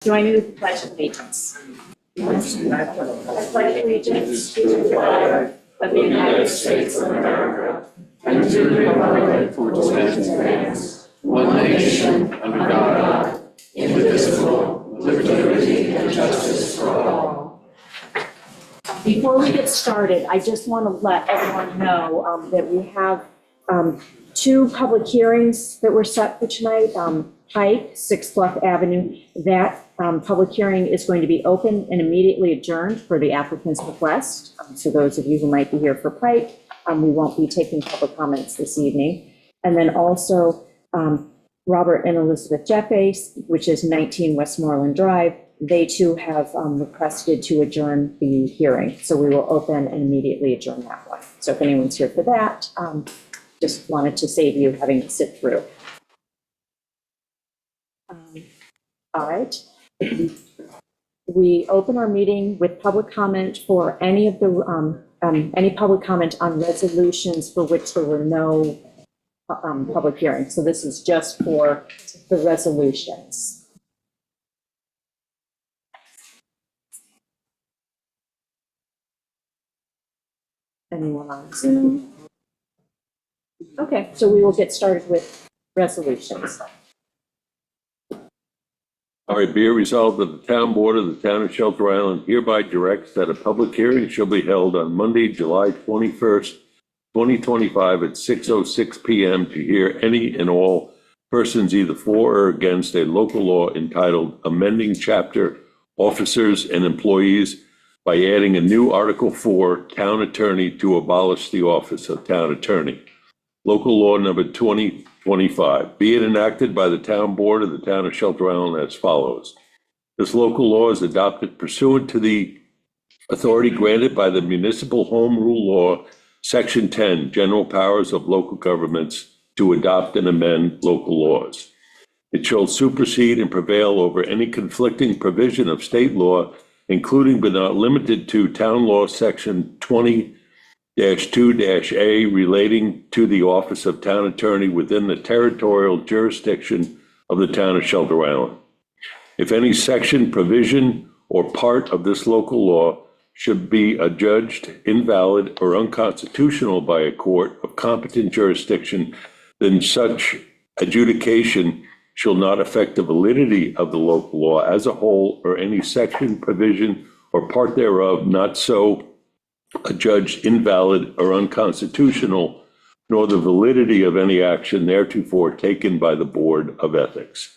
Join me with the Pledge of Allegiance. I pledge allegiance to the flag of the United States of America and to the republic for which it stands, one nation, under God, indivisible, with liberty and justice for all. Before we get started, I just want to let everyone know that we have two public hearings that were set for tonight. Pike, 6 Bluff Avenue, that public hearing is going to be open and immediately adjourned for the applicant's request. So those of you who might be here for Pike, we won't be taking public comments this evening. And then also Robert and Elizabeth Jeffe, which is 19 Westmoreland Drive, they too have requested to adjourn the hearing. So we will open and immediately adjourn that one. So if anyone's here for that, just wanted to save you having to sit through. All right. We open our meeting with public comment for any of the, any public comment on resolutions for which there were no public hearings. So this is just for the resolutions. Anyone on Zoom? Okay, so we will get started with resolutions. All right, be it resolved that the town board of the town of Shelter Island hereby directs that a public hearing shall be held on Monday, July 21st, 2025 at 6:06 p.m. to hear any and all persons either for or against a local law entitled Amending Chapter Officers and Employees by adding a new Article 4, Town Attorney, to abolish the office of Town Attorney. Local law number 2025. Be it enacted by the town board of the town of Shelter Island as follows. This local law is adopted pursuant to the authority granted by the Municipal Home Rule Law, Section 10, General Powers of Local Governments to adopt and amend local laws. It shall supersede and prevail over any conflicting provision of state law, including but not limited to Town Law Section 20-2-A relating to the office of town attorney within the territorial jurisdiction of the town of Shelter Island. If any section, provision, or part of this local law should be adjudged invalid or unconstitutional by a court of competent jurisdiction, then such adjudication shall not affect the validity of the local law as a whole or any section, provision, or part thereof not so adjudged invalid or unconstitutional, nor the validity of any action theretofore taken by the Board of Ethics.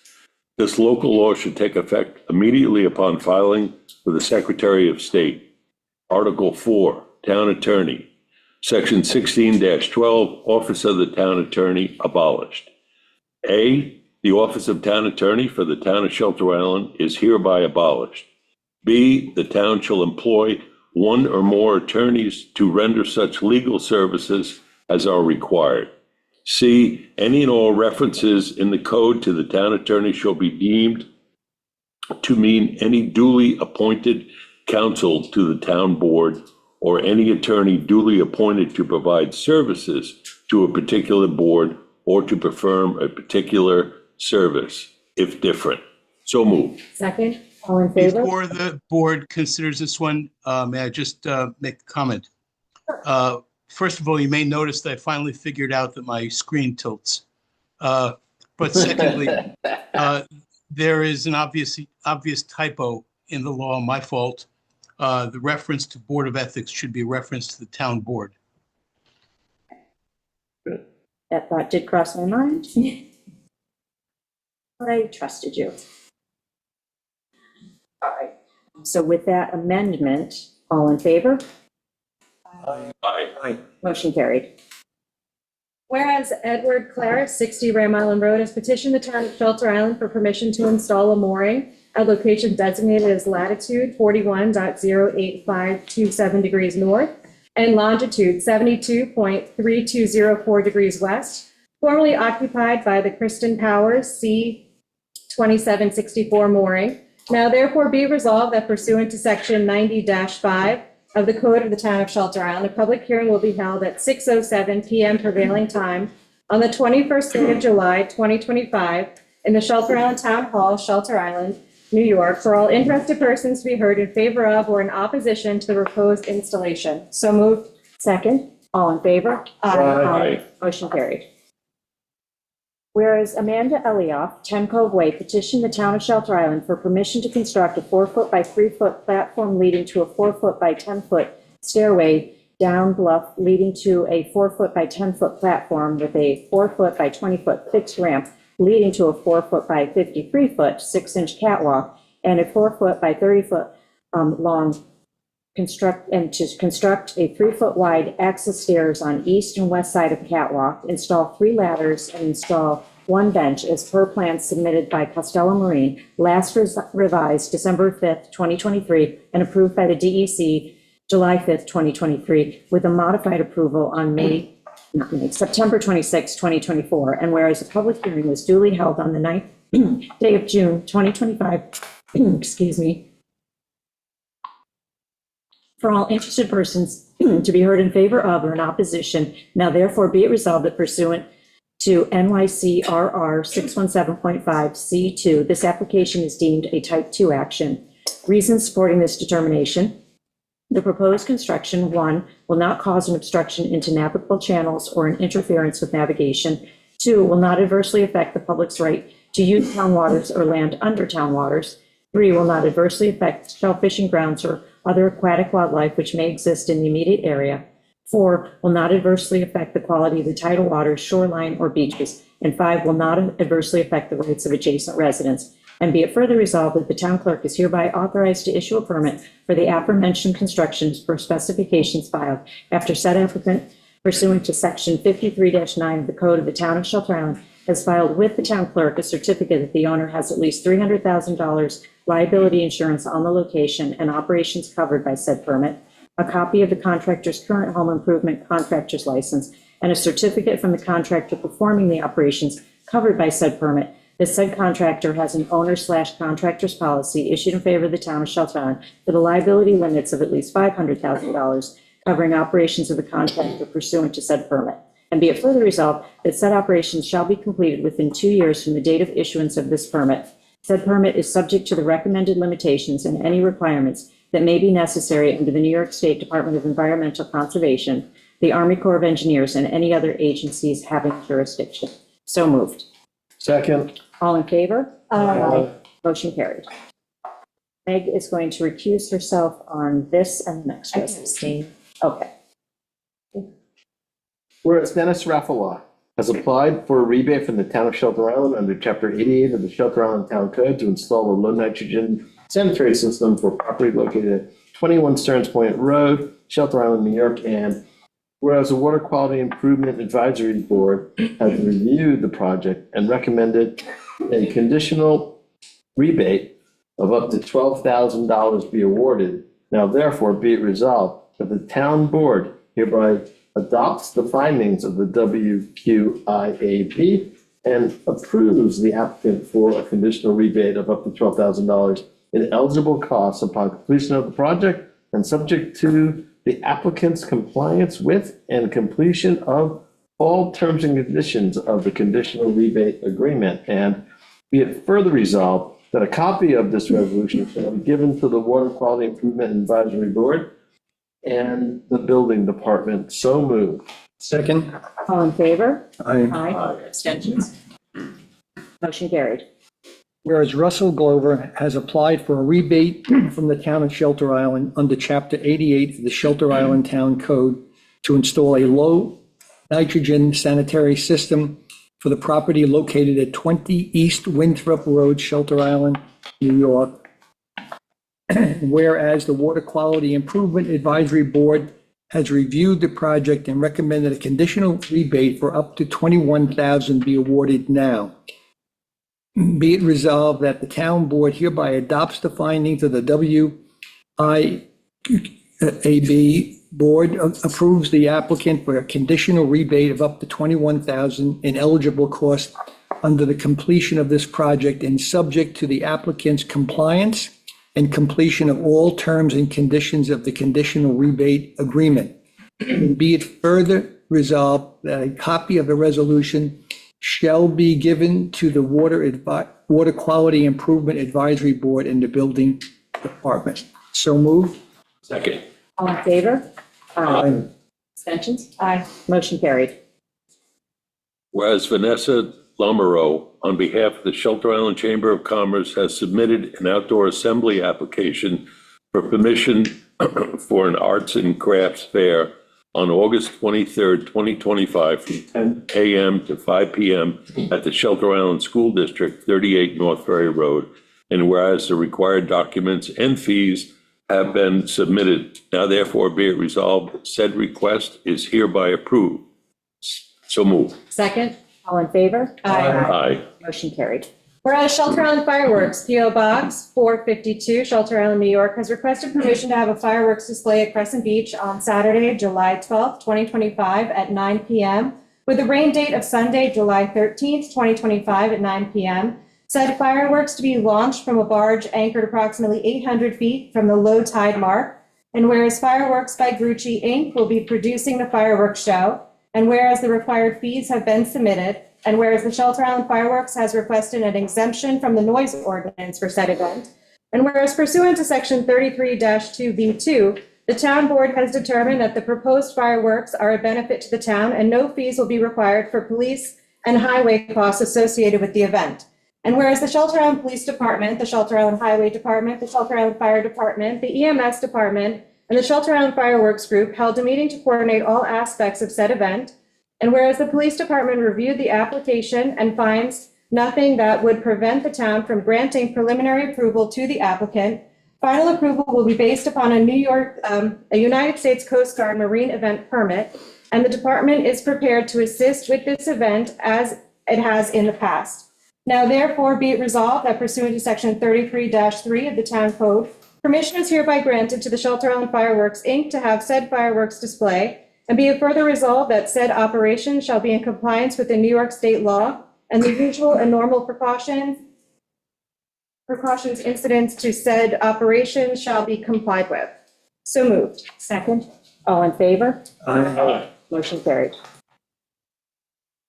This local law should take effect immediately upon filing with the Secretary of State. Article 4, Town Attorney, Section 16-12, Office of the Town Attorney abolished. A, the Office of Town Attorney for the town of Shelter Island is hereby abolished. B, the town shall employ one or more attorneys to render such legal services as are required. C, any and all references in the code to the town attorney shall be deemed to mean any duly appointed counsel to the town board or any attorney duly appointed to provide services to a particular board or to perform a particular service, if different. So moved. Second, all in favor? Before the board considers this one, may I just make a comment? First of all, you may notice that I finally figured out that my screen tilts. But secondly, there is an obvious typo in the law, my fault. The reference to Board of Ethics should be a reference to the town board. That thought did cross my mind. But I trusted you. All right. So with that amendment, all in favor? Aye. Motion carried. Whereas Edward Claris, 60 Ram Island Road, has petitioned the town of Shelter Island for permission to install a mooring at location designated as latitude 41.08527 degrees north and longitude 72.3204 degrees west, formerly occupied by the Kristen Powers C2764 mooring. Now therefore be resolved that pursuant to section 90-5 of the Code of the Town of Shelter Island, a public hearing will be held at 6:07 p.m. prevailing time on the 21st day of July, 2025, in the Shelter Island Town Hall, Shelter Island, New York, for all interested persons to be heard in favor of or in opposition to the proposed installation. So moved. Second. All in favor? Aye. Motion carried. Whereas Amanda Elioff, 10 Cove Way, petitioned the town of Shelter Island for permission to construct a 4-foot by 3-foot platform leading to a 4-foot by 10-foot stairway down bluff leading to a 4-foot by 10-foot platform with a 4-foot by 20-foot fixed ramp leading to a 4-foot by 53-foot 6-inch catwalk and a 4-foot by 30-foot long to construct a 3-foot wide access stairs on east and west side of catwalk, install 3 ladders, and install 1 bench as per plan submitted by Costello Marine, last revised December 5th, 2023, and approved by the DEC July 5th, 2023, with a modified approval on September 26, 2024. And whereas a public hearing was duly held on the 9th day of June, 2025, excuse me, for all interested persons to be heard in favor of or in opposition, now therefore be it resolved that pursuant to NYCRR 617.5 C2, this application is deemed a type 2 action. Reasons supporting this determination: the proposed construction, 1, will not cause an obstruction into navigable channels or an interference with navigation. 2, will not adversely affect the public's right to use town waters or land under town waters. 3, will not adversely affect shellfishing grounds or other aquatic wildlife which may exist in the immediate area. 4, will not adversely affect the quality of the tidal waters, shoreline, or beaches. And 5, will not adversely affect the rights of adjacent residents. And be it further resolved that the town clerk is hereby authorized to issue a permit for the aforementioned constructions per specifications filed after said applicant pursuant to section 53-9 of the Code of the Town of Shelter Island has filed with the town clerk a certificate that the owner has at least $300,000 liability insurance on the location and operations covered by said permit, a copy of the contractor's current home improvement contractor's license, and a certificate from the contractor performing the operations covered by said permit. The said contractor has an owner/contractor's policy issued in favor of the town of Shelter Island for the liability limits of at least $500,000 covering operations of the contractor pursuant to said permit. And be it further resolved that said operations shall be completed within 2 years from the date of issuance of this permit. Said permit is subject to the recommended limitations and any requirements that may be necessary under the New York State Department of Environmental Conservation, the Army Corps of Engineers, and any other agencies having jurisdiction. So moved. Second. All in favor? Aye. Motion carried. Meg is going to recuse herself on this and the next resolution. Okay. Whereas Dennis Raffala has applied for a rebate from the town of Shelter Island under chapter 88 of the Shelter Island Town Code to install a low nitrogen sanitary system for property located at 21 Stearns Point Road, Shelter Island, New York. And whereas the Water Quality Improvement Advisory Board has reviewed the project and recommended a conditional rebate of up to $12,000 be awarded. Now therefore be it resolved that the town board hereby adopts the findings of the WQIAP and approves the applicant for a conditional rebate of up to $12,000 in eligible costs upon completion of the project and subject to the applicant's compliance with and completion of all terms and conditions of the conditional rebate agreement. And be it further resolved that a copy of this resolution shall be given to the Water Quality Improvement Advisory Board and the building department. So moved. Second. All in favor? Aye. Aye. Abstentions? Motion carried. Whereas Russell Glover has applied for a rebate from the town of Shelter Island under Chapter 88 of the Shelter Island Town Code to install a low nitrogen sanitary system for the property located at 20 East Winthrop Road, Shelter Island, New York. Whereas the Water Quality Improvement Advisory Board has reviewed the project and recommended a conditional rebate for up to $21,000 be awarded now. Be it resolved that the town board hereby adopts the findings of the WIAB board, approves the applicant for a conditional rebate of up to $21,000 in eligible costs under the completion of this project and subject to the applicant's compliance and completion of all terms and conditions of the conditional rebate agreement. And be it further resolved that a copy of the resolution shall be given to the Water Quality Improvement Advisory Board in the building department. So moved. Second. All in favor? Aye. Abstentions? Aye. Motion carried. Whereas Vanessa Lamoureux, on behalf of the Shelter Island Chamber of Commerce, has submitted an outdoor assembly application for permission for an arts and crafts fair on August 23rd, 2025, from 10 a.m. to 5 p.m. at the Shelter Island School District, 38 North Ferry Road. And whereas the required documents and fees have been submitted, now therefore be it resolved, said request is hereby approved. So moved. Second. All in favor? Aye. Motion carried. Whereas Shelter Island Fireworks, P.O. Box 452, Shelter Island, New York, has requested permission to have a fireworks display at Crescent Beach on Saturday, July 12th, 2025 at 9 p.m. with a rain date of Sunday, July 13th, 2025 at 9 p.m. Said fireworks to be launched from a barge anchored approximately 800 feet from the low tide mark. And whereas Fireworks by Grucci, Inc. will be producing the fireworks show. And whereas the required fees have been submitted, and whereas the Shelter Island Fireworks has requested an exemption from the noise ordinance for said event, and whereas pursuant to section 33-2B2, the town board has determined that the proposed fireworks are a benefit to the town and no fees will be required for police and highway costs associated with the event. And whereas the Shelter Island Police Department, the Shelter Island Highway Department, the Shelter Island Fire Department, the EMS Department, and the Shelter Island Fireworks Group held a meeting to coordinate all aspects of said event. And whereas the police department reviewed the application and finds nothing that would prevent the town from granting preliminary approval to the applicant, final approval will be based upon a United States Coast Guard marine event permit, and the department is prepared to assist with this event as it has in the past. Now therefore be it resolved that pursuant to section 33-3 of the town code, permission is hereby granted to the Shelter Island Fireworks, Inc. to have said fireworks display, and be it further resolved that said operation shall be in compliance with the New York State law and the usual and normal precautions incidents to said operation shall be complied with. So moved. Second. All in favor? Aye. Motion carried.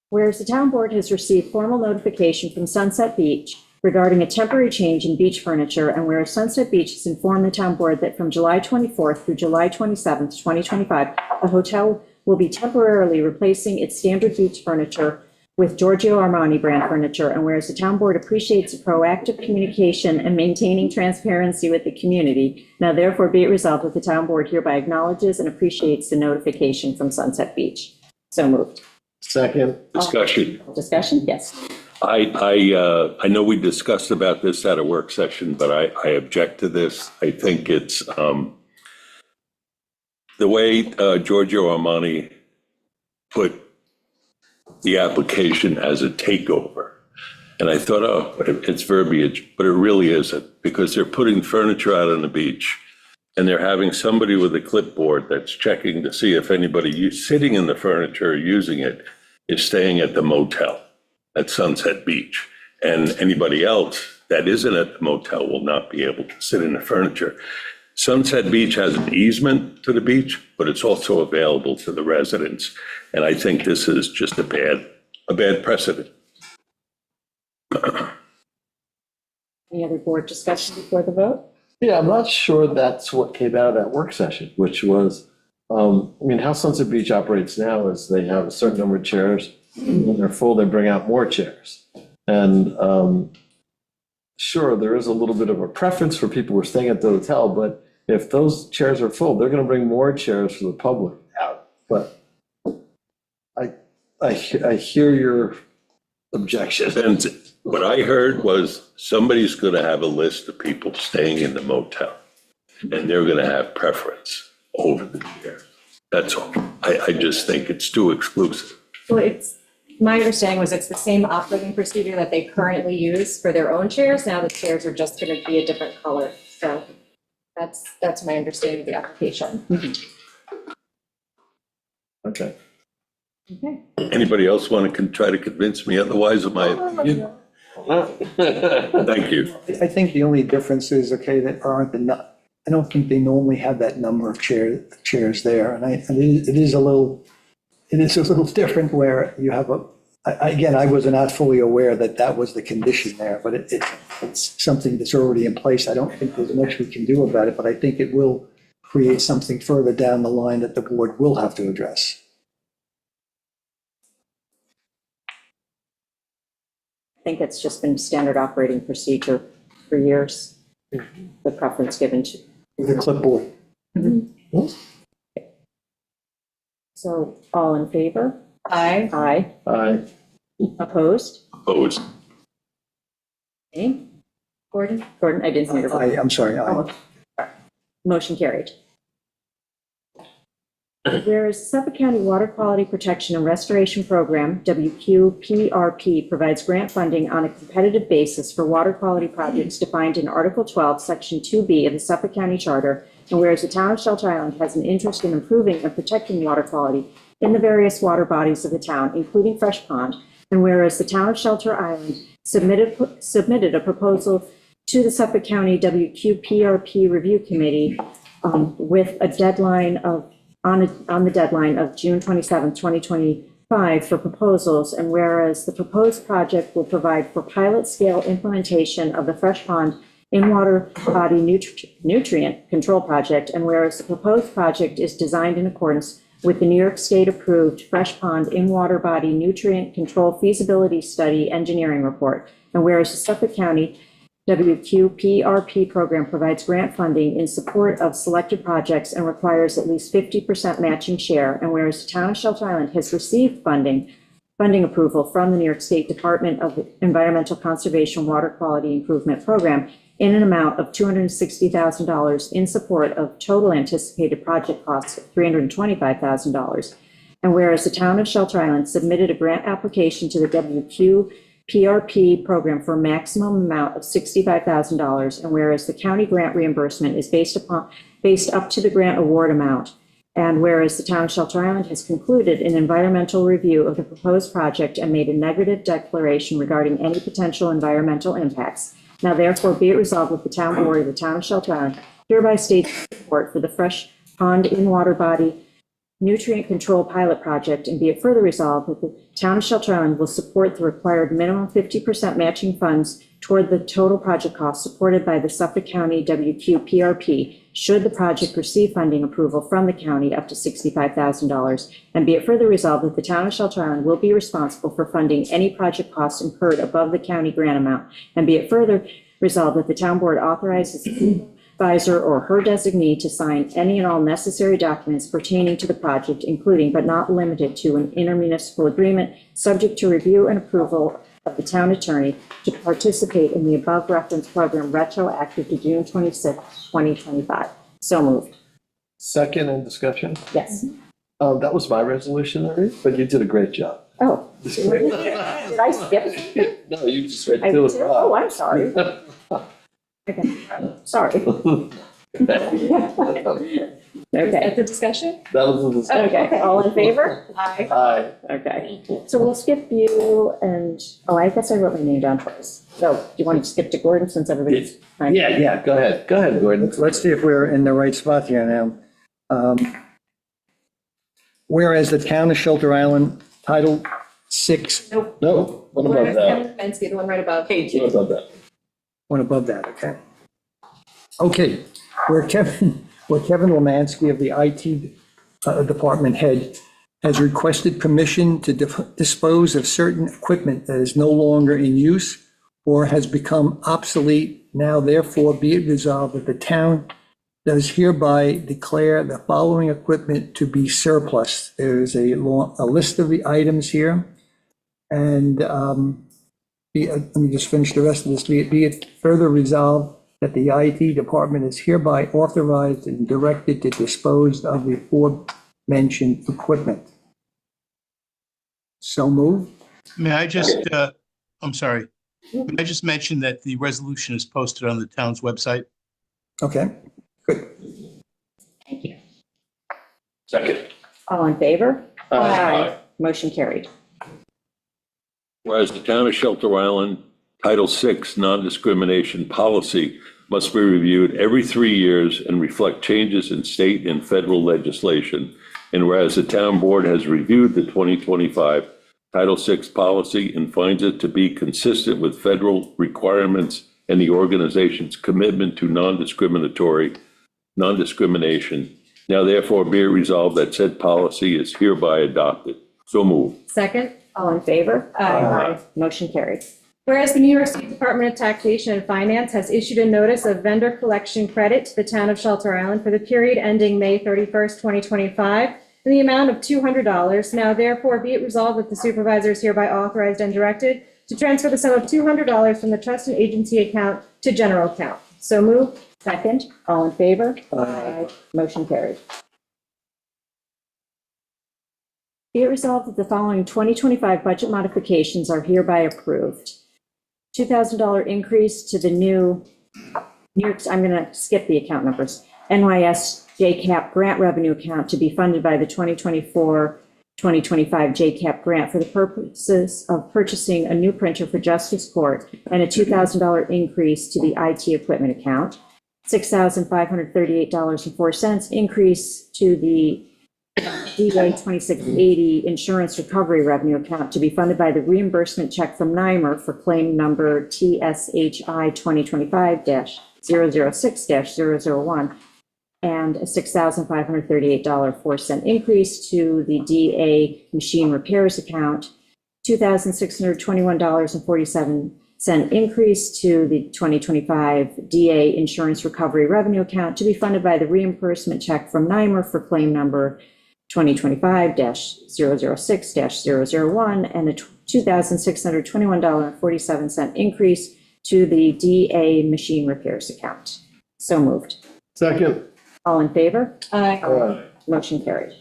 Whereas the town board has received formal notification from Sunset Beach regarding a temporary change in beach furniture, and whereas Sunset Beach has informed the town board that from July 24th through July 27th, 2025, the hotel will be temporarily replacing its standard beach furniture with Giorgio Armani brand furniture, and whereas the town board appreciates the proactive communication and maintaining transparency with the community, now therefore be it resolved that the town board hereby acknowledges and appreciates the notification from Sunset Beach. So moved. Second. Discussion. Discussion? Yes. I know we discussed about this at a work session, but I object to this. I think it's the way Giorgio Armani put the application as a takeover. And I thought, oh, it's verbiage, but it really isn't, because they're putting furniture out on the beach and they're having somebody with a clipboard that's checking to see if anybody sitting in the furniture or using it is staying at the motel at Sunset Beach. And anybody else that isn't at the motel will not be able to sit in the furniture. Sunset Beach has an easement to the beach, but it's also available to the residents. And I think this is just a bad precedent. Any other board discussion before the vote? Yeah, I'm not sure that's what came out of that work session, which was, how Sunset Beach operates now is they have a certain number of chairs. When they're full, they bring out more chairs. And sure, there is a little bit of a preference for people who are staying at the hotel, but if those chairs are full, they're going to bring more chairs for the public out. But I hear your objections. And what I heard was somebody's going to have a list of people staying in the motel, and they're going to have preference over the chair. That's all. I just think it's too exclusive. Well, my understanding was it's the same operating procedure that they currently use for their own chairs. Now the chairs are just going to be a different color. So that's my understanding of the application. Okay. Okay. Anybody else want to try to convince me otherwise of my opinion? Thank you. I think the only difference is, okay, that I don't think they normally have that number of chairs there. And it is a little different where you have Again, I was not fully aware that that was the condition there, but it's something that's already in place. I don't think there's much we can do about it, but I think it will create something further down the line that the board will have to address. I think it's just been standard operating procedure for years, the preference given to. With a clipboard. So all in favor? Aye. Aye. Aye. Opposed? Opposed. Okay. Gordon? Gordon, I didn't hear your vote. I'm sorry. Oh, motion carried. Whereas the Suffolk County Water Quality Protection and Restoration Program, WQPRP, provides grant funding on a competitive basis for water quality projects defined in Article 12, Section 2B of the Suffolk County Charter, and whereas the town of Shelter Island has an interest in improving and protecting water quality in the various water bodies of the town, including Fresh Pond, and whereas the town of Shelter Island submitted a proposal to the Suffolk County WQPRP Review Committee with a deadline of on the deadline of June 27, 2025 for proposals, and whereas the proposed project will provide for pilot-scale implementation of the Fresh Pond in-water body nutrient control project, and whereas the proposed project is designed in accordance with the New York State-approved Fresh Pond in-water body nutrient control feasibility study engineering report, and whereas the Suffolk County WQPRP program provides grant funding in support of selected projects and requires at least 50% matching share, and whereas the town of Shelter Island has received funding approval from the New York State Department of Environmental Conservation Water Quality Improvement Program in an amount of $260,000 in support of total anticipated project costs of $325,000. And whereas the town of Shelter Island submitted a grant application to the WQPRP program for a maximum amount of $65,000, and whereas the county grant reimbursement is based up to the grant award amount, and whereas the town of Shelter Island has concluded an environmental review of the proposed project and made a negative declaration regarding any potential environmental impacts. Now therefore be it resolved that the town board of the town of Shelter Island hereby states support for the Fresh Pond in-water body nutrient control pilot project, and be it further resolved that the town of Shelter Island will support the required minimum 50% matching funds toward the total project cost supported by the Suffolk County WQPRP should the project receive funding approval from the county up to $65,000, and be it further resolved that the town of Shelter Island will be responsible for funding any project costs incurred above the county grant amount, and be it further resolved that the town board authorizes the advisor or her designee to sign any and all necessary documents pertaining to the project, including but not limited to an intermunicipal agreement subject to review and approval of the town attorney to participate in the above referenced program retroactive to June 26, 2025. So moved. Second in discussion. Yes. That was my resolution, Marie, but you did a great job. Oh, did I skip? No, you just read I through did? it. Oh, I'm sorry. Okay, sorry. Okay, The discussion? That was the discussion. okay, all in favor? Aye. Aye. Okay, so we'll skip you and, oh, I guess I wrote my name down twice. So do you want to skip to Gordon since everybody's? Yeah, go ahead, Gordon. Let's see if we're in the right spot here now. Whereas the town of Shelter Island, Title VI, No, what about that? Kevin the one right above. What about that? one above that, okay? Okay, where Kevin Lemansky of the IT department head has requested permission to dispose of certain equipment that is no longer in use or has become obsolete, now therefore be it resolved that the town does hereby declare the following equipment to be surplus. There is a list of the items here. And let me just finish the rest of this. Be it further resolved that the IT department is hereby authorized and directed to dispose of the aforementioned equipment. So moved. May I just, I'm sorry, may I just mention that the resolution is posted on the town's website? Okay, good. Thank you. Second. All in favor? Aye. Motion carried. Whereas the town of Shelter Island Title VI non-discrimination policy must be reviewed every 3 years and reflect changes in state and federal legislation. And whereas the town board has reviewed the 2025 Title VI policy and finds it to be consistent with federal requirements and the organization's commitment to non-discrimination. Now therefore be it resolved that said policy is hereby adopted. So moved. Second, all in favor? Aye. Motion carried. Whereas the New York State Department of Taxation and Finance has issued a notice of vendor collection credit to the town of Shelter Island for the period ending May 31st, 2025, in the amount of $200. Now therefore be it resolved that the supervisor is hereby authorized and directed to transfer the sum of $200 from the trust and agency account to general account. So moved. Second, all in favor? Aye. Motion carried. Be it resolved that the following 2025 budget modifications are hereby approved. $2,000 increase to the New York, I'm going to skip the account numbers, NYS JCAP grant revenue account to be funded by the 2024-2025 JCAP grant for the purposes of purchasing a new printer for Justice Court, and a $2,000 increase to the IT equipment account. $6,538.04 increase to the DA 2680 insurance recovery revenue account to be funded by the reimbursement check from NYMER for claim number TSHI 2025-006-001, and a $6,538.04 increase to the DA machine repairs account, $2,621.47 increase to the 2025 DA insurance recovery revenue account to be funded by the reimbursement check from NYMER for claim number 2025-006-001, and a $2,621.47 increase to the DA machine repairs account. So moved. Second. All in favor? Aye. Motion carried.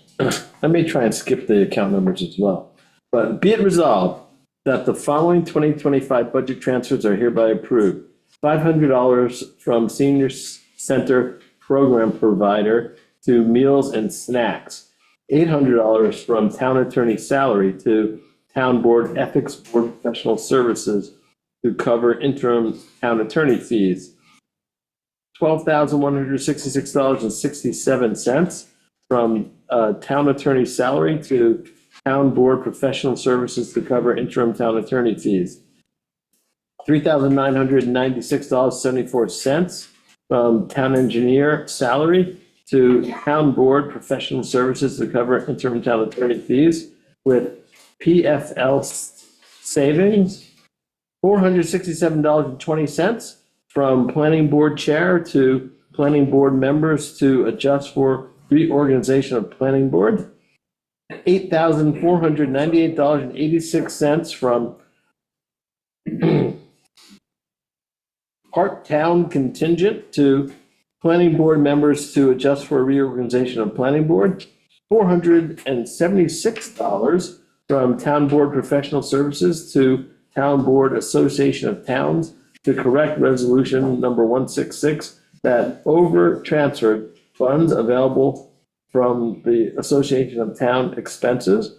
I may try and skip the account numbers as well. But be it resolved that the following 2025 budget transfers are hereby approved. $500 from Senior Center Program Provider to Meals and Snacks. $800 from Town Attorney Salary to Town Board Ethics Board Professional Services to cover interim town attorney fees. $12,166.67 from Town Attorney Salary to Town Board Professional Services to cover interim town attorney fees. $3,996.74 from Town Engineer Salary to Town Board Professional Services to cover interim town attorney fees, with PFL savings. $467.20 from Planning Board Chair to Planning Board members to adjust for reorganization of Planning Board. $8,498.86 from part-town contingent to Planning Board members to adjust for reorganization of Planning Board. $476 from Town Board Professional Services to Town Board Association of Towns to correct resolution number 166 that over-transferred funds available from the Association of Town expenses.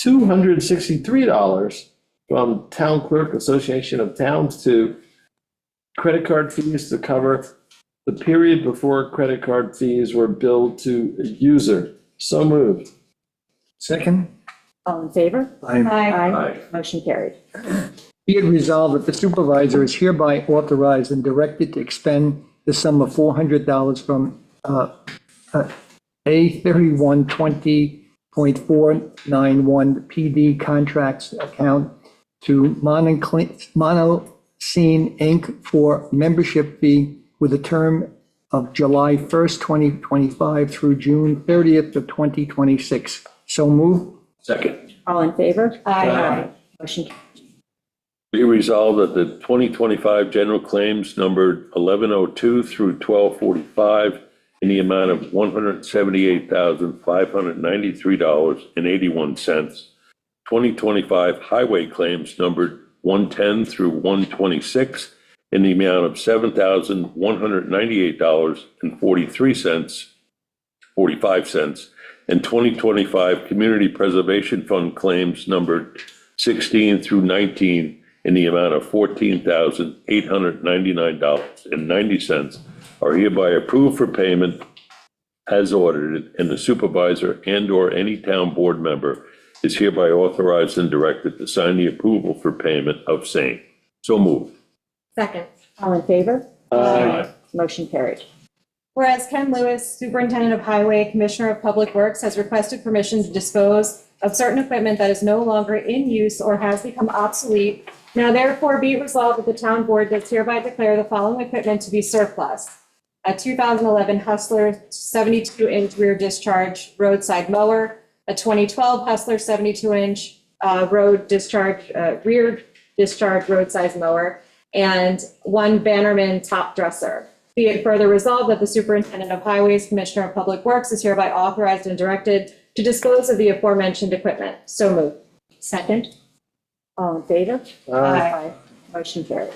$263 from Town Clerk Association of Towns to credit card fees to cover the period before credit card fees were billed to a user. So moved. Second, All in favor? aye. Aye. Motion carried. Be it resolved that the supervisor is hereby authorized and directed to expend the sum of $400 from A 3120.491 PD contracts account to Monocene Inc. for membership fee with a term of July 1st, 2025 through June 30th of 2026. So move. Second. All in favor? Aye. Motion carried. Be resolved that the 2025 general claims numbered 1102 through 1245 in the amount of $178,593.81. 2025 highway claims numbered 110 through 126 in the amount of $7,198.45. And 2025 community preservation fund claims numbered 16 through 19 in the amount of $14,899.90 are hereby approved for payment as ordered, and the supervisor and/or any town board member is hereby authorized and directed to sign the approval for payment of same. So moved. Second. All in favor? Aye. Motion carried. Whereas Ken Lewis, Superintendent of Highway, Commissioner of Public Works, has requested permission to dispose of certain equipment that is no longer in use or has become obsolete, now therefore be it resolved that the town board does hereby declare the following equipment to be surplus: a 2011 Hustler 72-inch rear discharge roadside mower, a 2012 Hustler 72-inch rear discharge roadside mower, and one Bannerman top dresser. Be it further resolved that the Superintendent of Highways, Commissioner of Public Works is hereby authorized and directed to dispose of the aforementioned equipment. So moved. Second. All in favor? Aye. Motion carried.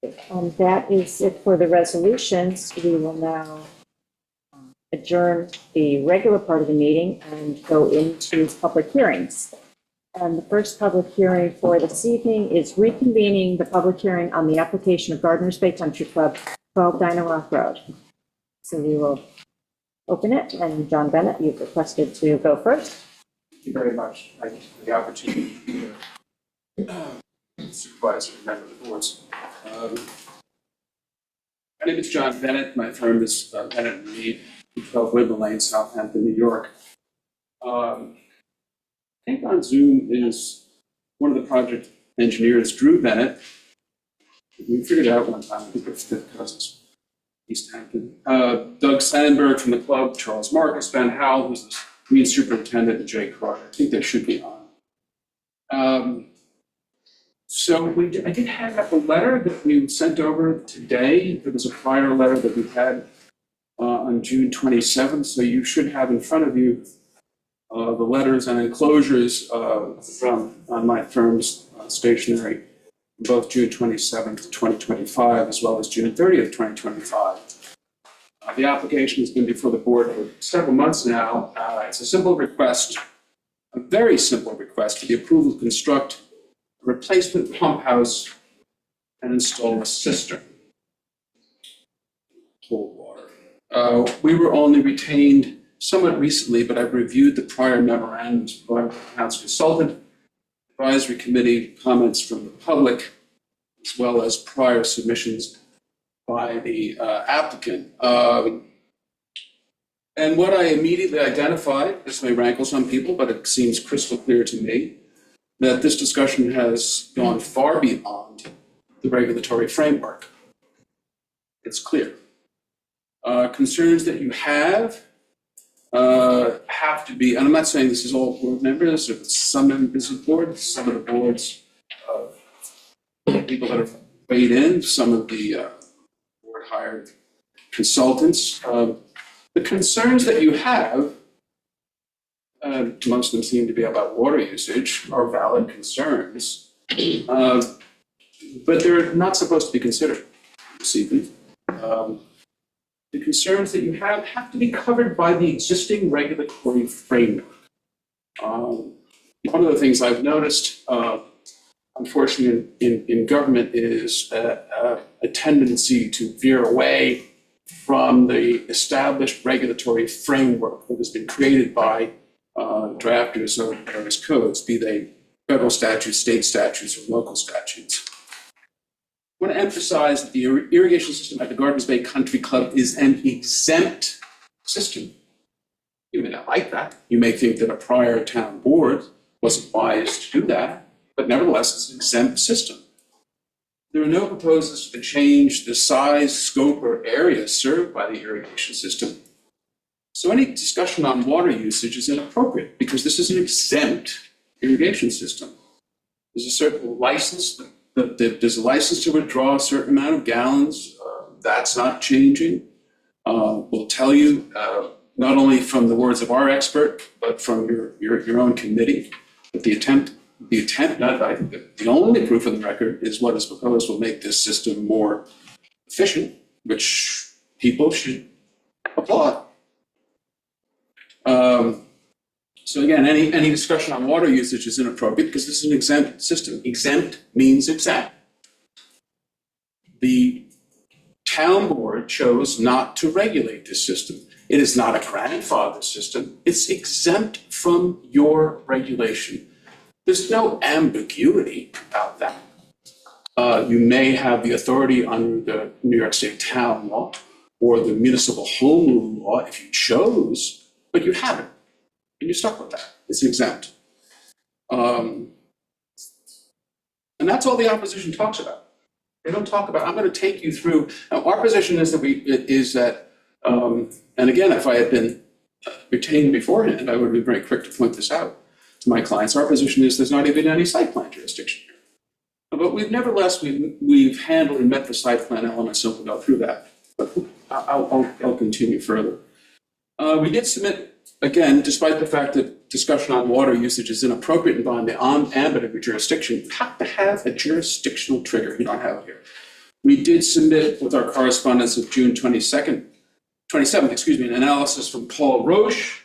That is it for the resolutions. We will now adjourn the regular part of the meeting and go into public hearings. And the first public hearing for this evening is reconvening the public hearing on the application of Gardeners Bay Country Club, 12 Dinah Rock Road. So we will open it, and John Bennett, you've requested to go first. Thank you very much. Thank you for the opportunity to be here. Supervisor and member of the boards. My name is John Bennett. My firm is Bennett and Reed, 12 Woodland Lane, Southampton, New York. I think on Zoom is one of the project engineers, Drew Bennett. We figured it out one time. I think we're fifth cousins. East Hampton. Doug Sandberg from the club, Charles Marcus, Ben Howell, who's the green superintendent, and Jay Carter. I think they should be on. So I did hang up a letter that we sent over today. There was a prior letter that we had on June 27th. So you should have in front of you the letters and enclosures on my firm's stationery, both June 27th, 2025, as well as June 30th, 2025. The application has been before the board for several months now. It's a simple request, a very simple request for the approval to construct a replacement pump house and install a cistern. Cold water. We were only retained somewhat recently, but I've reviewed the prior memorandums by the town's consultant, advisory committee comments from the public, as well as prior submissions by the applicant. And what I immediately identified, this may rankle some people, but it seems crystal clear to me, that this discussion has gone far beyond the regulatory framework. It's clear. Concerns that you have to be, and I'm not saying this is all board members, or some members of the board, some of the boards, people that have weighed in, some of the board hired consultants. The concerns that you have, most of them seem to be about water usage, are valid concerns, but they're not supposed to be considered this evening. The concerns that you have to be covered by the existing regulatory framework. One of the things I've noticed, unfortunately, in government is a tendency to veer away from the established regulatory framework that has been created by drafters of various codes, be they federal statutes, state statutes, or local statutes. I want to emphasize that the irrigation system at the Gardeners Bay Country Club is an exempt system. You may not like that. You may think that a prior town board wasn't wise to do that, but nevertheless, it's an exempt system. There are no proposals to change the size, scope, or area served by the irrigation system. So any discussion on water usage is inappropriate because this is an exempt irrigation system. There's a certain license, there's a license to withdraw a certain amount of gallons. That's not changing. We'll tell you, not only from the words of our expert, but from your own committee, that the attempt, I think the only proof of the record is what is proposed will make this system more efficient, which people should applaud. So again, any discussion on water usage is inappropriate because this is an exempt system. Exempt means exempt. The town board chose not to regulate this system. It is not a grandfather system. It's exempt from your regulation. There's no ambiguity about that. You may have the authority under the New York State town law or the municipal home rule law if you chose, but you haven't, and you're stuck with that. It's exempt. And that's all the opposition talks about. They don't talk about, I'm going to take you through, now our position is that and again, if I had been retained beforehand, I would be very quick to point this out to my clients. Our position is there's not even any site plan jurisdiction here. But we've handled and met the site plan elements, so we'll go through that. But I'll continue further. We did submit, again, despite the fact that discussion on water usage is inappropriate and beyond the ambit of your jurisdiction, you have to have a jurisdictional trigger. You don't have it here. We did submit with our correspondence of June 27th, an analysis from Paul Roche,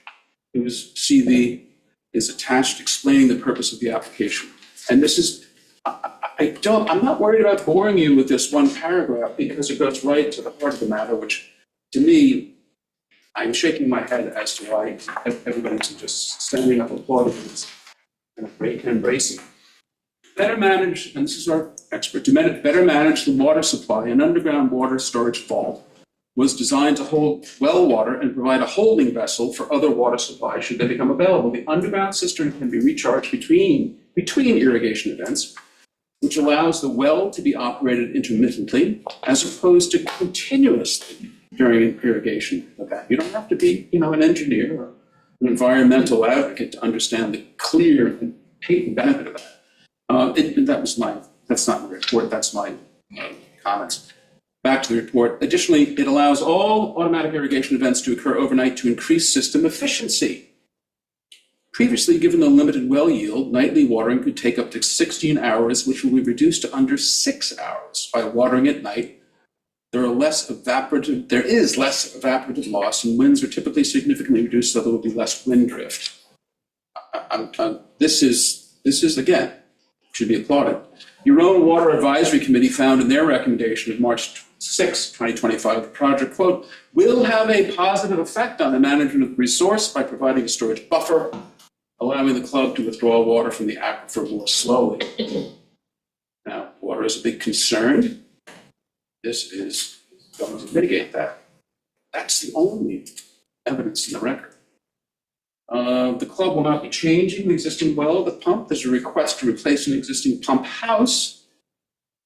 whose CV is attached explaining the purpose of the application. And this is, I'm not worried about boring you with this one paragraph because it goes right to the heart of the matter, which to me, I'm shaking my head as to why everybody's just standing up applauding this and embracing. Better manage, and this is our expert, to better manage the water supply. An underground water storage vault was designed to hold well water and provide a holding vessel for other water supply should they become available. The underground cistern can be recharged between irrigation events, which allows the well to be operated intermittently as opposed to continuously during an irrigation event. You don't have to be, an engineer or an environmental advocate to understand the clear and patent benefit of that. That's not the report, that's my comments. Back to the report. Additionally, it allows all automatic irrigation events to occur overnight to increase system efficiency. Previously, given the limited well yield, nightly watering could take up to 16 hours, which will be reduced to under 6 hours by watering at night. There is less evaporative loss, and winds are typically significantly reduced, so there will be less wind drift. This is again, should be applauded. Your own Water Advisory Committee found in their recommendation of March 6, 2025, the project, quote, will have a positive effect on the management of the resource by providing a storage buffer, allowing the club to withdraw water from the aquifer more slowly. Now, water is a big concern. This is going to mitigate that. That's the only evidence in the record. The club will not be changing the existing well, the pump. There's a request to replace an existing pump house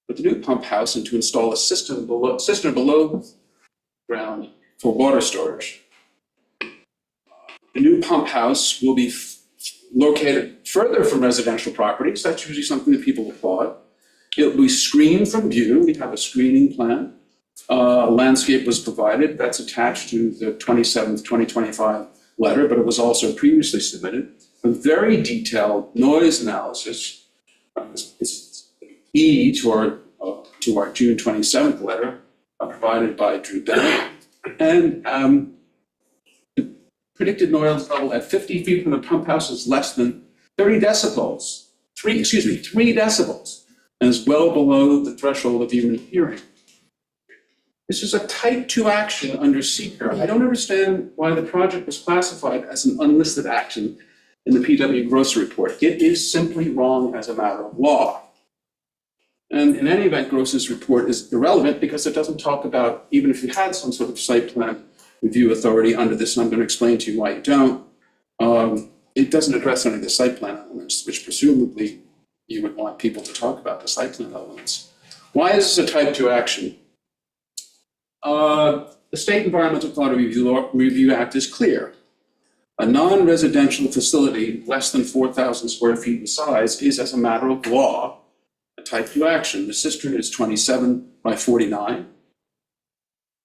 with a new pump house and to install a cistern below ground for water storage. The new pump house will be located further from residential properties. That's usually something that people applaud. It will be screened from view. We have a screening plan. Landscape was provided. That's attached to the 27th, 2025 letter, but it was also previously submitted. A very detailed noise analysis is key to our June 27th letter provided by Drew Bennett. And the predicted noise level at 50 feet from the pump house is less than 3 decibels, and is well below the threshold of human hearing. This is a type 2 action under seeker. I don't understand why the project was classified as an unlisted action in the PW Gross report. It is simply wrong as a matter of law. And in any event, Gross's report is irrelevant because it doesn't talk about, even if you had some sort of site plan review authority under this, and I'm going to explain to you why you don't, it doesn't address any of the site plan elements, which presumably you would want people to talk about the site plan elements. Why is this a type 2 action? The State Environmental Quality Review Act is clear. A non-residential facility less than 4,000 square feet in size is, as a matter of law, a type 2 action. The cistern is 27 by 49.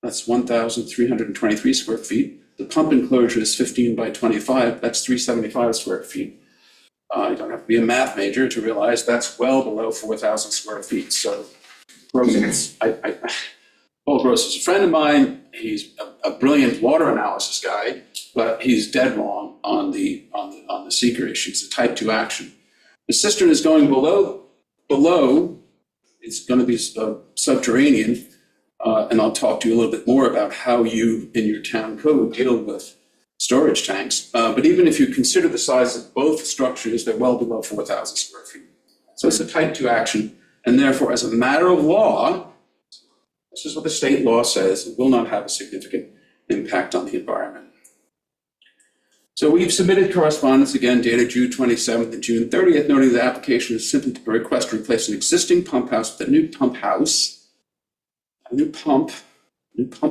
That's 1,323 square feet. The pump enclosure is 15 by 25. That's 375 square feet. You don't have to be a math major to realize that's well below 4,000 square feet. So, Paul Gross is a friend of mine. He's a brilliant water analysis guy, but he's dead wrong on the seeker issue. It's a type 2 action. The cistern is going below. It's going to be subterranean. And I'll talk to you a little bit more about how you, in your town code, deal with storage tanks. But even if you consider the size of both structures, they're well below 4,000 square feet. So it's a type 2 action, and therefore, as a matter of law, this is what the state law says, it will not have a significant impact on the environment. So we've submitted correspondence, again, dated June 27th and June 30th, noting the application is simply to request to replace an existing pump house with a new pump house. A new pump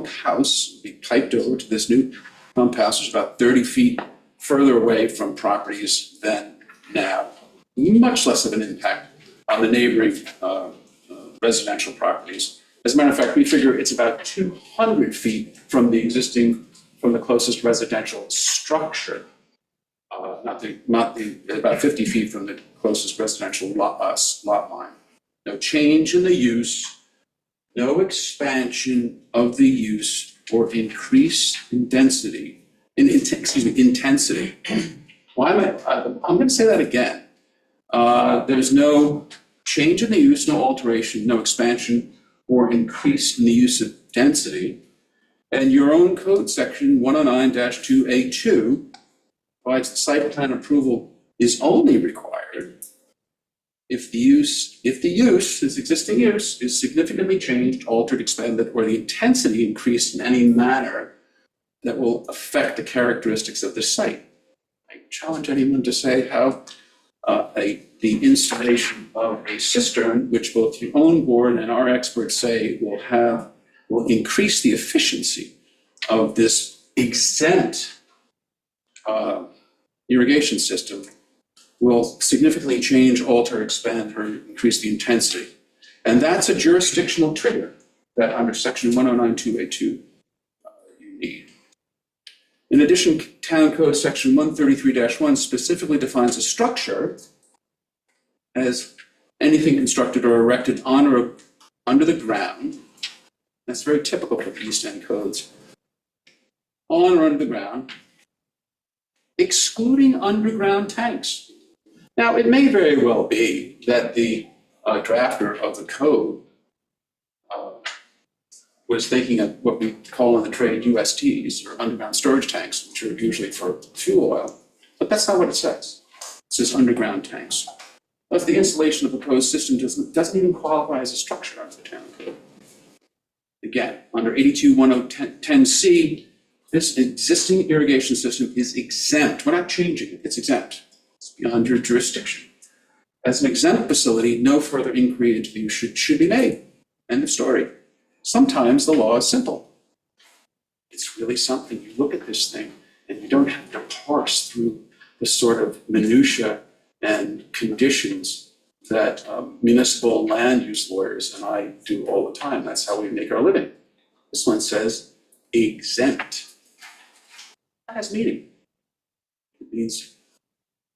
house will be piped over to this new pump house, which is about 30 feet further away from properties than now. Much less of an impact on the neighboring residential properties. As a matter of fact, we figure it's about 200 feet from the closest residential structure. About 50 feet from the closest residential lot line. No change in the use, no expansion of the use or increase in density, intensity. Why am I'm going to say that again. There's no change in the use, no alteration, no expansion or increase in the use of density. And your own code section 109-2A2 provides the site plan approval is only required if the use, this existing use, is significantly changed, altered, expanded, or the intensity increased in any manner that will affect the characteristics of the site. I challenge anyone to say how the installation of a cistern, which both your own board and our experts say will increase the efficiency of this exempt irrigation system, will significantly change, alter, expand, or increase the intensity. And that's a jurisdictional trigger that under section 109-2A2 you need. In addition, Town Code section 133-1 specifically defines a structure as anything constructed or erected on or under the ground. That's very typical for the East End codes. On or under the ground, excluding underground tanks. Now, it may very well be that the drafter of the code was thinking of what we call in the trade USTs, or underground storage tanks, which are usually for fuel oil, but that's not what it says. It says underground tanks. Thus, the installation of the proposed system doesn't even qualify as a structure under the town code. Again, under 821010C, this existing irrigation system is exempt. We're not changing it, it's exempt. It's beyond your jurisdiction. As an exempt facility, no further inquiry into the use should be made. End of story. Sometimes the law is simple. It's really something. You look at this thing and you don't have to parse through the sort of minutia and conditions that municipal land use lawyers and I do all the time. That's how we make our living. This one says exempt. That has meaning. It means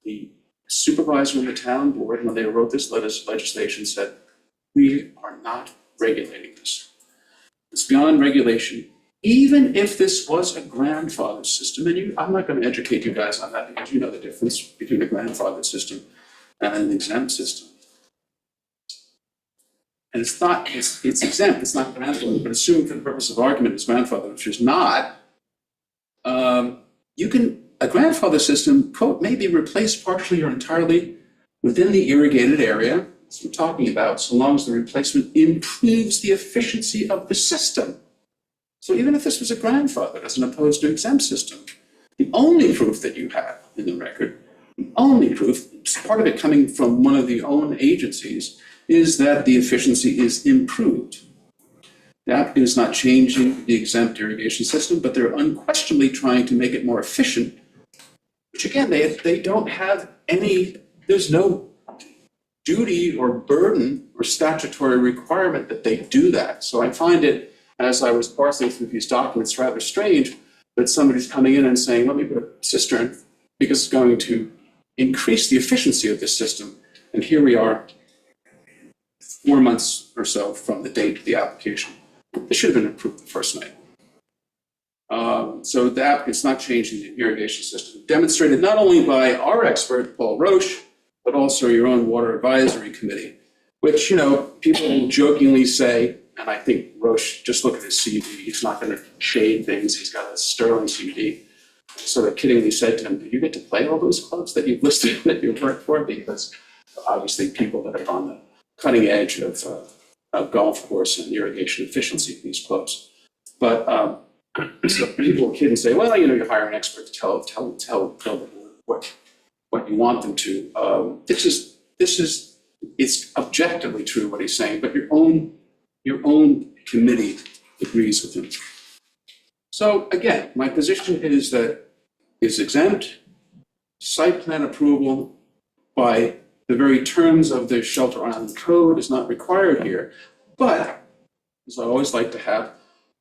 the supervisor of the town board, when they wrote this legislation, said, we are not regulating this. It's beyond regulation. Even if this was a grandfather system, and I'm not going to educate you guys on that because you know the difference between a grandfather system and an exempt system. And it's exempt, it's not grandfather, but assume for the purpose of argument it's grandfather, which is not. A grandfather system, quote, may be replaced partially or entirely within the irrigated area. That's what we're talking about, so long as the replacement improves the efficiency of the system. So even if this was a grandfather as opposed to exempt system, the only proof that you have in the record, the only proof, part of it coming from one of the own agencies, is that the efficiency is improved. The applicant is not changing the exempt irrigation system, but they're unquestionably trying to make it more efficient, which again, they don't have any, there's no duty or burden or statutory requirement that they do that. So I find it, as I was parsing through these documents, rather strange that somebody's coming in and saying, let me put a cistern because it's going to increase the efficiency of this system. And here we are, 4 months or so from the date of the application. This should have been approved the first night. So the applicant's not changing the irrigation system, demonstrated not only by our expert, Paul Roche, but also your own water advisory committee, which, people jokingly say, and I think Roche, just look at his CV, he's not gonna shade things, he's got a sterling CV. Sort of kiddingly said to him, do you get to play all those clubs that you've listed that you've worked for? Because obviously people that are on the cutting edge of golf course and irrigation efficiency in these clubs. But so people will kid and say, well, you hire an expert to tell the board what you want them to. It's objectively true what he's saying, but your own committee agrees with him. So again, my position is that it's exempt. Site plan approval by the very terms of the Shelter Island Code is not required here. But, as I always like to have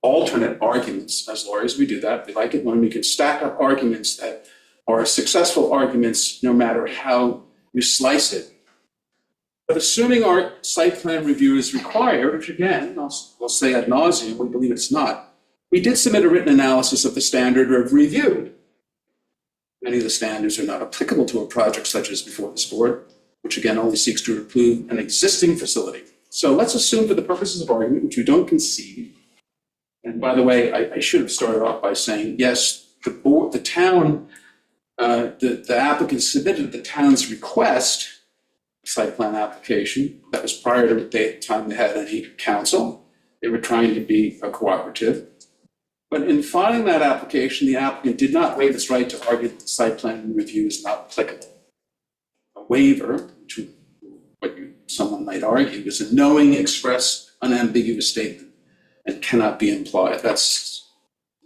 alternate arguments, as lawyers we do that. We like it when we can stack up arguments that are successful arguments no matter how you slice it. But assuming our site plan review is required, which again, I'll say ad nauseum, we believe it's not, we did submit a written analysis of the standard of review. Many of the standards are not applicable to a project such as before this board, which again only seeks to approve an existing facility. So let's assume for the purposes of argument, which we don't concede, and by the way, I should have started off by saying, yes, the applicant submitted the town's request site plan application. That was prior to the time they had any council. They were trying to be a cooperative. But in filing that application, the applicant did not waive its right to argue that the site plan review is not applicable. A waiver, which someone might argue, is a knowing, express, unambiguous statement and cannot be implied. That's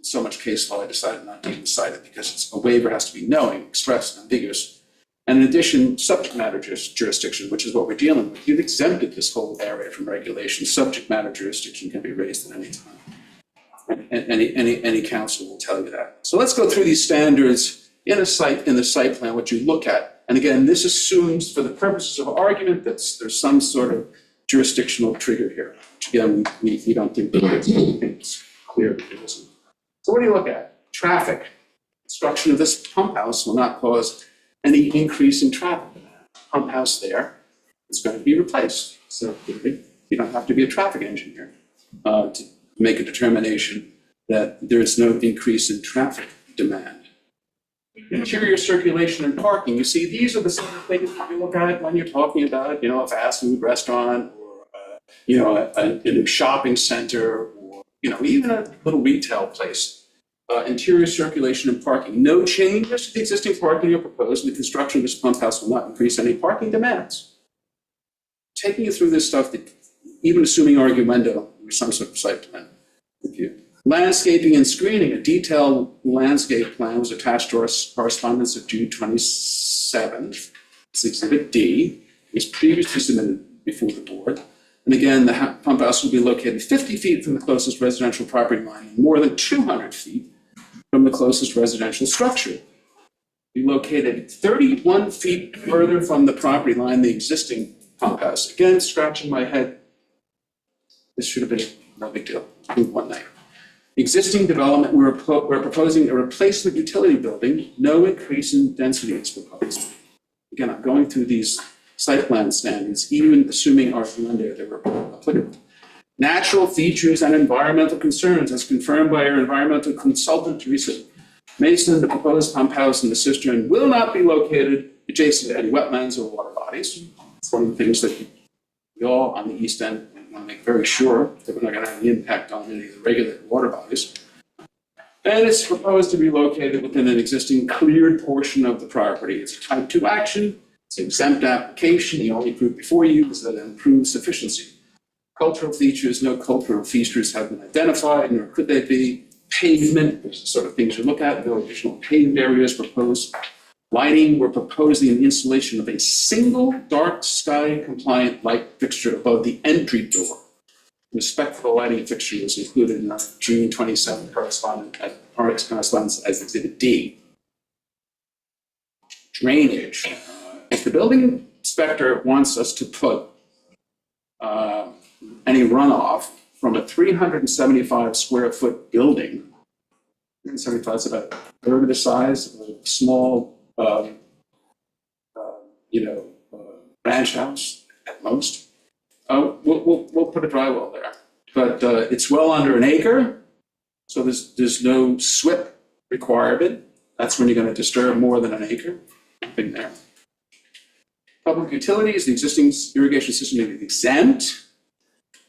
so much case law I decided not to even cite it because a waiver has to be knowing, express, ambiguous. And in addition, subject matter jurisdiction, which is what we're dealing with. You've exempted this whole area from regulation. Subject matter jurisdiction can be raised at any time. And any council will tell you that. So let's go through these standards in the site plan, what you look at. And again, this assumes for the purposes of argument that there's some sort of jurisdictional trigger here. Which again, we don't think it's clear that it isn't. So what do you look at? Traffic. Construction of this pump house will not cause any increase in traffic. Pump house there is going to be replaced. So you don't have to be a traffic engineer to make a determination that there is no increase in traffic demand. Interior circulation and parking. You see, these are the sort of things that you look at when you're talking about, a fast food restaurant or, a new shopping center or, even a little retail place. Interior circulation and parking. No changes to the existing parking are proposed, and the construction of this pump house will not increase any parking demands. Taking you through this stuff, that even assuming arguendo, or some sort of site plan review. Landscaping and screening. A detailed landscape plan was attached to our correspondence of June 27th. It's Exhibit D. It was previously submitted before the board. And again, the pump house will be located 50 feet from the closest residential property line and more than 200 feet from the closest residential structure. Be located 31 feet further from the property line, the existing pump house. Again, scratching my head. This should have been no big deal. Move one night. Existing development, we're proposing a replacement utility building. No increase in density is proposed. Again, I'm going through these site plan standards, even assuming arguendo they were applicable. Natural features and environmental concerns, as confirmed by our environmental consultant, Teresa Mason. The proposed pump house and the cistern will not be located adjacent to any wetlands or water bodies. It's one of the things that we all on the East End want to make very sure that we're not going to have any impact on any of the regulated water bodies. And it's proposed to be located within an existing cleared portion of the property. It's a type 2 action. It's an exempt application. The only proof before you is that it improves sufficiency. Cultural features, no cultural features have been identified, nor could they be. Pavement, there's the sort of things you look at. No additional paved areas proposed. Lighting, we're proposing the installation of a single dark sky compliant light fixture above the entry door. Respect for the lighting fixture was included in our June 27 correspondence as Exhibit D. Drainage. If the building inspector wants us to put any runoff from a 375 square foot building, 375 is about a third of the size of a small ranch house at most, we'll put a dry well there. but it's well under an acre, so there's no SWIP requirement. That's when you're going to disturb more than an acre. Nothing there. Public utilities, the existing irrigation system is exempt.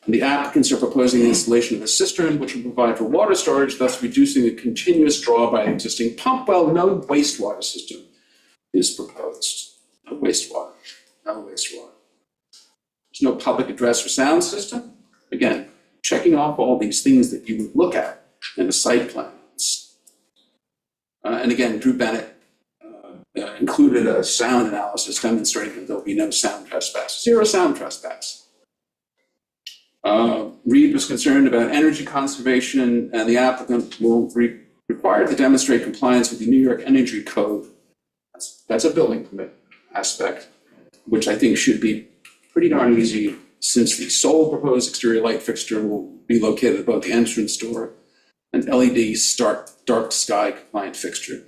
And the applicants are proposing the installation of a cistern which will provide for water storage, thus reducing the continuous draw by the existing pump well. No wastewater system is proposed. No wastewater. No wastewater. There's no public address or sound system. Again, checking off all these things that you would look at in a site plan. And again, Drew Bennett included a sound analysis demonstrating that there'll be no sound trespass, zero sound trespass. Reed was concerned about energy conservation, and the applicant will required to demonstrate compliance with the New York Energy Code. That's a building permit aspect, which I think should be pretty darn easy, since the sole proposed exterior light fixture will be located above the entrance door, and LED dark sky compliant fixture.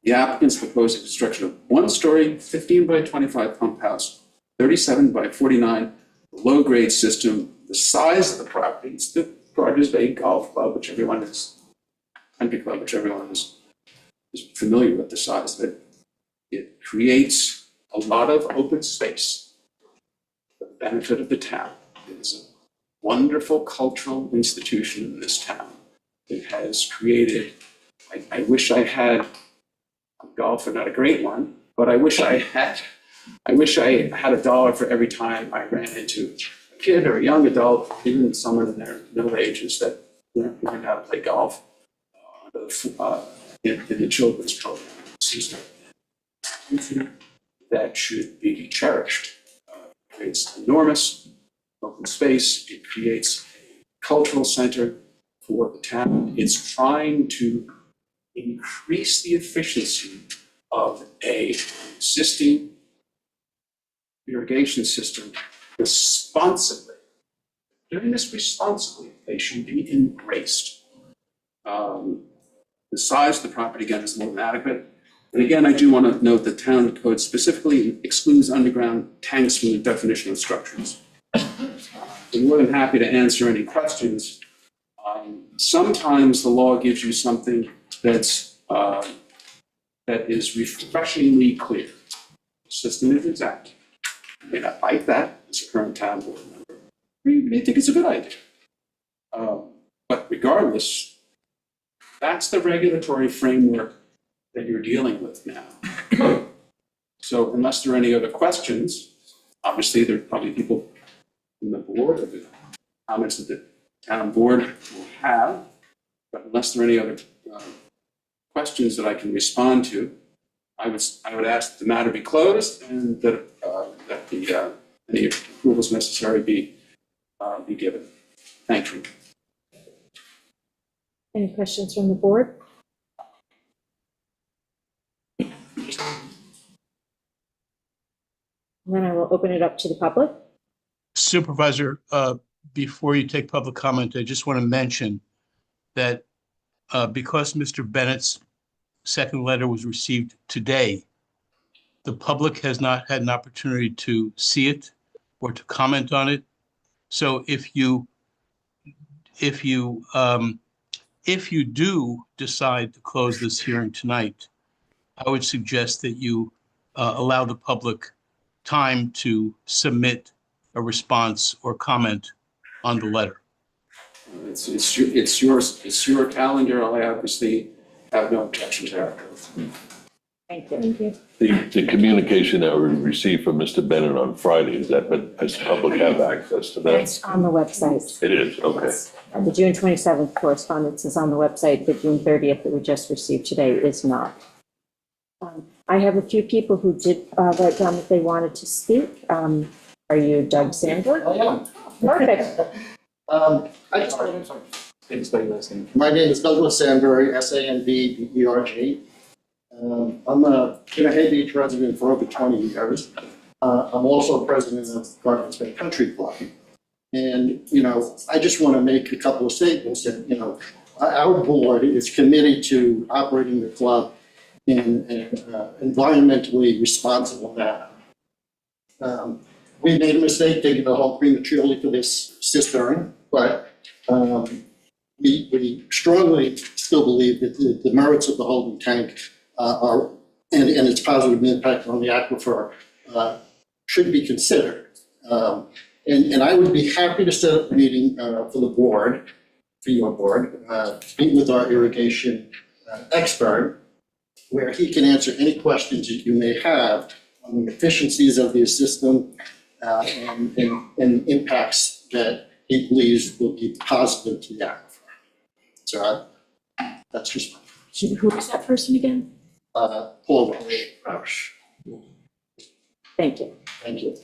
The applicants proposed the construction of one-story, 15 by 25 pump house, 37 by 49 low-grade system. The size of the property, it's the Rogers Bay Golf Club, which everyone is, country club, which everyone is familiar with the size of it. It creates a lot of open space for the benefit of the town. It is a wonderful cultural institution in this town. It has created, I wish I had a golfer, not a great one, but I wish I had $1 for every time I ran into a kid or a young adult, even someone in their middle ages that learned how to play golf in the children's program system. That should be cherished. It creates enormous open space. It creates a cultural center for the town. It's trying to increase the efficiency of an existing irrigation system responsibly. Doing this responsibly, they should be embraced. The size of the property, again, is more than adequate. And again, I do want to note that town code specifically excludes underground tanks from the definition of structures. I'm more than happy to answer any questions. Sometimes the law gives you something that is refreshingly clear. The system is exact. You may not like that as a current town board member. You may think it's a good idea. But regardless, that's the regulatory framework that you're dealing with now. So unless there are any other questions, obviously there are probably people in the board or the comments that the town board will have, but unless there are any other questions that I can respond to, I would ask that the matter be closed and that any approvals necessary be given. Thank you. Any questions from the board? Then I will open it up to the public. Supervisor, before you take public comment, I just want to mention that because Mr. Bennett's second letter was received today, the public has not had an opportunity to see it or to comment on it. So if you do decide to close this hearing tonight, I would suggest that you allow the public time to submit a response or comment on the letter. It's your calendar. I obviously have no objection to that. Thank you. Thank you. The communication that we received from Mr. Bennett on Friday, is that, but does the public have access to that? It's on the website. It is, okay. The June 27th correspondence is on the website. The June 30th that we just received today is not. I have a few people who did write down that they wanted to speak. Are you Doug Sandberg? I am. Perfect. My name is Douglas Sandberg, Sandberg. I'm a Hay Beach resident for over 20 years. I'm also president of Gardens Bay Country Club. And, I just want to make a couple of statements that, our board is committed to operating the club in an environmentally responsible manner. we made a mistake taking the home prematurely for this cistern, but we strongly still believe that the merits of the holding tank are, and its positive impact on the aquifer should be considered. And I would be happy to set up a meeting for the board, for your board, meet with our irrigation expert, where he can answer any questions that you may have on the efficiencies of the system and impacts that he believes will be positive to the aquifer. So that's just Who is that person again? Paul Welsh. Thank you. Thank you.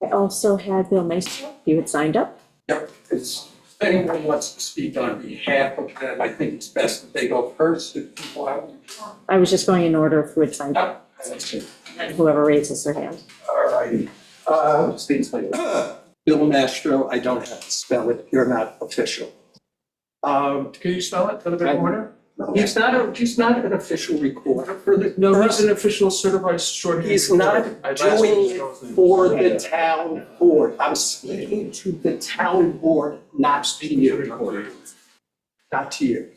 I also had Bill Mason, you had signed up. Yep, if anyone wants to speak on behalf of them, I think it's best that they go first if people have. I was just going in order of who had signed up, and whoever raises their hand. All right. Bill Mastro, I don't have to spell it, you're not official. Can you spell it for the recorder? He's not an official recorder for the. No, he's an official certified shorthand. He's not I've asked doing him. it for the town board. I'm speaking to the town board, not to you. Not to you.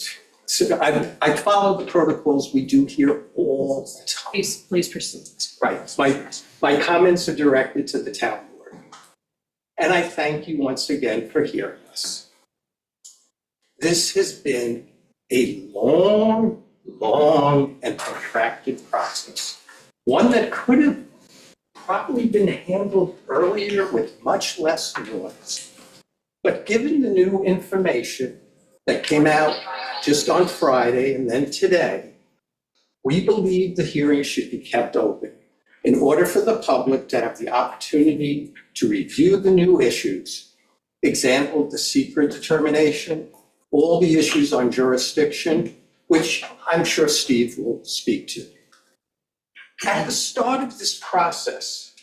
So I follow the protocols we do here all the time. Please proceed. Right, my comments are directed to the town board. And I thank you once again for hearing us. This has been a long, long and protracted process. One that could have probably been handled earlier with much less noise. But given the new information that came out just on Friday and then today, we believe the hearing should be kept open in order for the public to have the opportunity to review the new issues. Example, the secret determination, all the issues on jurisdiction, which I'm sure Steve will speak to. At the start of this process,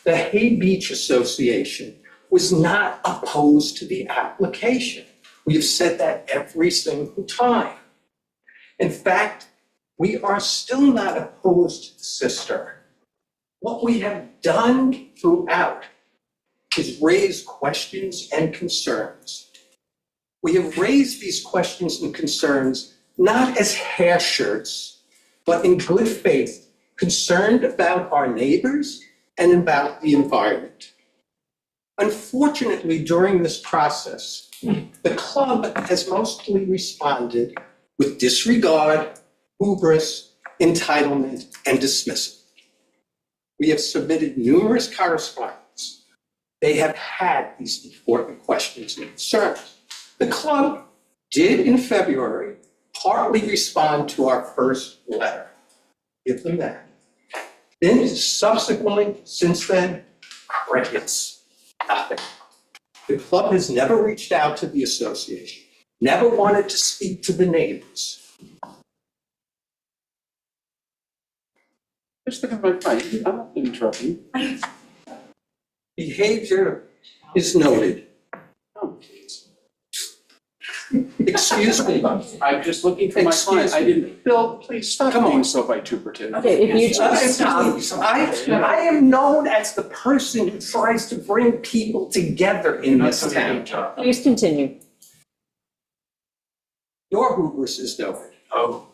the Hay Beach Association was not opposed to the application. We have said that every single time. In fact, we are still not opposed to the cistern. What we have done throughout is raise questions and concerns. We have raised these questions and concerns not as hair shirts, but in good faith, concerned about our neighbors and about the environment. Unfortunately, during this process, the club has mostly responded with disregard, hubris, entitlement, and dismissal. We have submitted numerous correspondence. They have had these important questions and concerns. The club did in February partly respond to our first letter. Give them that. Then subsequently, since then, crickets, nothing. The club has never reached out to the association, never wanted to speak to the neighbors. Just think of my point. I'm not interrupting. Behavior is noted. Oh, please. Excuse me. I'm just looking for my client. I didn't. Bill, please stop Come on. being so vituperative. Okay, if you just stop. I am known as the person who tries to bring people together in this town. Please continue. Your hubris is noted. Oh.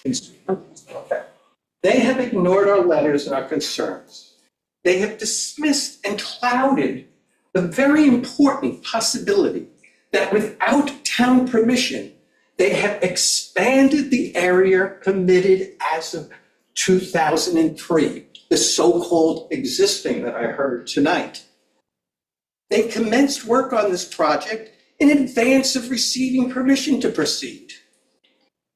Okay. They have ignored our letters and our concerns. They have dismissed and clouded the very important possibility that without town permission, they have expanded the area permitted as of 2003, the so-called existing that I heard tonight. They commenced work on this project in advance of receiving permission to proceed.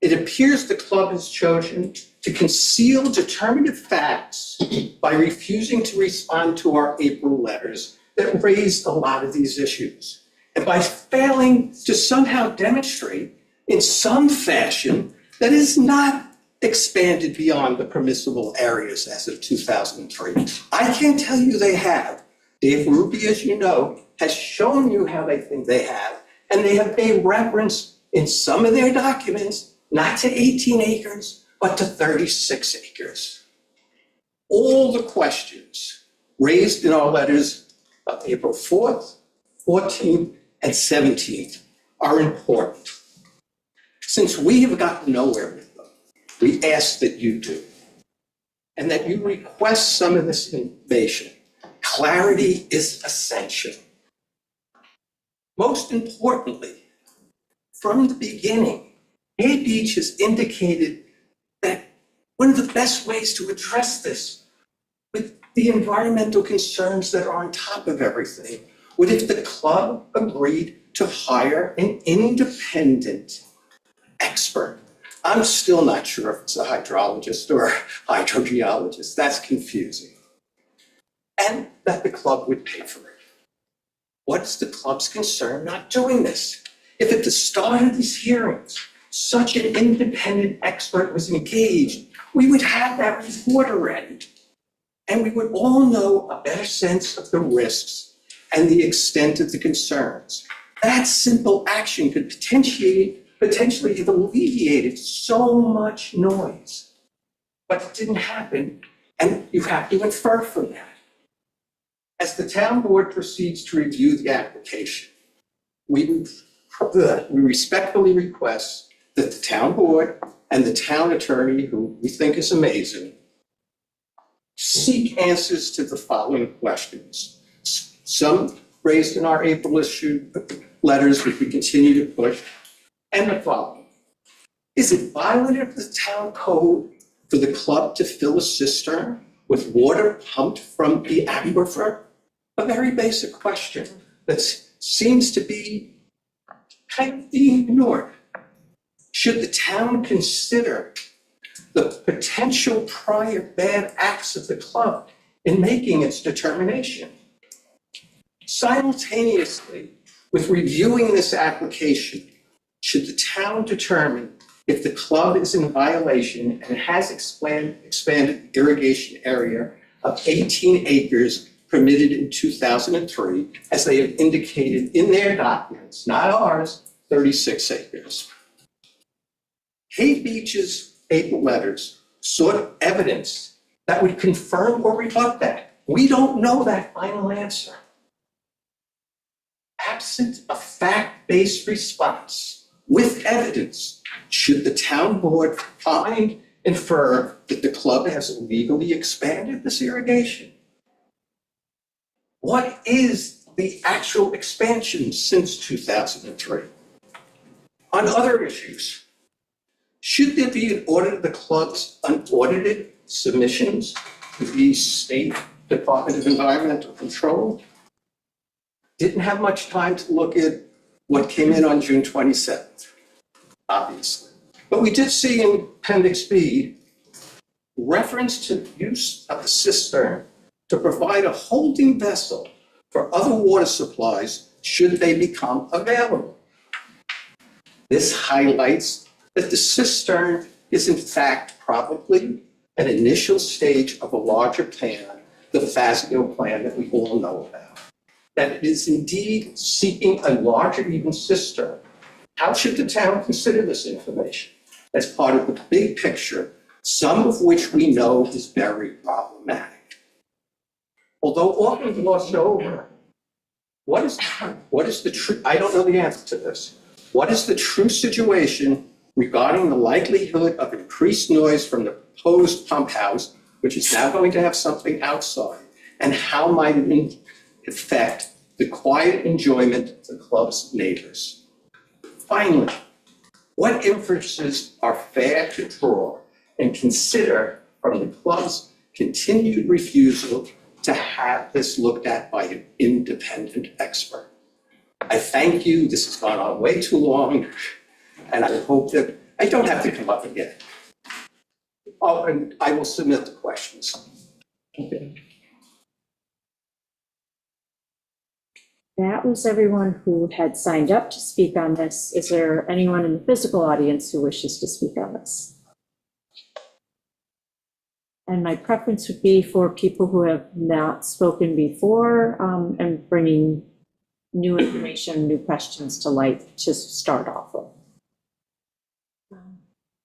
It appears the club has chosen to conceal determinative facts by refusing to respond to our April letters that raised a lot of these issues, and by failing to somehow demonstrate in some fashion that it is not expanded beyond the permissible areas as of 2003. I can't tell you they have. Dave Ruby, as you know, has shown you how they think they have, and they have made reference in some of their documents, not to 18 acres, but to 36 acres. all the questions raised in our letters of April 4th, 14th, and 17th are important. Since we have gotten nowhere with them, we ask that you do, and that you request some of this information. Clarity is essential. Most importantly, from the beginning, Hay Beach has indicated that one of the best ways to address this with the environmental concerns that are on top of everything would if the club agreed to hire an independent expert. I'm still not sure if it's a hydrologist or a hydrogeologist. That's confusing. And that the club would pay for it. What's the club's concern not doing this? If at the start of these hearings, such an independent expert was engaged, we would have that report already. And we would all know a better sense of the risks and the extent of the concerns. That simple action could potentially have alleviated so much noise. But it didn't happen, and you have to infer from that. As the town board proceeds to review the application, we respectfully request that the town board and the town attorney, who we think is amazing, seek answers to the following questions. Some raised in our April issue letters, which we continue to push, and the following. Is it violative of the town code for the club to fill a cistern with water pumped from the aquifer? A very basic question that seems to be kind of being ignored. Should the town consider the potential prior bad acts of the club in making its determination? Simultaneously with reviewing this application, should the town determine if the club is in violation and has expanded irrigation area of 18 acres permitted in 2003, as they have indicated in their documents, not ours, 36 acres. Hay Beach's April letters sought evidence that would confirm or rebut that. We don't know that final answer. Absent a fact-based response with evidence, should the town board infer that the club has illegally expanded this irrigation? What is the actual expansion since 2003? On other issues, should there be an audit of the club's unaudited submissions to the State Department of Environmental Control? Didn't have much time to look at what came in on June 27th, obviously. But we did see in Appendix B reference to use of the cistern to provide a holding vessel for other water supplies should they become available. This highlights that the cistern is in fact probably an initial stage of a larger plan, the Fazio plan that we all know about. That it is indeed seeking a larger even cistern. How should the town consider this information as part of the big picture, some of which we know is very problematic? Although often glossed over, what is the true, I don't know the answer to this. What is the true situation regarding the likelihood of increased noise from the proposed pump house, which is now going to have something outside, and how might it affect the quiet enjoyment of the club's neighbors? Finally, what inferences are fair to draw and consider from the club's continued refusal to have this looked at by an independent expert? I thank you. This has gone on way too long, and I hope that I don't have to come up again. Oh, and I will submit the questions. Okay. That was everyone who had signed up to speak on this. Is there anyone in the physical audience who wishes to speak on this? And my preference would be for people who have not spoken before and bringing new information, new questions to light to start off with.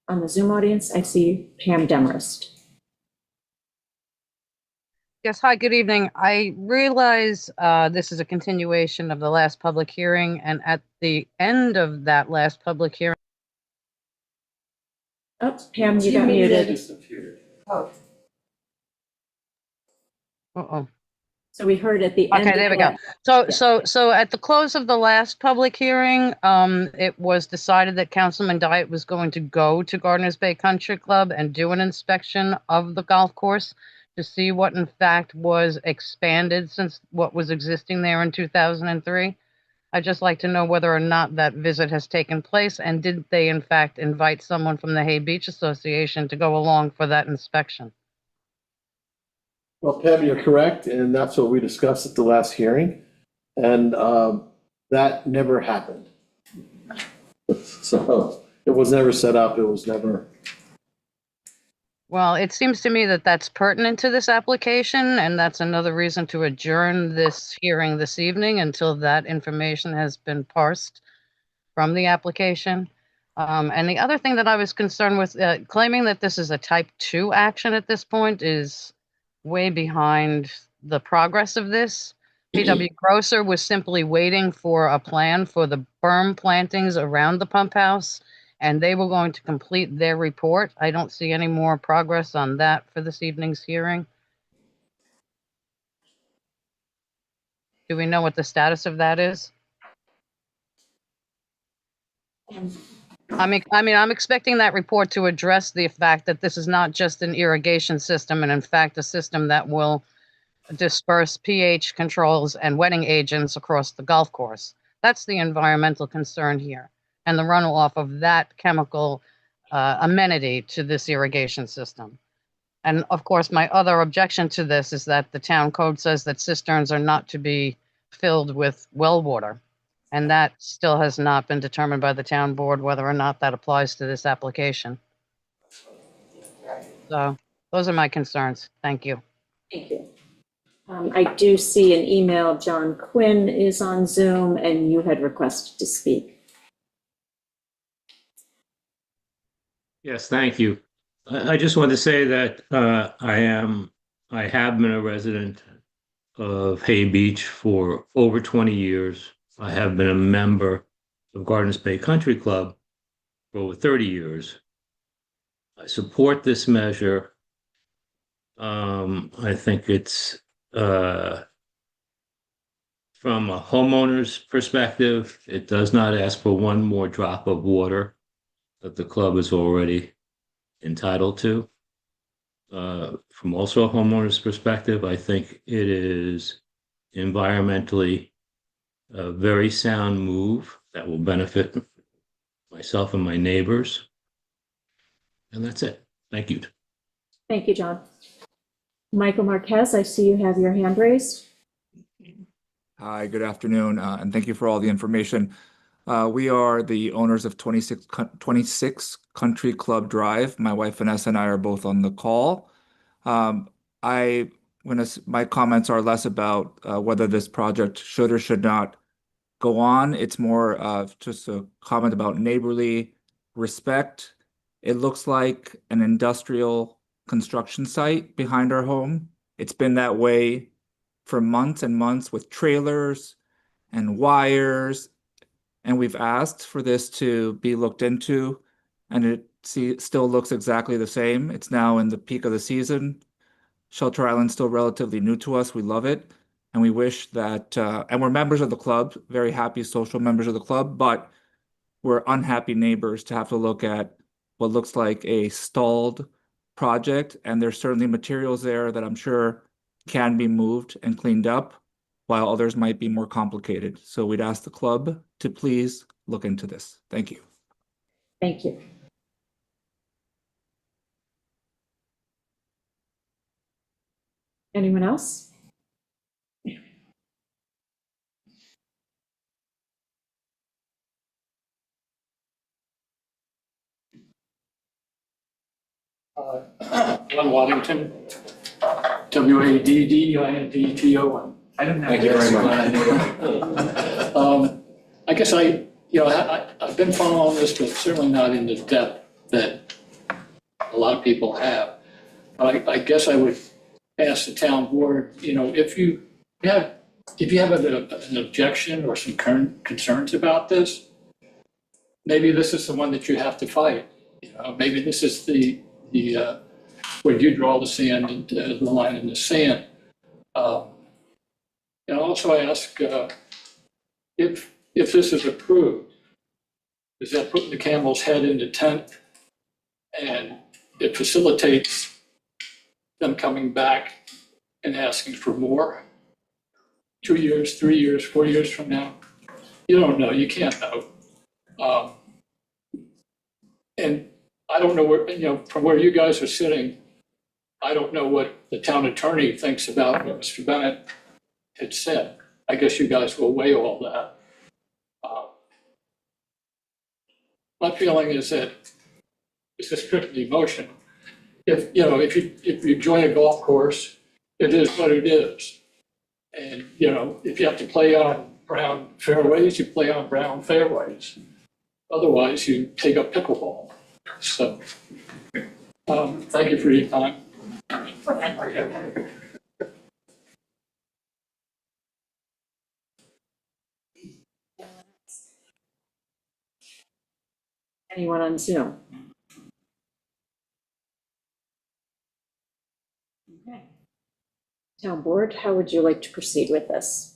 On the Zoom audience, I see Pam Demarest. Yes, hi, good evening. I realize this is a continuation of the last public hearing, and at the end of that last public hearing, Oh, Pam, you got muted. uh-oh. So we heard at the end. Okay, there we go. So at the close of the last public hearing, it was decided that Councilman Diet was going to go to Gardner's Bay Country Club and do an inspection of the golf course to see what in fact was expanded since what was existing there in 2003. I'd just like to know whether or not that visit has taken place, and did they in fact invite someone from the Hay Beach Association to go along for that inspection? Well, Pam, you're correct, and that's what we discussed at the last hearing, and that never happened. So it was never set up, it was never. Well, it seems to me that that's pertinent to this application, and that's another reason to adjourn this hearing this evening until that information has been parsed from the application. And the other thing that I was concerned with, claiming that this is a type 2 action at this point is way behind the progress of this. PW Grosser was simply waiting for a plan for the berm plantings around the pump house, and they were going to complete their report. I don't see any more progress on that for this evening's hearing. Do we know what the status of that is? I'm expecting that report to address the fact that this is not just an irrigation system, and in fact, a system that will disperse pH controls and wetting agents across the golf course. That's the environmental concern here, and the runoff of that chemical amenity to this irrigation system. And of course, my other objection to this is that the town code says that cisterns are not to be filled with well water. And that still has not been determined by the town board whether or not that applies to this application. So those are my concerns. Thank you. Thank you. I do see an email. John Quinn is on Zoom, and you had requested to speak. Yes, thank you. I just want to say that I have been a resident of Hay Beach for over 20 years. I have been a member of Gardner's Bay Country Club for over 30 years. I support this measure. I think it's from a homeowner's perspective, it does not ask for one more drop of water that the club is already entitled to. From also a homeowner's perspective, I think it is environmentally a very sound move that will benefit myself and my neighbors. And that's it. Thank you. Thank you, John. Michael Marquez, I see you have your hand raised. Hi, good afternoon, and thank you for all the information. We are the owners of 26 Country Club Drive. My wife Vanessa and I are both on the call. My comments are less about whether this project should or should not go on. It's more of just a comment about neighborly respect. It looks like an industrial construction site behind our home. It's been that way for months and months with trailers and wires. And we've asked for this to be looked into, and it still looks exactly the same. It's now in the peak of the season. Shelter Island's still relatively new to us. We love it. And we wish that, and we're members of the club, very happy social members of the club, but we're unhappy neighbors to have to look at what looks like a stalled project. And there's certainly materials there that I'm sure can be moved and cleaned up, while others might be more complicated. So we'd ask the club to please look into this. Thank you. Thank you. Anyone else? Glenn Waddington, Waddington. I didn't have. Thank you very much. I guess I've been following this, but certainly not in the depth that a lot of people have. I guess I would ask the town board, if you have an objection or some current concerns about this, maybe this is the one that you have to fight. Maybe this is the where you draw the line in the sand. And also I ask, if this is approved, is that putting the camel's head in the tent? And it facilitates them coming back and asking for more 2 years, 3 years, 4 years from now? You don't know, you can't know. And I don't know where, from where you guys are sitting, I don't know what the town attorney thinks about what Mr. Bennett had said. I guess you guys will weigh all that. My feeling is that it's a strictly emotion. If you join a golf course, it is what it is. And, if you have to play on brown fairways, you play on brown fairways. Otherwise, you take up pickleball. So, thank you for your time. Anyone on Zoom? Okay. Town board, how would you like to proceed with this?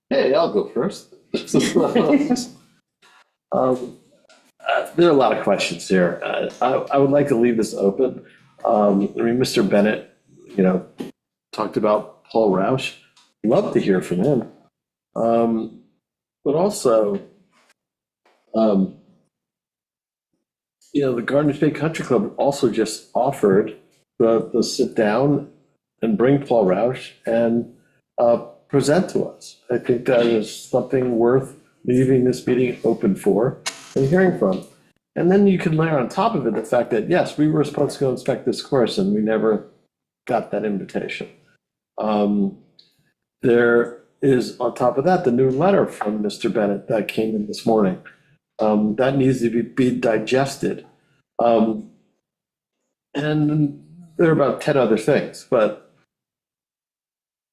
Hey, I'll go first. There are a lot of questions here. I would like to leave this open. Mr. Bennett, talked about Paul Roush. Love to hear from him. But also, the Gardner's Bay Country Club also just offered the sit down and bring Paul Roush and present to us. I think that is something worth leaving this meeting open for and hearing from. And then you can layer on top of it the fact that, yes, we were supposed to go inspect this course and we never got that invitation. There is, on top of that, the new letter from Mr. Bennett that came in this morning. That needs to be digested. And there are about 10 other things, but,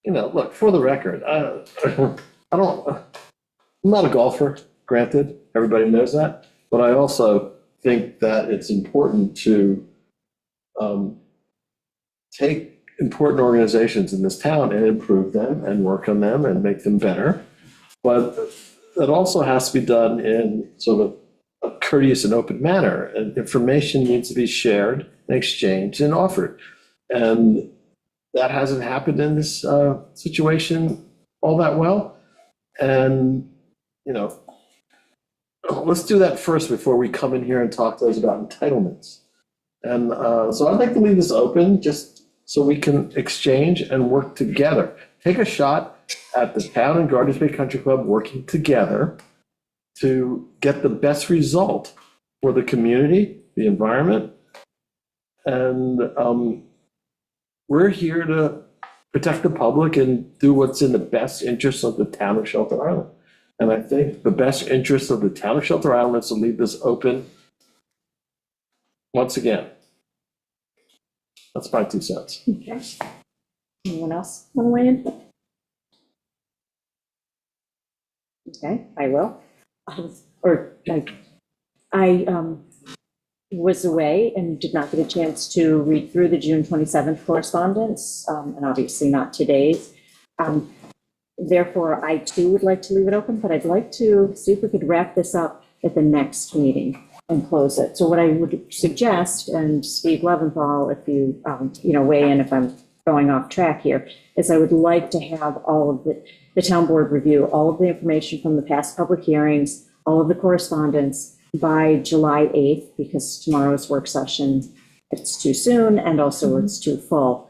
look, for the record, I'm not a golfer, granted, everybody knows that, but I also think that it's important to take important organizations in this town and improve them and work on them and make them better. But that also has to be done in sort of a courteous and open manner, and information needs to be shared and exchanged and offered. And that hasn't happened in this situation all that well. And, let's do that first before we come in here and talk to us about entitlements. And so I'd like to leave this open just so we can exchange and work together. Take a shot at the town and Gardner's Bay Country Club working together to get the best result for the community, the environment. And we're here to protect the public and do what's in the best interest of the town of Shelter Island. And I think the best interest of the town of Shelter Island is to leave this open once again. That's my 2 cents. Okay. Anyone else want to weigh in? Okay, I will. I was away and did not get a chance to read through the June 27th correspondence, and obviously not today's. Therefore, I too would like to leave it open, but I'd like to see if we could wrap this up at the next meeting and close it. So what I would suggest, and Steve Leventhal, if you, weigh in if I'm going off track here, is I would like to have all of the town board review all of the information from the past public hearings, all of the correspondence by July 8th, because tomorrow's work session, it's too soon, and also it's too full.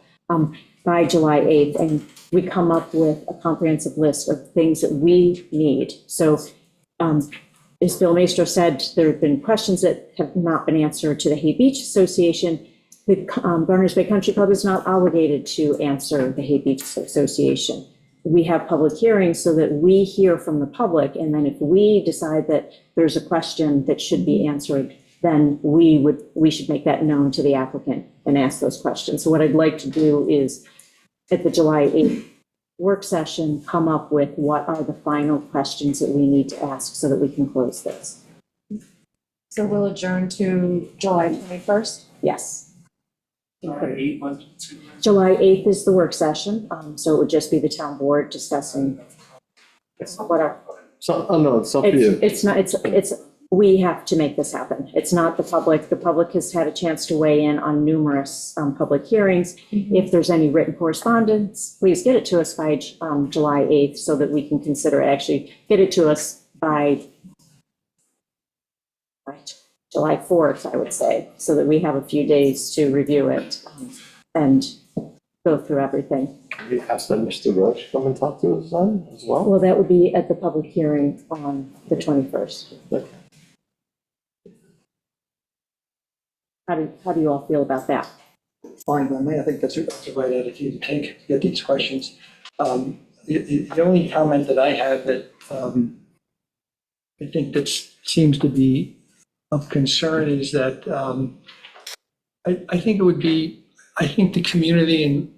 By July 8th, and we come up with a comprehensive list of things that we need. So as Bill Maestro said, there have been questions that have not been answered to the Hay Beach Association. The Gardner's Bay Country Club is not obligated to answer the Hay Beach Association. We have public hearings so that we hear from the public, and then if we decide that there's a question that should be answered, then we should make that known to the applicant and ask those questions. So what I'd like to do is, at the July 8th work session, come up with what are the final questions that we need to ask so that we can close this. So we'll adjourn to July 21st? Yes. July 8th. July 8th is the work session, so it would just be the town board discussing what are, So, oh no, it's up to you. it's not, it's, we have to make this happen. It's not the public. The public has had a chance to weigh in on numerous public hearings. If there's any written correspondence, please get it to us by July 8th so that we can consider, actually, get it to us by July 4th, I would say, so that we have a few days to review it and go through everything. We asked that Mr. Roach come and talk to us then as well. Well, that would be at the public hearing on the 21st. Okay. How do you all feel about that? Fine by me. I think that's the right attitude to take, to get these questions. The only comment that I have that I think that seems to be of concern is that I think it would be, I think the community and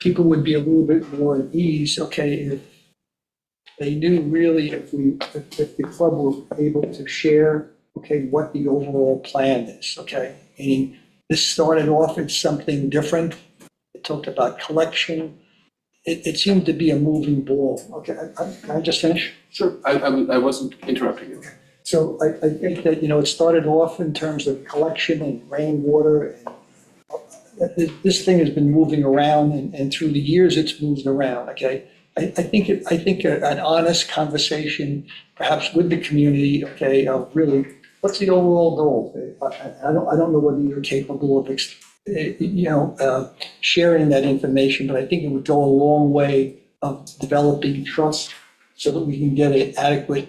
people would be a little bit more at ease, okay, if they knew really if the club were able to share, okay, what the overall plan is, okay? Meaning, this started off as something different. It talked about collection. It seemed to be a moving ball. Okay, can I just finish? Sure, I wasn't interrupting you. So I think that, it started off in terms of collection and rainwater. And this thing has been moving around, and through the years, it's moved around, okay? I think an honest conversation, perhaps with the community, okay, of really, what's the overall goal? I don't know whether you're capable of, sharing that information, but I think it would go a long way of developing trust so that we can get an adequate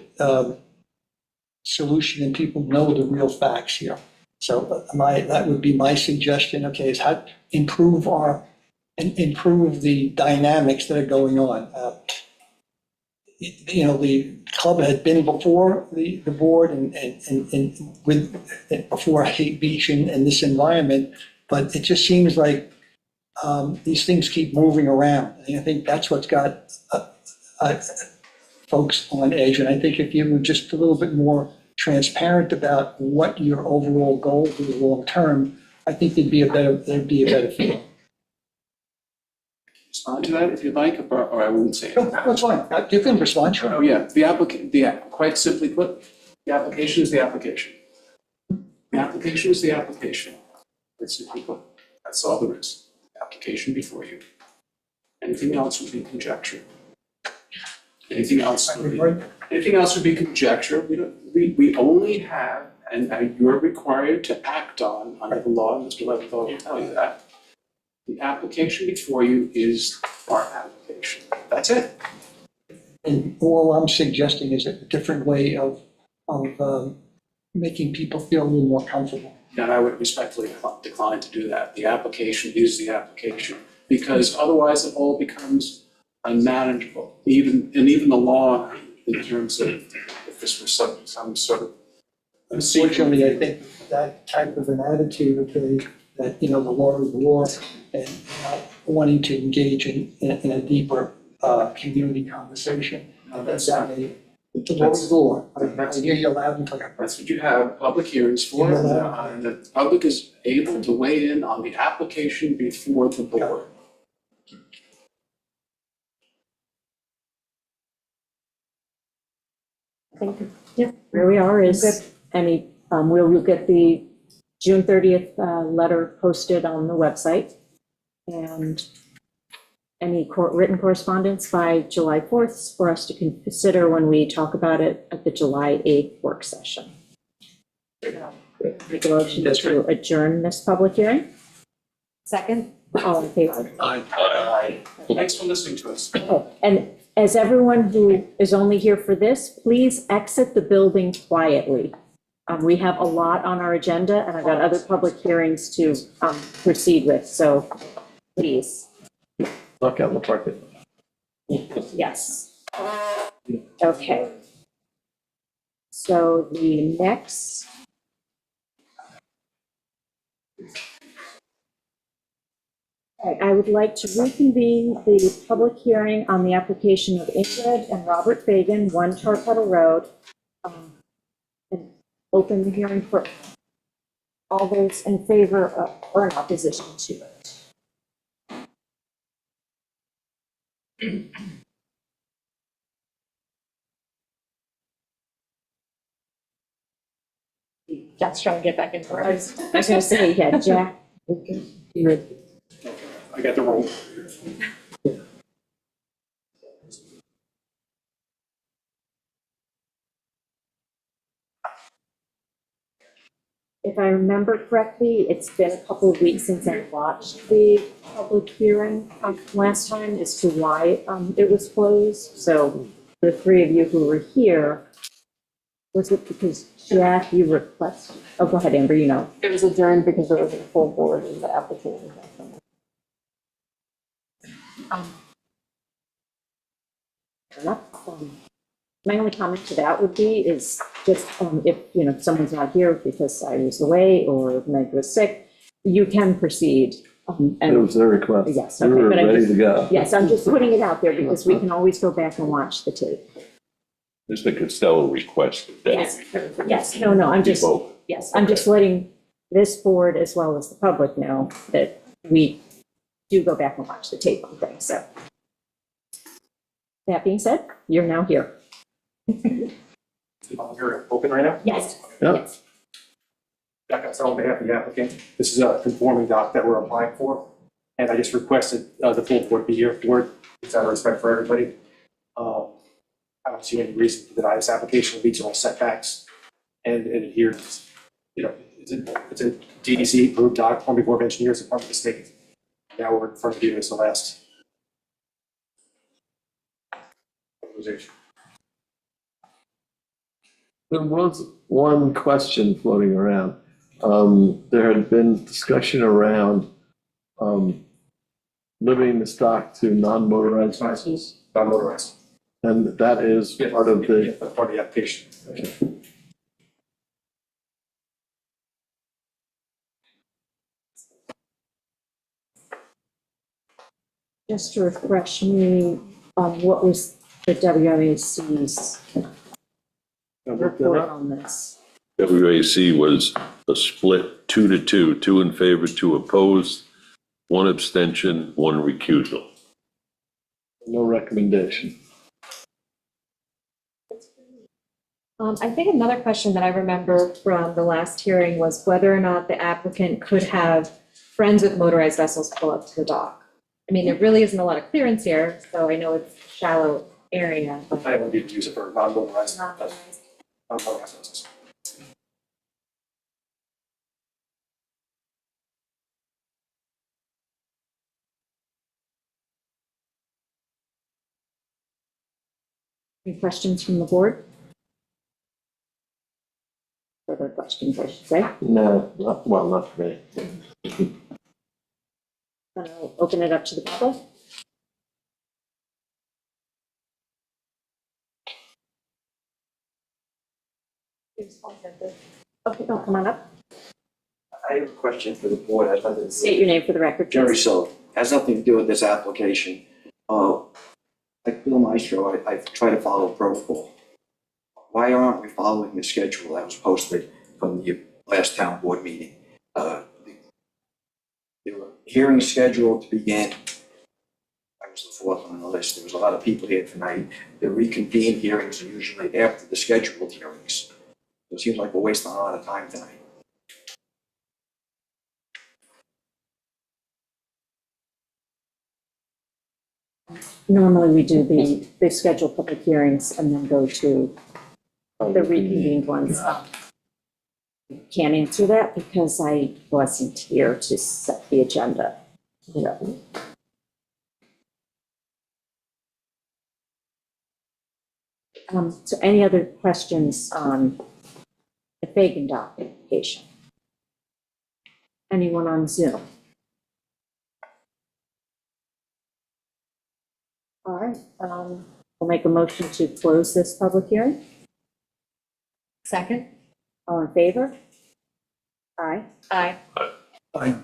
solution and people know the real facts here. So that would be my suggestion, okay, is how improve the dynamics that are going on. The club had been before the board and before Hate Beach and this environment, but it just seems like these things keep moving around. And I think that's what's got folks on edge. And I think if you were just a little bit more transparent about what your overall goal for the long term, I think there'd be a better feel. Respond to that if you'd like, or I won't say it. No, that's fine. You can respond, sure. Oh, yeah, quite simply put, the application is the application. The application is the application. Quite simply put, that's all there is. The application before you. Anything else would be conjecture. Anything else would be conjecture. We only have, and you're required to act on under the law, Mr. Leventhal will tell you that. The application before you is our application. That's it. And all I'm suggesting is a different way of making people feel a little more comfortable. And I would respectfully decline to do that. The application is the application, because otherwise it all becomes unmanageable. Even the law, in terms of if this was some sort of. Unfortunately, I think that type of an attitude, okay, that, the law is the law, and not wanting to engage in a deeper community conversation. The law is the law. I hear you loud and clear. That's what you have public hearings for, and the public is able to weigh in on the application before the board. Thank you. Yeah, where we are is, we'll get the June 30th letter posted on the website, and any written correspondence by July 4th for us to consider when we talk about it at the July 8th work session. Make a motion to adjourn this public hearing. Second? All in favor? Aye. Thanks for listening to us. Oh, and as everyone who is only here for this, please exit the building quietly. We have a lot on our agenda, and I've got other public hearings to proceed with, so please. Knock out the parking. Yes. Okay. So the next All right, I would like to reconvene the public hearing on the application of Ingrid and Robert Fagan, 1 Tarpettle Road. And open the hearing for all those in favor of or in opposition to it. Jack's trying to get back into I it. was going to say, yeah, Jack, you're I got the roll. if I remember correctly, it's been a couple of weeks since I watched the public hearing last time as to why it was closed. So the three of you who were here, was it because Jack, you requested? Oh, go ahead, Amber, you know. It was adjourned because there was a full board and the application. Fair enough. My only comment to that would be is just if, someone's not here because I was away or Meg was sick, you can proceed. It And was their request. yes, We okay, were but ready to go. yes, I'm just putting it out there because we can always go back and watch the tape. Mr. Costello requested that. Yes, no, I'm just, Both. yes, I'm just letting this board as well as the public know that we do go back and watch the tape on things, so. That being said, you're now here. You're open right now? Yes. Yep. Yes. Jack Costello on behalf of the applicant. This is a conforming doc that we're applying for. And I just requested the full board be here for it. It's out of respect for everybody. I don't see any reason to deny this application. It meets all setbacks and it adheres. It's a DEC approved doc, Army Corps of Engineers, Department of State. Now we're in front of you as the last authorization. There was one question floating around. There had been discussion around limiting the stock to non-motorized vehicles, Non-motorized. and that is part of the. That's part of the application. Just to refresh me, what was the WMAC's report on this? WAC was a split 2-2, 2 in favor, 2 opposed, 1 abstention, 1 recusal. No recommendation. I think another question that I remember from the last hearing was whether or not the applicant could have friends with motorized vessels pull up to the dock. I mean, there really isn't a lot of clearance here, so I know it's a shallow area, but. I would be to use it for non-motorized vessels. Any questions from the board? Further questions, I should say. No, not for me. I'll open it up to the public. Okay, don't come on up. I have a question for the board. I'd like to State your name for the record. Jerry please. Silva. Has nothing to do with this application. Like Bill Maestro, I try to follow protocol. Why aren't we following the schedule that was posted from the last town board meeting? There were hearings scheduled to begin. I was the fourth on the list. There was a lot of people here tonight. The reconvened hearings are usually after the scheduled hearings. It seems like we're wasting a lot of time tonight. Normally, we do the scheduled public hearings and then go to the reconvened ones. Can't answer that because I wasn't here to set the agenda. Yeah. So any other questions on the Fagan doc application? Anyone on Zoom? All right, I'll make a motion to close this public hearing. Second? All in favor? Aye. Aye. Aye.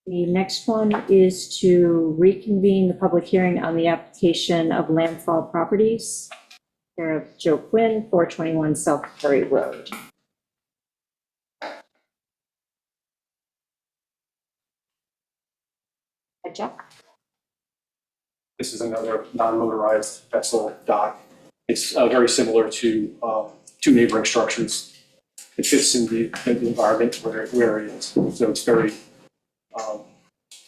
The next one is to reconvene the public hearing on the application of Landfall Properties, care of Joe Quinn, 421 South Perry Road. Jeff? This is another non-motorized vessel dock. It's very similar to two neighboring structures. It fits in the environment where it is. So it's very,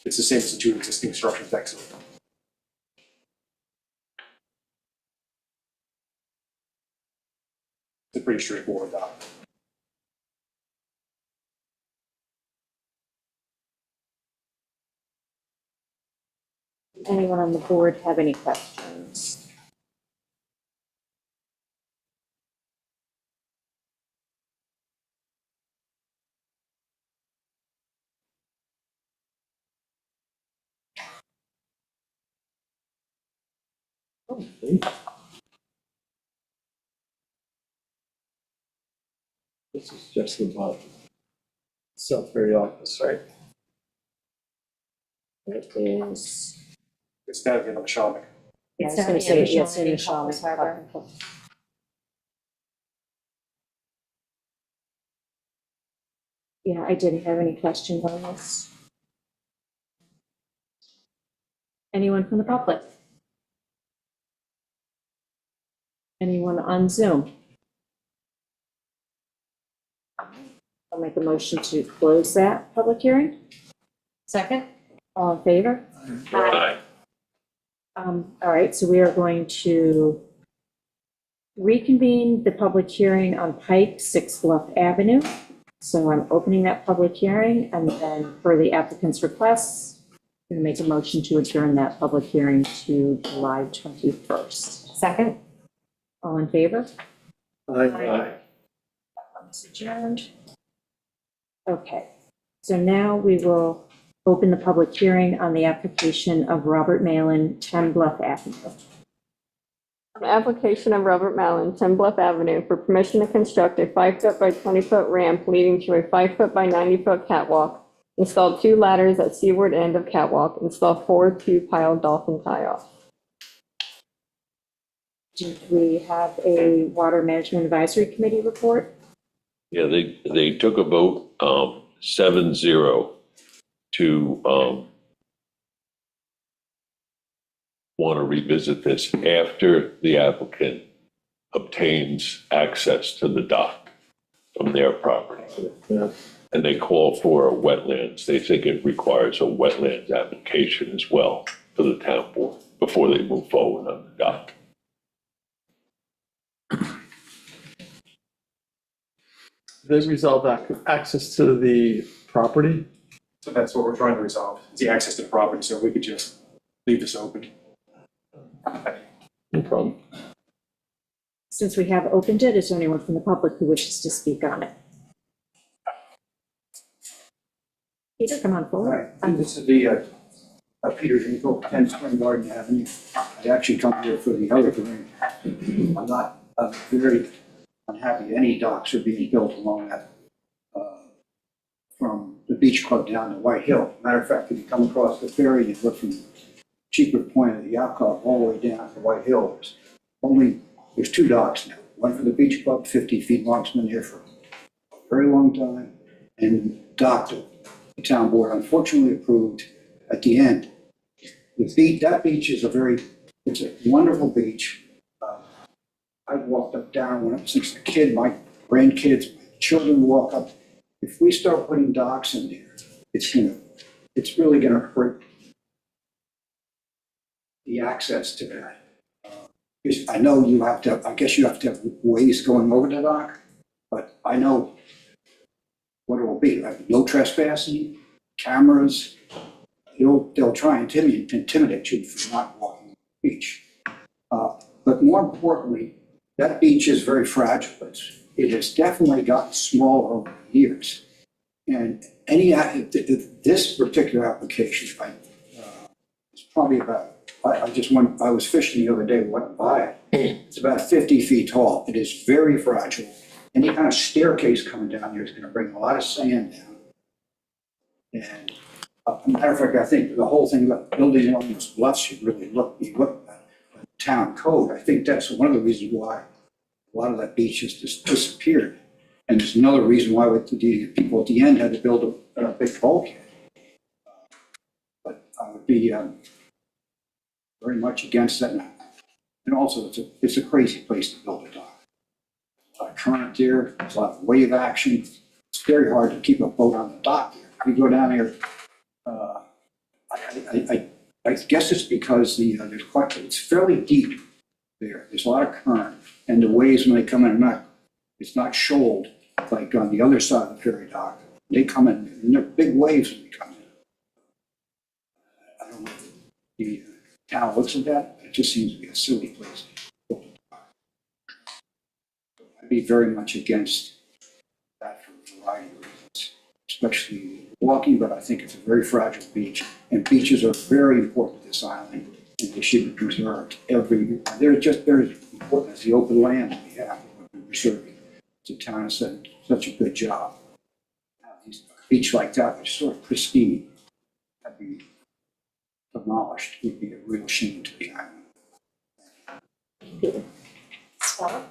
it's the same as the two existing structures next to it. It's a pretty straightforward dock. Anyone on the board have any questions? This is just about Southbury office, right? It is. It's down in Schaumburg. I was going to say, yes, in Shaw's Harbor. Yeah, I didn't have any questions on this. Anyone from the public? Anyone on Zoom? I'll make a motion to close that public hearing. Second. All in favor? Aye. All right, so we are going to reconvene the public hearing on Pike 6 Bluff Avenue. So I'm opening that public hearing, and then for the applicant's requests, I'm going to make a motion to adjourn that public hearing to July 21st. Second. All in favor? Aye. It's adjourned. Okay, so now we will open the public hearing on the application of Robert Malin, 10 Bluff Avenue. An application of Robert Malin, 10 Bluff Avenue, for permission to construct a 5-foot by 20-foot ramp leading to a 5-foot by 90-foot catwalk, install 2 ladders at seaward end of catwalk, install 4 2-pile dolphin tie-off. Do we have a Water Management Advisory Committee report? Yeah, they took a vote, 7-0 to want to revisit this after the applicant obtains access to the dock from their property. Yeah. And they call for a wetlands. They think it requires a wetlands application as well for the town board before they move forward on the dock. They resolve access to the property? So that's what we're trying to resolve, is the access to the property, so we could just leave this open. No problem. Since we have opened it, is there anyone from the public who wishes to speak on it? Peter, come on forward. This is the Peter Hinkle, 10 Spring Garden Avenue. I actually come here for the other hearing. I'm not very unhappy any docks are being built along that from the beach club down to White Hill. Matter of fact, if you come across the ferry and look from Cheaper Point of the yacht club all the way down to White Hill, there's 2 docks now. One for the beach club, 50 feet long, it's been there for a very long time, and doctor, the town board unfortunately approved at the end. That beach is it's a wonderful beach. I've walked up down since a kid, my grandkids, my children walk up. If we start putting docks in there, it's really gonna hurt the access to that. I know I guess you have to have ways going over the dock, but I know what it will be, like no trespassing, cameras. They'll try and intimidate you for not walking the beach. But more importantly, that beach is very fragile. It has definitely gotten smaller over the years. And this particular application, it's probably about, I was fishing the other day, went by it. It's about 50 feet tall. It is very fragile. Any kind of staircase coming down here is going to bring a lot of sand down. And matter of fact, I think the whole thing about building on those bluffs should really be looked at town code. I think that's one of the reasons why a lot of that beach has just disappeared. And there's another reason why the people at the end had to build a big bulkhead. But I would be very much against that. And also, it's a crazy place to build a dock. There's a lot of current there, there's a lot of wave action. It's very hard to keep a boat on the dock there. If you go down there, I guess it's because it's fairly deep there. There's a lot of current, and the waves when they come in it's not shoaled like on the other side of the ferry dock. They come in, and they're big waves when they come in. I don't know if the town looks at that. It just seems to be a silly place. I'd be very much against that for a variety of reasons, especially walking, but I think it's a very fragile beach, and beaches are very important to this island, and they should be preserved. They're as important as the open land we have we're preserving. The town has done such a good job. A beach like that, which is sort of pristine, that be demolished would be a real shame to the island. Stella?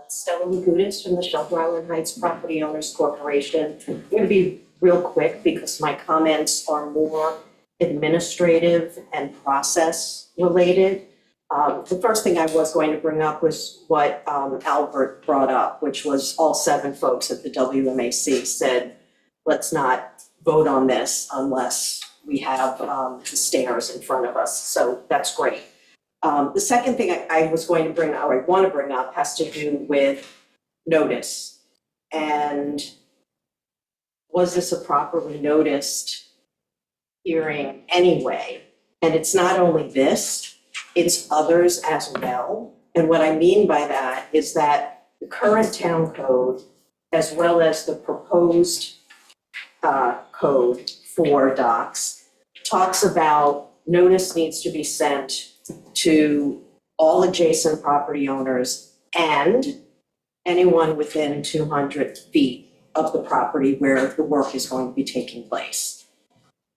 Stella Lagudis from the Shelter Island Heights Property Owners Corporation. I'm going to be real quick because my comments are more administrative and process related. The first thing I was going to bring up was what Albert brought up, which was all 7 folks at the WMAC said, let's not vote on this unless we have the stairs in front of us. So that's great. The second thing I was going to bring, or I want to bring up, has to do with notice. And was this a properly noticed hearing anyway? And it's not only this, it's others as well. And what I mean by that is that the current town code, as well as the proposed code for docks, talks about notice needs to be sent to all adjacent property owners and anyone within 200 feet of the property where the work is going to be taking place.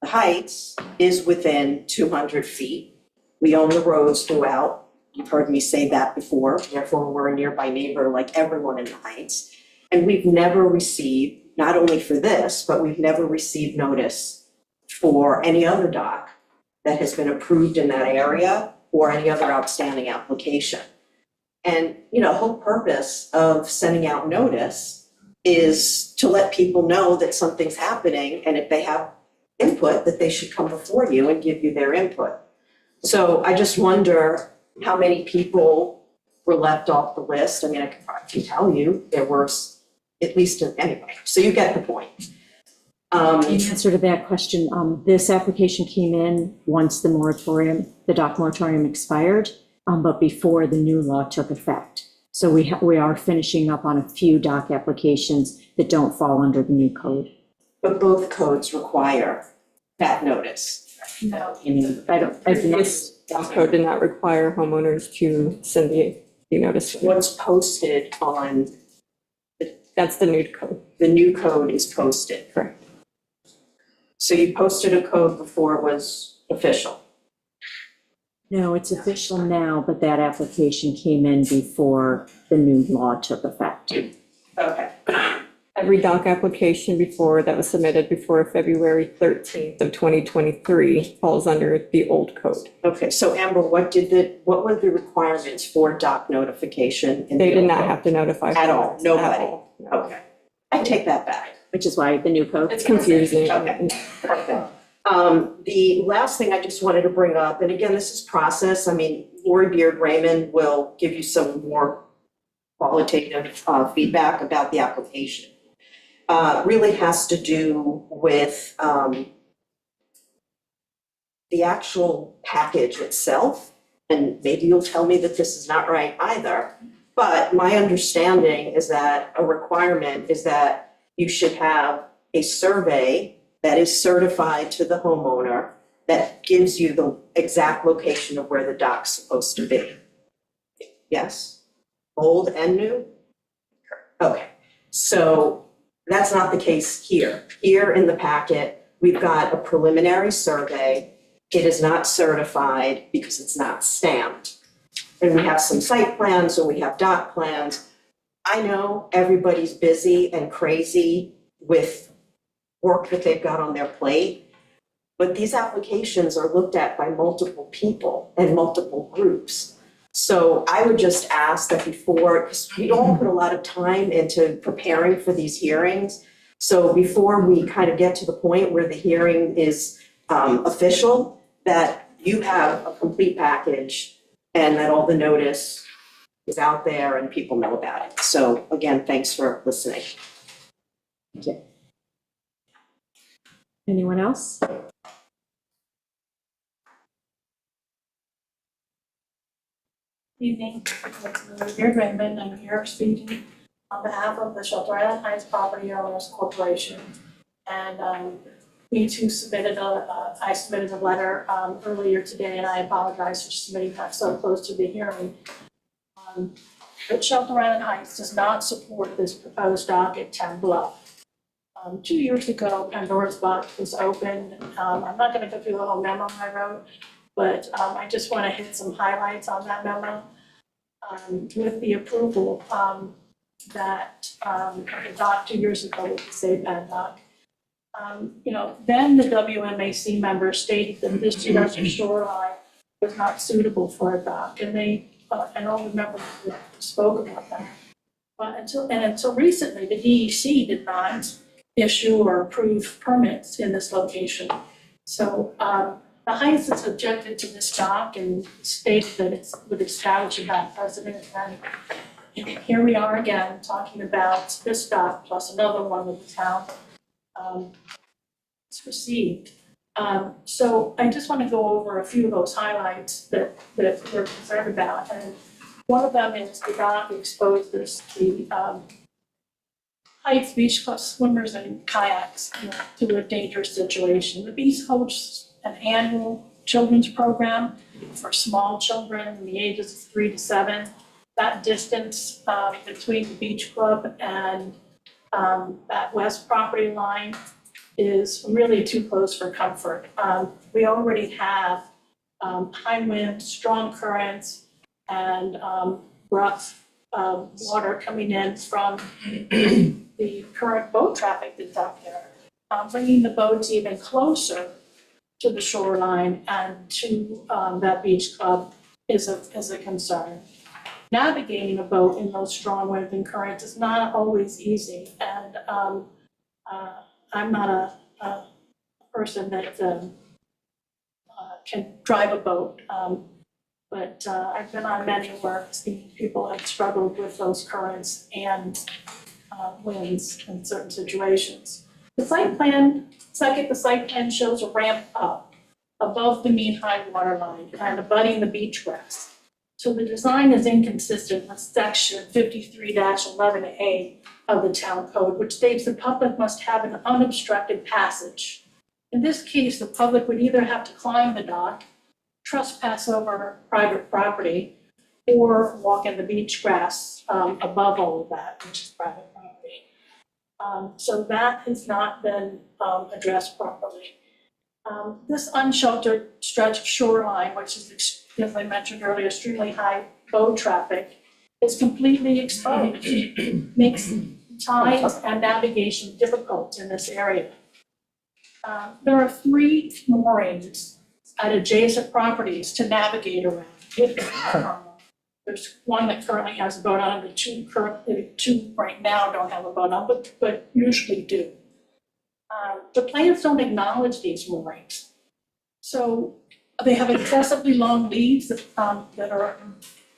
The Heights is within 200 feet. We own the roads throughout. You've heard me say that before. Therefore, we're a nearby neighbor like everyone in the Heights. And we've never received, not only for this, but we've never received notice for any other dock that has been approved in that area or any other outstanding application. And, the whole purpose of sending out notice is to let people know that something's happening, and if they have input, that they should come before you and give you their input. So I just wonder how many people were left off the list. I mean, I can tell you there were at least, anyway, so you get the point. In answer to that question, this application came in once the dock moratorium expired, but before the new law took effect. So we are finishing up on a few dock applications that don't fall under the new code. But both codes require that notice. No. This dock code did not require homeowners to send the notice. What's posted on, That's the new code. the new code is posted. Correct. So you posted a code before it was official. No, it's official now, but that application came in before the new law took effect. Okay. Every dock application that was submitted before February 13th of 2023 falls under the old code. Okay, so Amber, what were the requirements for dock notification? They did not have to notify. At all, nobody? At all. Okay, I take that back. Which is why the new code. It's confusing. Okay, perfect. The last thing I just wanted to bring up, and again, this is process. I mean, Lori Beard Raymond will give you some more qualitative feedback about the application. Really has to do with the actual package itself. And maybe you'll tell me that this is not right either. But my understanding is that a requirement is that you should have a survey that is certified to the homeowner that gives you the exact location of where the dock's supposed to be. Yes? Old and new? Okay, so That's not the case here. Here in the packet, we've got a preliminary survey. It is not certified because it's not stamped. And we have some site plans and we have dock plans. I know everybody's busy and crazy with work that they've got on their plate, but these applications are looked at by multiple people and multiple groups. So I would just ask that before, because we all put a lot of time into preparing for these hearings. So before we kind of get to the point where the hearing is official, that you have a complete package and that all the notice is out there and people know about it. So again, thanks for listening. Thank you. Anyone else? Evening, Deirdre Raymond, I'm here speaking on behalf of the Shelter Island Heights Property Owners Corporation. And we too submitted I submitted a letter earlier today, and I apologize for submitting that so close to the hearing. But Shelter Island Heights does not support this proposed dock at 10 Bluff. 2 years ago, Pandora's Box was opened. I'm not gonna go through the whole memo I wrote, but I just want to hit some highlights on that memo. With the approval that of the dock 2 years ago with the Sapan dock. Then the WMAC members stated that this geographic shoreline was not suitable for a dock, and and all the members spoke about that. But until recently, the DEC did not issue or approve permits in this location. So the Heights has objected to this dock and stated that it would establish a bad precedent. And here we are again talking about this dock plus another one that the town has received. So I just want to go over a few of those highlights that we're concerned about. And one of them is the dock exposes the Heights Beach Club swimmers and kayaks to a dangerous situation. The beach hosts an annual children's program for small children in the ages of 3 to 7. That distance between the beach club and that west property line is really too close for comfort. We already have high winds, strong currents, and rough water coming in from the current boat traffic that's out there. Bringing the boats even closer to the shoreline and to that beach club is a concern. Navigating a boat in those strong winds and currents is not always easy, and I'm not a person that can drive a boat, but I've been on many where people have struggled with those currents and winds in certain situations. The site plan shows a ramp up above the mean high water line and abutting the beach grass. So the design is inconsistent with section 53-11A of the town code, which states the public must have an unobstructed passage. In this case, the public would either have to climb the dock, trespass over private property, or walk in the beach grass above all of that, which is private property. So that has not been addressed properly. This unsheltered stretch of shoreline, which is, as I mentioned earlier, extremely high boat traffic, is completely exposed. Makes tides and navigation difficult in this area. There are 3 moorings at adjacent properties to navigate around. There's one that currently has a boat on, the two right now don't have a boat on, but usually do. The plans don't acknowledge these moorings. So they have excessively long leads that are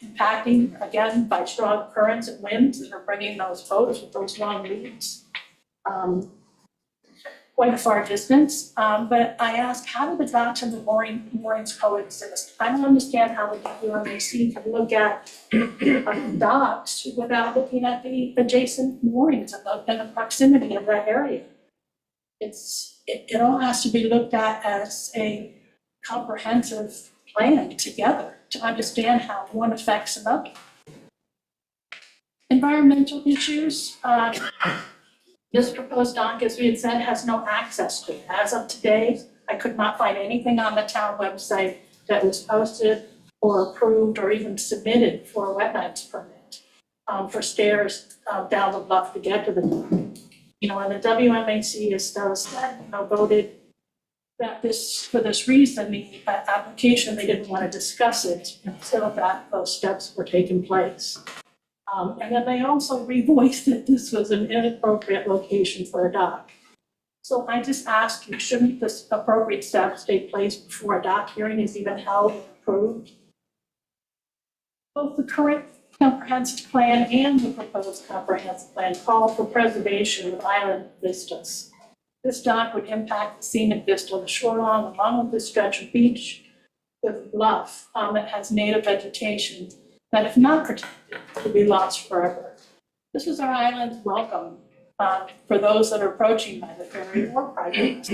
impacting, again, by strong currents and winds that are bringing those boats with those long leads quite a far distance. But I ask, how do the docks and the moorings coexist? I don't understand how the WMAC can look at docks without looking at the adjacent moorings and the proximity of that area. It all has to be looked at as a comprehensive plan together to understand how one affects another. Environmental issues, This proposed dock, as we had said, has no access to it. As of today, I could not find anything on the town website that was posted or approved or even submitted for a wetlands permit for stairs down the bluff to get to the dock. And the WMAC has said, voted that for this reason, the application, they didn't want to discuss it until those steps were taking place. And then they also revoiced that this was an inappropriate location for a dock. So I just ask you, shouldn't this appropriate steps take place before a dock hearing is even held and approved? Both the current comprehensive plan and the proposed comprehensive plan call for preservation of island vistas. This dock would impact the scenic vista of the shoreline along with the stretch of beach with bluff that has native vegetation that, if not protected, will be lost forever. This is our island's welcome for those that are approaching by the ferry or private.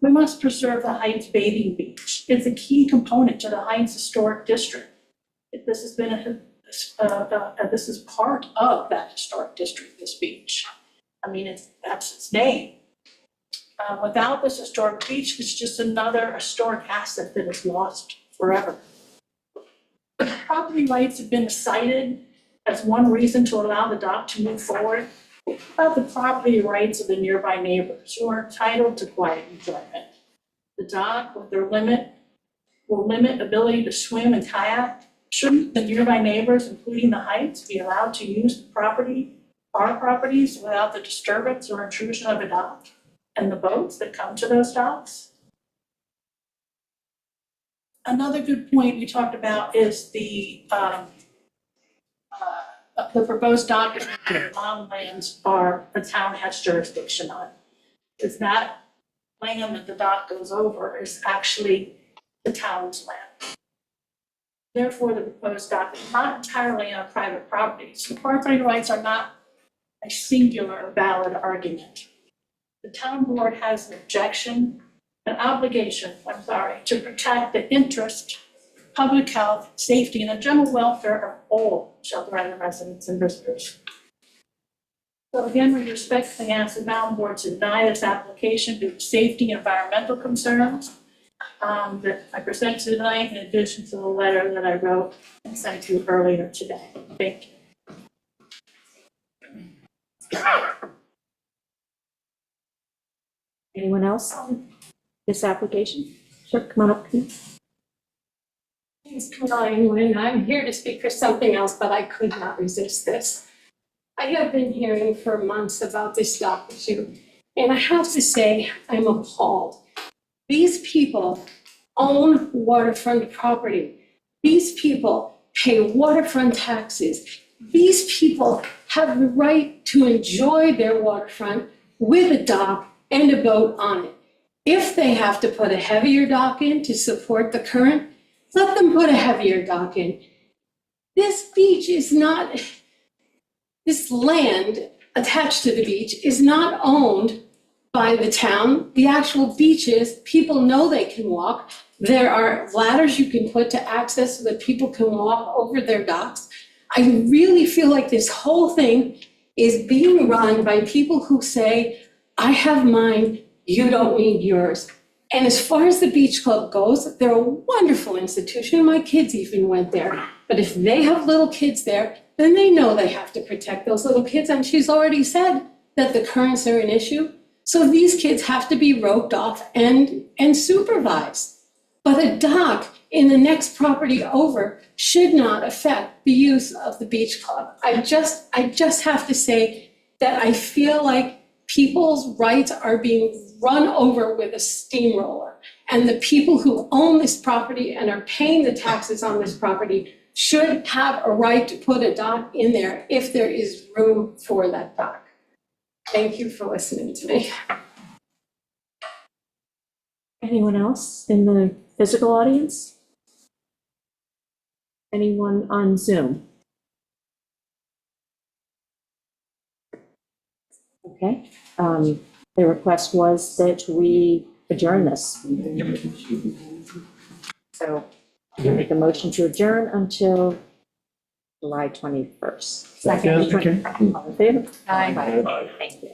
We must preserve the Heights bathing beach. It's a key component to the Heights Historic District. This has been this is part of that historic district, this beach. I mean, that's its name. Without this historic beach, it's just another historic asset that is lost forever. Property rights have been cited as one reason to allow the dock to move forward. About the property rights of the nearby neighbors who are entitled to quiet enjoyment. The dock, with their will limit ability to swim and kayak. Shouldn't the nearby neighbors, including the Heights, be allowed to use our properties without the disturbance or intrusion of a dock and the boats that come to those docks? Another good point we talked about is the proposed dock on lands the town has jurisdiction on. Is that land that the dock goes over is actually the town's land. Therefore, the proposed dock is not entirely on private property. So property rights are not a singular or valid argument. The town board has an obligation, to protect the interest, public health, safety, and the general welfare of all Shelter Island residents and visitors. So again, we respectfully ask the Mountain Board to deny this application due to safety and environmental concerns that I presented tonight, in addition to the letter that I wrote and sent to you earlier today. Thank you. Anyone else on this application? Sure, come on up, please. Thanks, Camilla England. I'm here to speak for something else, but I could not resist this. I have been hearing for months about this dock issue, and I have to say, I'm appalled. These people own waterfront property. These people pay waterfront taxes. These people have the right to enjoy their waterfront with a dock and a boat on it. If they have to put a heavier dock in to support the current, let them put a heavier dock in. This beach is not, this land attached to the beach is not owned by the town. The actual beaches, people know they can walk. There are ladders you can put to access so that people can walk over their docks. I really feel like this whole thing is being run by people who say, I have mine, you don't need yours. And as far as the beach club goes, they're a wonderful institution. My kids even went there. But if they have little kids there, then they know they have to protect those little kids. And she's already said that the currents are an issue. So these kids have to be roped off and supervised. But a dock in the next property over should not affect the use of the beach club. I just have to say that I feel like people's rights are being run over with a steamroller. And the people who own this property and are paying the taxes on this property should have a right to put a dock in there if there is room for that dock. Thank you for listening to me. Anyone else in the physical audience? Anyone on Zoom? Okay, the request was that we adjourn this. So you make a motion to adjourn until July 21st. Second. All in favor? Aye. Thank you.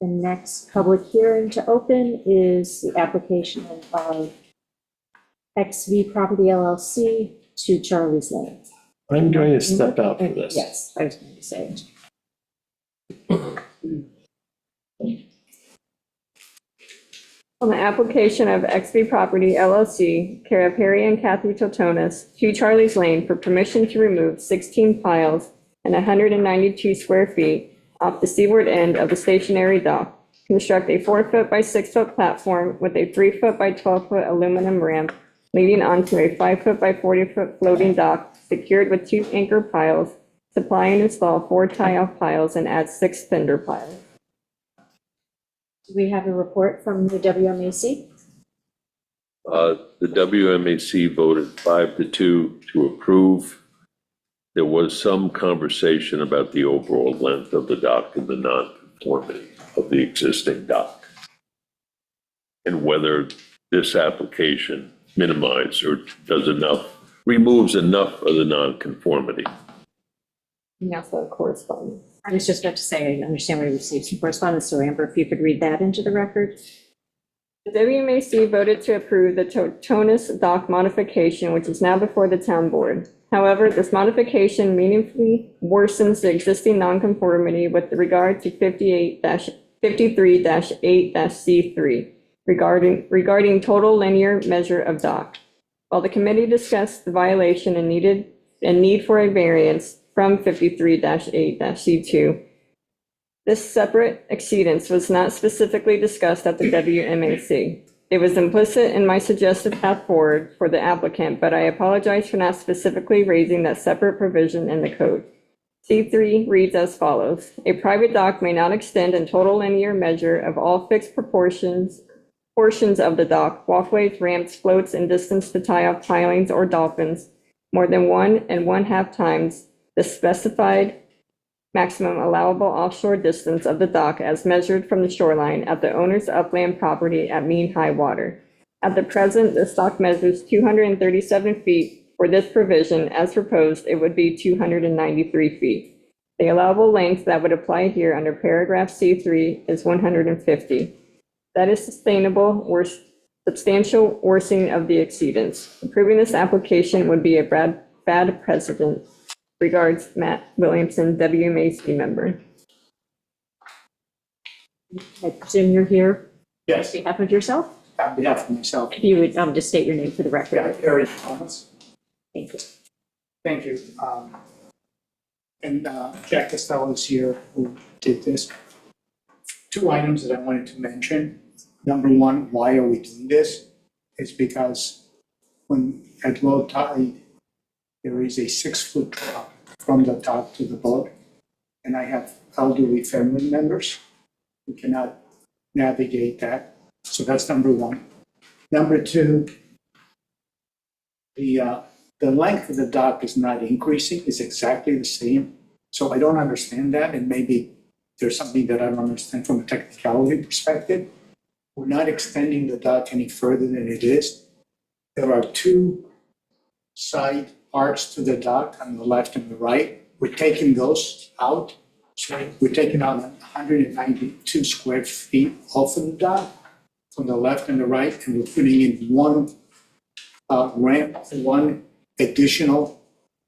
The next public hearing to open is the application of XV Property LLC to Charlie's Lane. I'm going to step out for this. Yes, I was going to say. On the application of XB Property LLC, care of Harry and Kathy Totonis, 2 Charlie's Lane, for permission to remove 16 piles and 192 square feet off the seaward end of the stationary dock, construct a 4-foot by 6-foot platform with a 3-foot by 12-foot aluminum ramp leading onto a 5-foot by 40-foot floating dock secured with 2 anchor piles, supply and install 4 tie-off piles, and add 6 fender piles. Do we have a report from the WMAC? The WMAC voted 5-2 to approve. There was some conversation about the overall length of the dock and the non-conformity of the existing dock, and whether this application minimizes or does enough, removes enough of the non-conformity. And also correspondence. I was just about to say, I understand we received some correspondence, so Amber, if you could read that into the record. The WMAC voted to approve the Totonis dock modification, which is now before the town board. However, this modification meaningfully worsens the existing nonconformity with regard to 53-8-C3 regarding total linear measure of dock. While the committee discussed the violation and need for a variance from 53-8-C2, this separate exceedance was not specifically discussed at the WMAC. It was implicit in my suggested path forward for the applicant, but I apologize for not specifically raising that separate provision in the code. C3 reads as follows: a private dock may not extend in total linear measure of all fixed portions of the dock, walkways, ramps, floats, and distance to tie-off pilings or dolphins more than 1 1/2 times the specified maximum allowable offshore distance of the dock as measured from the shoreline at the owner's upland property at mean high water. At the present, this dock measures 237 feet. For this provision, as proposed, it would be 293 feet. The allowable length that would apply here under paragraph C3 is 150. That is sustainable, substantial worsening of the exceedance. Approving this application would be a bad precedent. Regards, Matt Williamson, WMAC member. I presume you're here Yes, on behalf of yourself? on behalf of myself. If you would just state your name for the Yeah, record. Harry Thomas. Thank you. Thank you. And Jack Costello is here who did this. 2 items that I wanted to mention. Number one, why are we doing this? It's because when at low tide, there is a 6-foot drop from the top to the boat. And I have elderly family members who cannot navigate that. So that's number one. Number two, the length of the dock is not increasing, it's exactly the same. So I don't understand that, and maybe there's something that I don't understand from a technicality perspective. We're not extending the dock any further than it is. There are 2 side arcs to the dock on the left and the right. We're taking those out. So we're taking out 192 square feet off of the dock from the left and the right, and we're putting in one ramp, one additional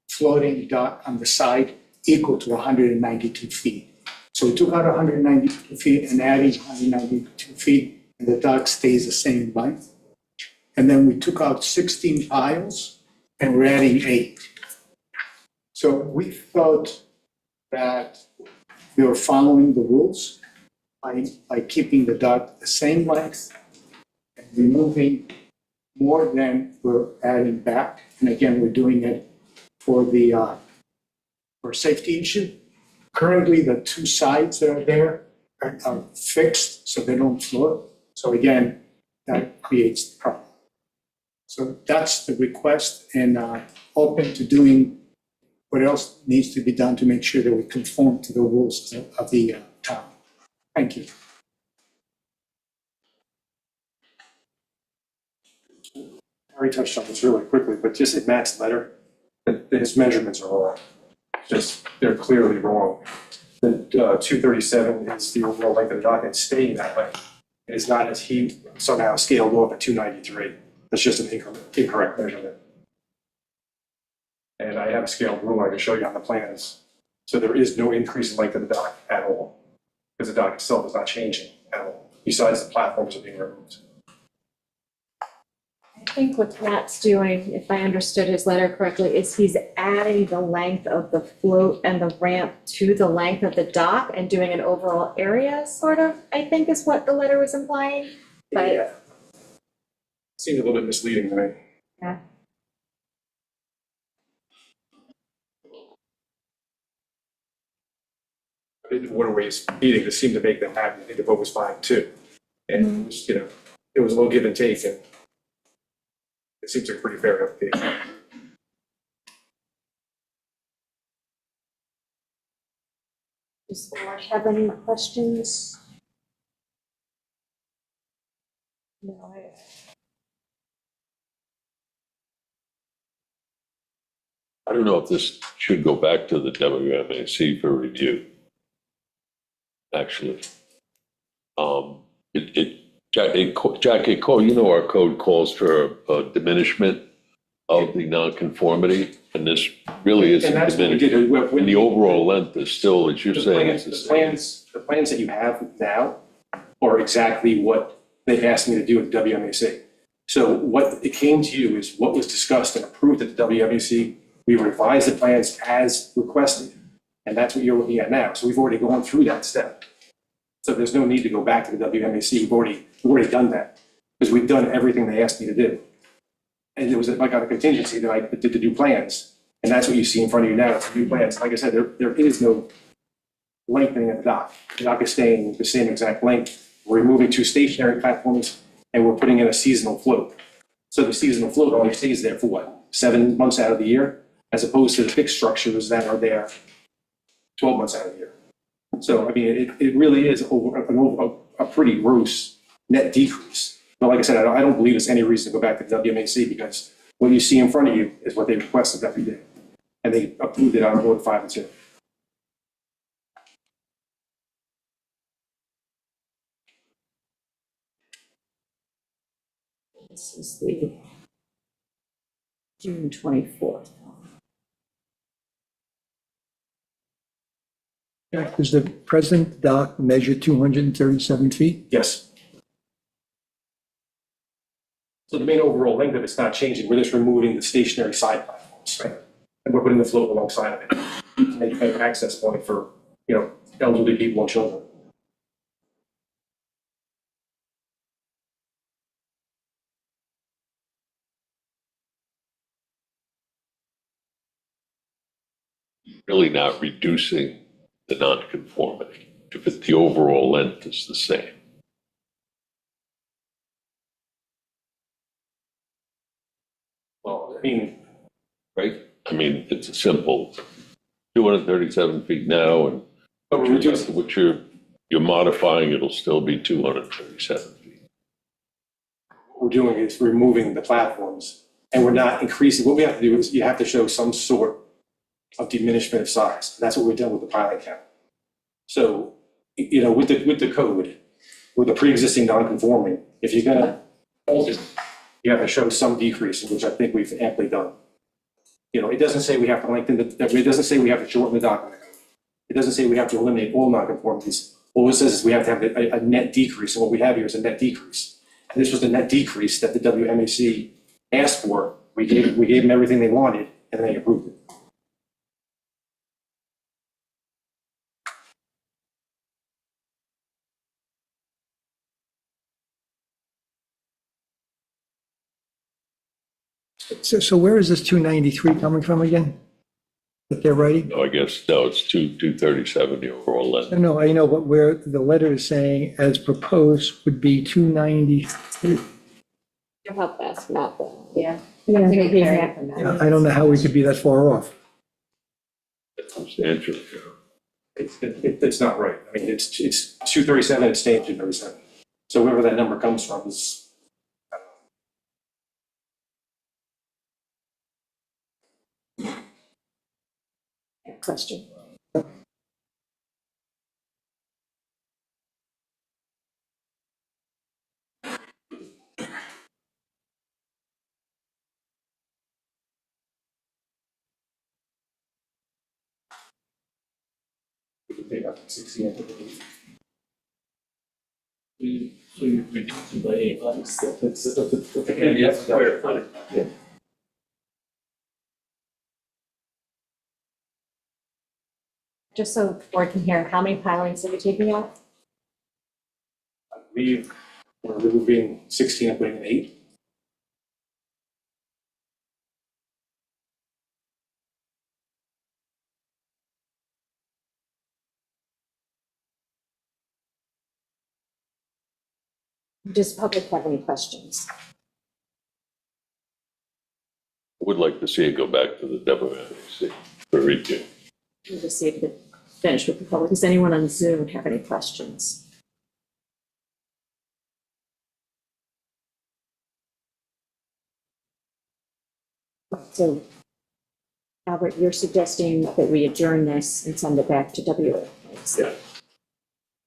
floating dock on the side equal to 192 feet. So we took out 192 feet and added 192 feet, and the dock stays the same length. And then we took out 16 piles, and we're adding 8. So we thought that we were following the rules by keeping the dock the same length and removing more than we're adding back. And again, we're doing it for for safety issue. Currently, the 2 sides that are there are fixed, so they don't float. So again, that creates the problem. So that's the request, and open to doing what else needs to be done to make sure that we conform to the rules of the town. Thank you. I already touched on this really quickly, but just in Matt's letter, his measurements are wrong. Just, they're clearly wrong. The 237 is the overall length of the dock, and it's staying that way. It is not as he somehow scaled off at 293. That's just an incorrect measurement. And I have a scaled ruler I can show you on the plans. So there is no increase in length of the dock at all, because the dock itself is not changing at all, besides the platforms are being removed. I think what Matt's doing, if I understood his letter correctly, is he's adding the length of the float and the ramp to the length of the dock and doing an overall area, sort of, I think is what the letter was implying. But Yeah. Seems a little bit misleading to me. yeah. I think the waterways meeting just seemed to make them happy. I think the vote was fine too. And it was, you know, it was a little give and take, and it seems like a pretty fair application. Does the board have any questions? No, I don't know if this should go back to the WMAC for review. Actually. Jackie, you know, our code calls for a diminishment of the nonconformity, and this really isn't And that's what we diminished. did. And the overall length is still, as you're saying, it's the same. The plans that you have now are exactly what they asked me to do at the WMAC. So what it came to you is what was discussed and approved at the WMAC. We revised the plans as requested, and that's what you're looking at now. So we've already gone through that step. So there's no need to go back to the WMAC. We've already done that, because we've done everything they asked me to do. And it was like on a contingency that I did the new plans, and that's what you see in front of you now, it's the new plans. Like I said, there is no lengthening of the dock. The dock is staying the same exact length. We're removing 2 stationary platforms, and we're putting in a seasonal float. So the seasonal float only stays there for what, 7 months out of the year, as opposed to the fixed structures that are there 12 months out of the year. So, I mean, it really is a pretty gross net decrease. But like I said, I don't believe there's any reason to go back to WMAC, because what you see in front of you is what they requested that we did. And they approved it on Road 5 and 2. This is the June 24th. Jack, does the present dock measure 237 feet? Yes. So the main overall length of it's not changing. We're just removing the stationary side platforms, right? And we're putting the float alongside of it to make an access point for, you know, elderly people and children. Really not reducing the nonconformity, if the overall length is the same. Well, I mean, right? I mean, it's a simple 237 feet now, and what you're modifying, it'll still be 237 feet. what we're doing is removing the platforms, and we're not increasing. What we have to do is you have to show some sort of diminishment of size. That's what we've done with the pilot count. So, you know, with the code, with the pre-existing non-conforming, if you're gonna alter it, you have to show some decrease, which I think we've amply done. You know, it doesn't say we have to lengthen it doesn't say we have to shorten the document. It doesn't say we have to eliminate all non-conformities. All it says is we have to have a net decrease, and what we have here is a net decrease. And this was the net decrease that the WMAC asked for. We gave them everything they wanted, and they approved it. So where is this 293 coming from again? That they're writing? No, I guess, no, it's 237, the overall length. No, I know, but where the letter is saying as proposed would be 293. You'll have to ask Matt then. Yeah. Yeah, I think maybe Carrie- half an hour. I don't know how we could be that far off. Substantial. It's not right. I mean, it's 237, it's staying 237. So wherever that number comes from is, question. Take up 16 and 8. So you reduce it by 8 months. Yes, square footage. Yeah. Just so the board can hear, how many pilings are you taking out? I believe we're removing 16 and putting in 8. Does public have any questions? Would like to see it go back to the WMAC for review. We'll just see if it finish with the public. Does anyone on Zoom have any questions? So, Albert, you're suggesting that we adjourn this and send it back to WMAC. Yeah.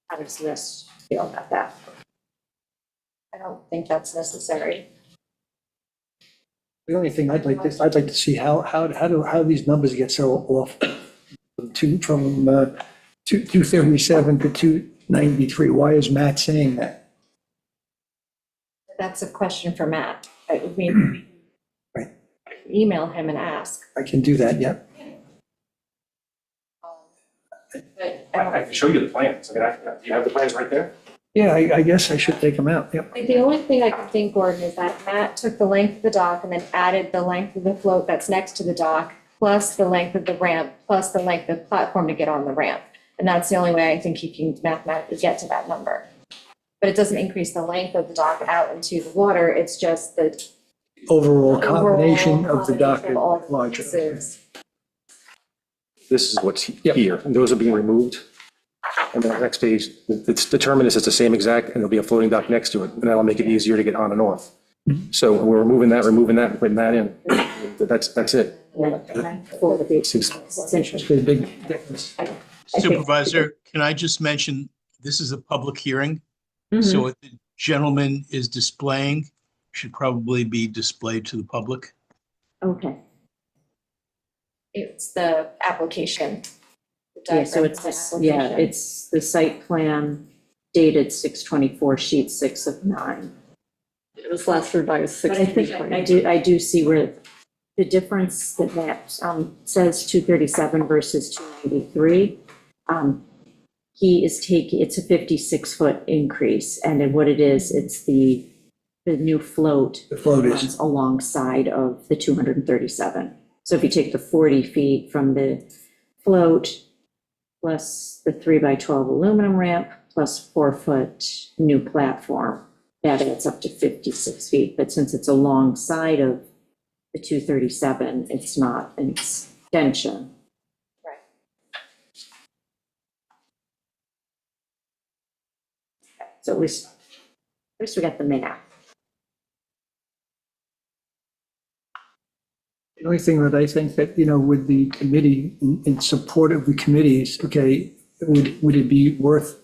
How does this feel about that? I don't think that's necessary. The only thing I'd like to see how these numbers get so off from 237 to 293. Why is Matt saying that? That's a question for Matt. I mean, Right. email him and ask. I can do that, yeah. But I can show you the plans. I mean, do you have the plans right there? Yeah, I guess I should take them out, yep. like, the only thing I can think, Gordon, is that Matt took the length of the dock and then added the length of the float that's next to the dock, plus the length of the ramp, plus the length of the platform to get on the ramp. And that's the only way I think he can mathematically get to that number. But it doesn't increase the length of the dock out into the water, it's just the Overall combination of the dock combination of all is the larger. pieces. This is what's here, and those are being removed. And then the next page, it's determined this is the same exact, and there'll be a floating dock next to it, and that'll make it easier to get on and off. So we're removing that, and putting that in. That's it. For the beach. It's interesting. It's a big difference. Supervisor, can I just mention, this is a public hearing, so what the gentleman is displaying should probably be displayed to the public. Okay. It's the application. The Yeah, so diagram it's of the this, yeah, application. it's the site plan dated 6/24, sheet 6 of 9. It was last revised But I think I do see where the difference that says 237 versus 293. He is taking, it's a 56-foot increase, and then what it is, it's the new float. The float is. runs alongside of the 237. So if you take the 40 feet from the float, plus the 3x12 aluminum ramp, plus 4-foot new platform, that adds up to 56 feet. But since it's alongside of the 237, it's not an extension. Right. So at least we got the math. The only thing that I think that, with the committee, in support of the committees, okay, would it be worth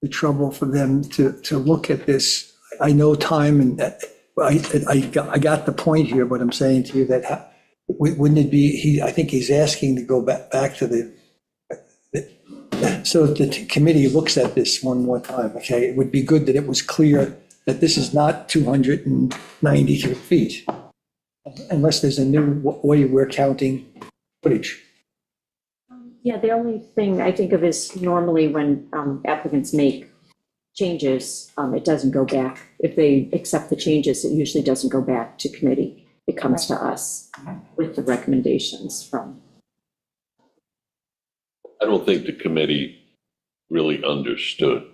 the trouble for them to look at this? I know time, and I got the point here, but I'm saying to you that, wouldn't it be, I think he's asking to go back to so that the committee looks at this one more time, okay? It would be good that it was clear that this is not 293 feet. Unless there's a new way we're counting footage. Yeah, the only thing I think of is normally when applicants make changes, it doesn't go back. If they accept the changes, it usually doesn't go back to committee. It comes to us with the recommendations from. I don't think the committee really understood,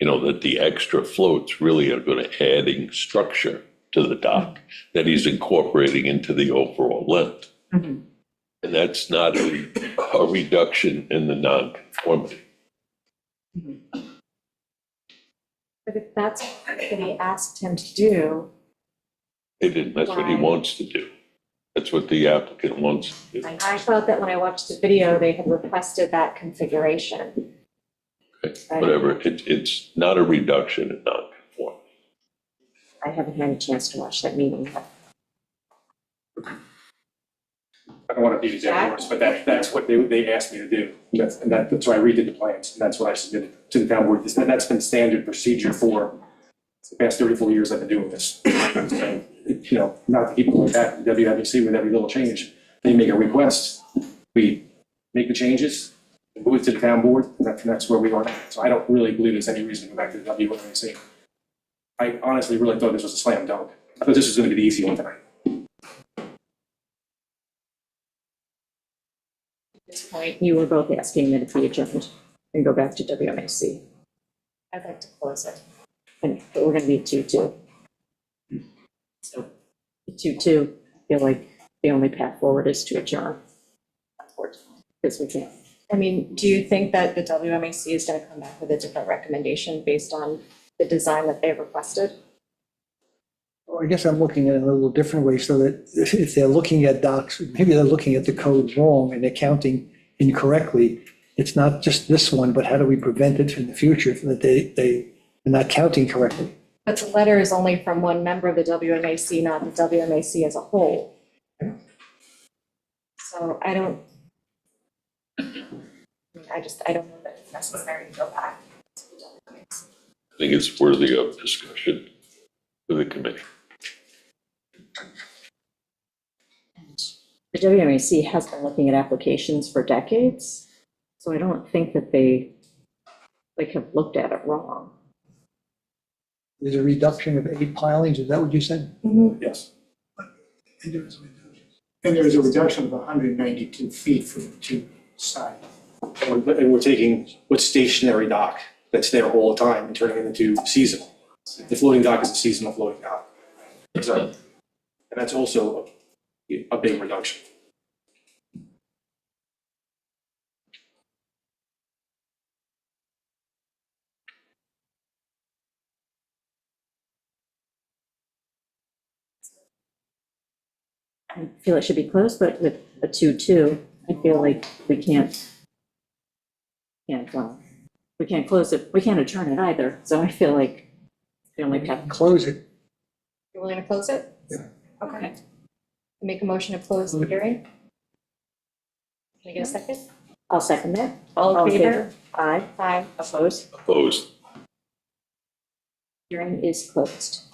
that the extra floats really are going to adding structure to the dock that he's incorporating into the overall length. Mhm. And that's not a reduction in the nonconformity. But if that's what he asked him to do, They didn't, that's what he Right. wants to do. That's what the applicant wants. I thought that when I watched the video, they had requested that configuration. Whatever, it's not a reduction in non-conformity. I haven't had a chance to watch that meeting yet. I don't want to beat a dead horse, but that's what they asked me to do. That's why I redid the plans, and that's what I submitted to the town board. That's been standard procedure for the past 34 years I've been doing this. So, you know, not to keep going back to WWC with every little change. They make a request, we make the changes, move it to the town board, and that's where we are now. So I don't really believe there's any reason to go back to the WWC. I honestly really thought this was a slam dunk. I thought this was going to be the easy one tonight. At this point, you were both asking that it be adjourned and go back to WMAC. I'd like to close it. And but we're going to be 2-2. So 2-2, I feel like the only path forward is to adjourn. Because we can't. I mean, do you think that the WMAC is going to come back with a different recommendation based on the design that they've requested? Well, I guess I'm looking at it in a little different way, so that if they're looking at docs, maybe they're looking at the code wrong and they're counting incorrectly. It's not just this one, but how do we prevent it in the future that they're not counting correctly? But the letter is only from one member of the WMAC, not the WMAC as a whole. So I don't know that it's necessary to go back to the WMAC. I think it's worthy of discussion with the committee. The WMAC has been looking at applications for decades, so I don't think that they have looked at it wrong. There's a reduction of 8 pilings, is that what you said? Yes. And there is a reduction of 192 feet from the two sides. And we're taking what's stationary dock that's there all the time and turning it into seasonal. The floating dock is a seasonal floating dock. So, and that's also a big reduction. I feel it should be closed, but with a 2-2, I feel like we can't close it, we can't adjourn it either, so I feel like the only path. Close it. You're willing to close it? Yeah. Okay. Make a motion to close the hearing? Can I get a second? I'll second that. All in favor? Aye. Aye. Opposed? Opposed. Hearing is closed.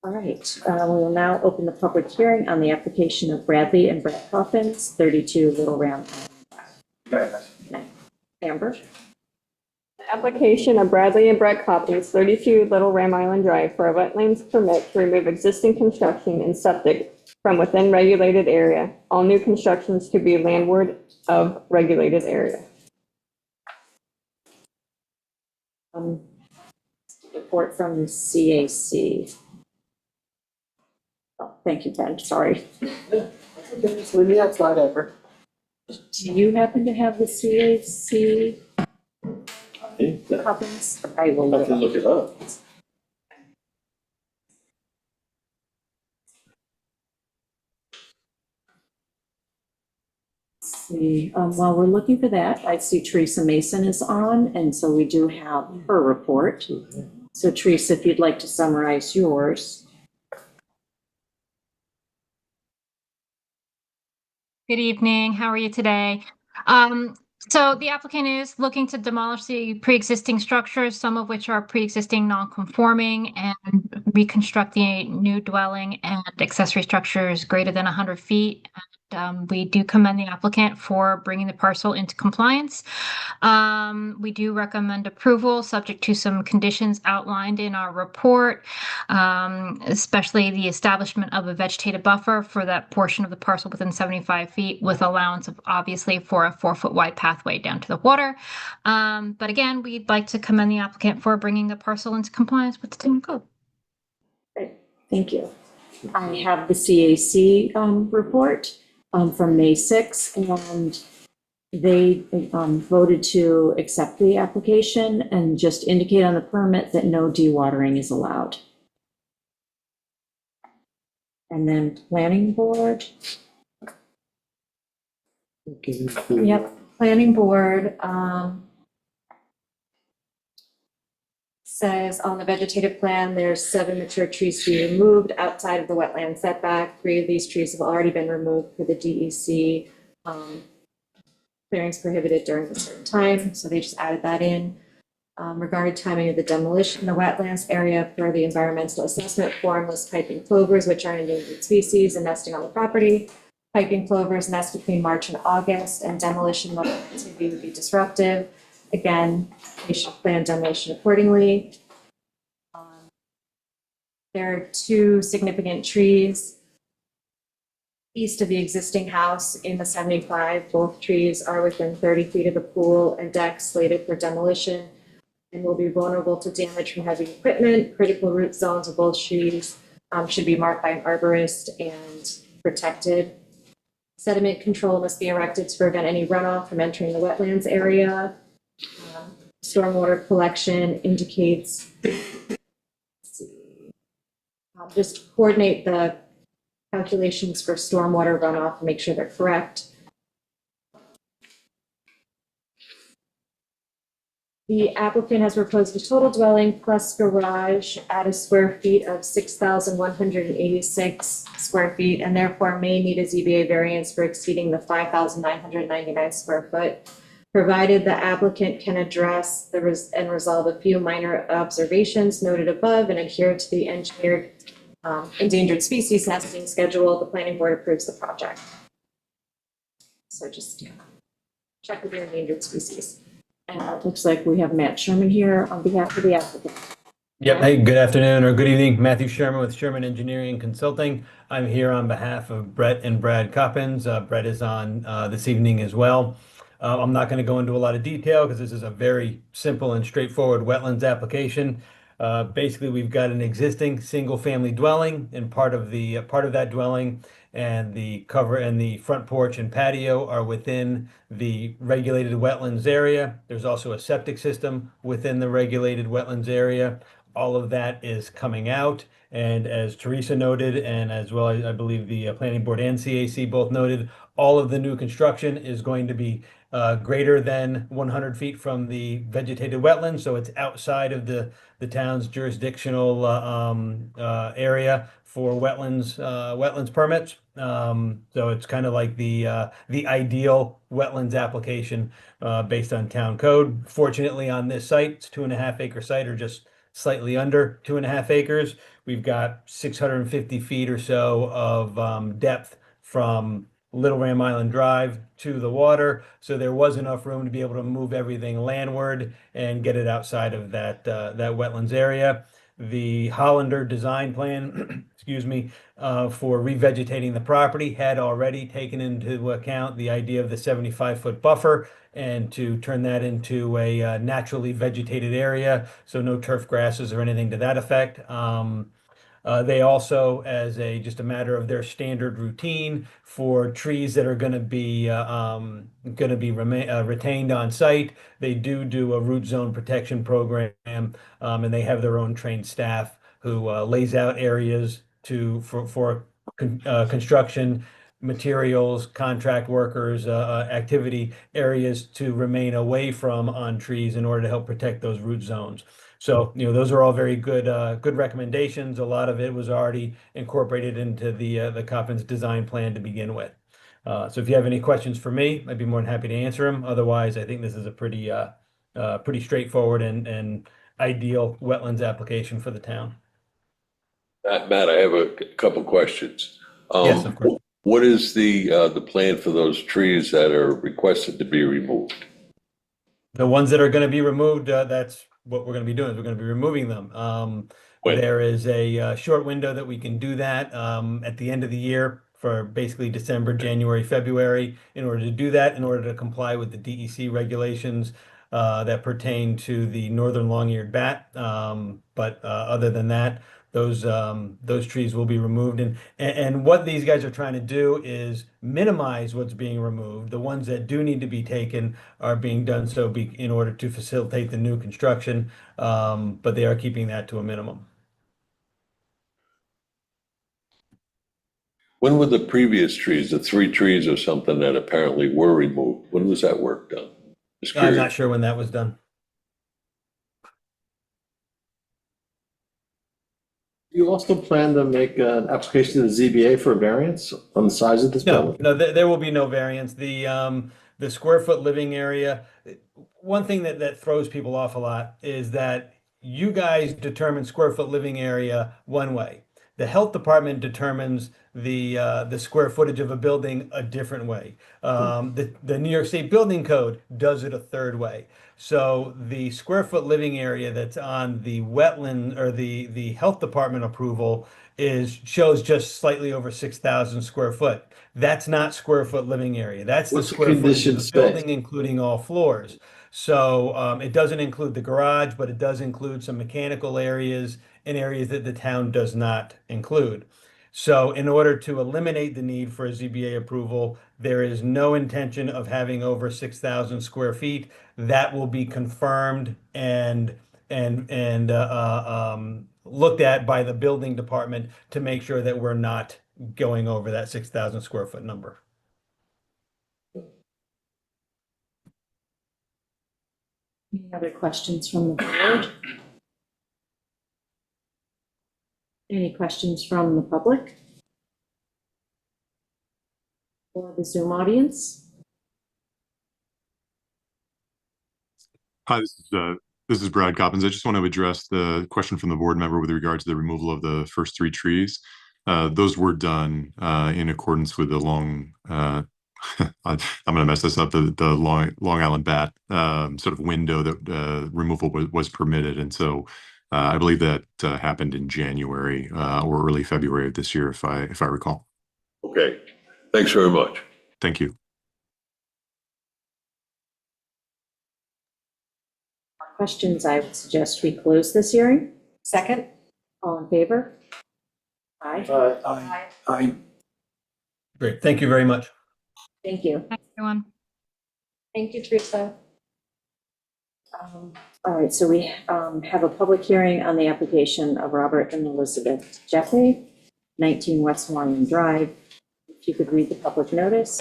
All right, we will now open the public hearing on the application of Bradley and Brett Coffins, 32 Little Round Island. Amber? Application of Bradley and Brett Coppins, 32 Little Ram Island Drive, for a wetlands permit to remove existing construction and septic from within regulated area. All new constructions to be landward of regulated area. Report from the CAC. Oh, thank you, Ben, sorry. Just leave me outside, Amber. Do you happen to have the CAC copies? I will Have to look it up. See, while we're looking for that, I see Teresa Mason is on, and so we do have her report. So Teresa, if you'd like to summarize yours. Good evening. How are you today? So the applicant is looking to demolish the pre-existing structures, some of which are pre-existing non-conforming, and reconstruct the new dwelling and accessory structures greater than 100 feet. We do commend the applicant for bringing the parcel into compliance. We do recommend approval subject to some conditions outlined in our report, especially the establishment of a vegetative buffer for that portion of the parcel within 75 feet with allowance of obviously for a 4-foot wide pathway down to the water. But again, we'd like to commend the applicant for bringing the parcel into compliance with the town code. Great, thank you. I have the CAC report from May 6th, and they voted to accept the application and just indicate on the permit that no dewatering is allowed. And then planning board. Yep, planning board, says on the vegetative plan, there's 7 mature trees to be removed outside of the wetland setback. 3 of these trees have already been removed for the DEC. Clearings prohibited during a certain time, so they just added that in. Regarding timing of the demolition, the wetlands area for the environmental assessment form was piping plovers, which are an endangered species and nesting on the property. Piping plovers nest between March and August, and demolition of activity would be disruptive. Again, we should plan demolition accordingly. There are 2 significant trees east of the existing house in the 75. Both trees are within 30 feet of the pool and deck, slated for demolition, and will be vulnerable to damage from heavy equipment. Critical root zones of both trees should be marked by an arborist and protected. Sediment control must be erected to prevent any runoff from entering the wetlands area. Stormwater collection indicates, just coordinate the calculations for stormwater runoff and make sure they're correct. The applicant has proposed a total dwelling plus garage at a square feet of 6,186 square feet, and therefore may need a ZBA variance for exceeding the 5,999 square foot, provided the applicant can address and resolve a few minor observations noted above and adhere to the engineered endangered species nesting schedule. The planning board approves the project. So just check with your endangered species. And it looks like we have Matt Sherman here on behalf of the applicant. Yep. Hey, good afternoon or good evening. Matthew Sherman with Sherman Engineering Consulting. I'm here on behalf of Brett and Brad Coppins. Brett is on this evening as well. I'm not going to go into a lot of detail because this is a very simple and straightforward wetlands application. Basically, we've got an existing single-family dwelling, and part of that dwelling and the cover and the front porch and patio are within the regulated wetlands area. There's also a septic system within the regulated wetlands area. All of that is coming out, and as Teresa noted, and as well I believe the Planning Board and CAC both noted, all of the new construction is going to be greater than 100 feet from the vegetated wetlands, so it's outside of the town's jurisdictional area for wetlands permits. So it's kind of like the ideal wetlands application based on town code. Fortunately, on this site, it's 2.5 acre site, or just slightly under 2.5 acres. We've got 650 feet or so of depth from Little Ram Island Drive to the water, so there was enough room to be able to move everything landward and get it outside of that wetlands area. The Hollander design plan, excuse me, for revegetating the property had already taken into account the idea of the 75-foot buffer and to turn that into a naturally vegetated area, so no turf grasses or anything to that effect. They also, as just a matter of their standard routine for trees that are going to be retained on site, they do a root zone protection program, and they have their own trained staff who lays out areas for construction materials, contract workers, activity areas to remain away from on trees in order to help protect those root zones. So, those are all very good recommendations. A lot of it was already incorporated into the Coppins design plan to begin with. So if you have any questions for me, I'd be more than happy to answer them. Otherwise, I think this is a pretty straightforward and ideal wetlands application for the town. Matt, I have a couple questions. Yes, of course. What is the plan for those trees that are requested to be removed? The ones that are going to be removed, that's what we're going to be doing. We're going to be removing them. There is a short window that we can do that at the end of the year for basically December, January, February, in order to do that, in order to comply with the DEC regulations that pertain to the northern long-eared bat. But other than that, those trees will be removed. And what these guys are trying to do is minimize what's being removed. The ones that do need to be taken are being done in order to facilitate the new construction, but they are keeping that to a minimum. When were the previous trees, the 3 trees or something that apparently were removed? When was that work done? Just I'm curious. not sure when that was done. You also plan to make an application to the ZBA for a variance on the size of this No, building? no, there will be no variance. The square foot living area, one thing that throws people off a lot is that you guys determine square foot living area one way. The health department determines the square footage of a building a different way. The New York State Building Code does it a third way. So the square foot living area that's on the wetland or the health department approval shows just slightly over 6,000 square foot. That's not square foot living area. That's the What's the square footage of conditioned the space? building, including all floors. So it doesn't include the garage, but it does include some mechanical areas and areas that the town does not include. So in order to eliminate the need for a ZBA approval, there is no intention of having over 6,000 square feet. That will be confirmed and looked at by the building department to make sure that we're not going over that 6,000 square foot number. Any other questions from the board? Any questions from the public? Or the Zoom audience? Hi, this is Brad Coppins. I just want to address the question from the board member with regard to the removal of the first 3 trees. Those were done in accordance with the I'm going to mess this up, the Long Island bat sort of window that removal was permitted. And so I believe that happened in January or early February of this year, if I recall. Okay, thanks very much. Thank you. Questions, I would suggest we close this hearing. Second? All in favor? Aye. Aye. Great, thank you very much. Thank you. Thanks, everyone. Thank you, Teresa. All right, so we have a public hearing on the application of Robert and Elizabeth Jeffrey, 19 West Warren Drive. If you could read the public notice.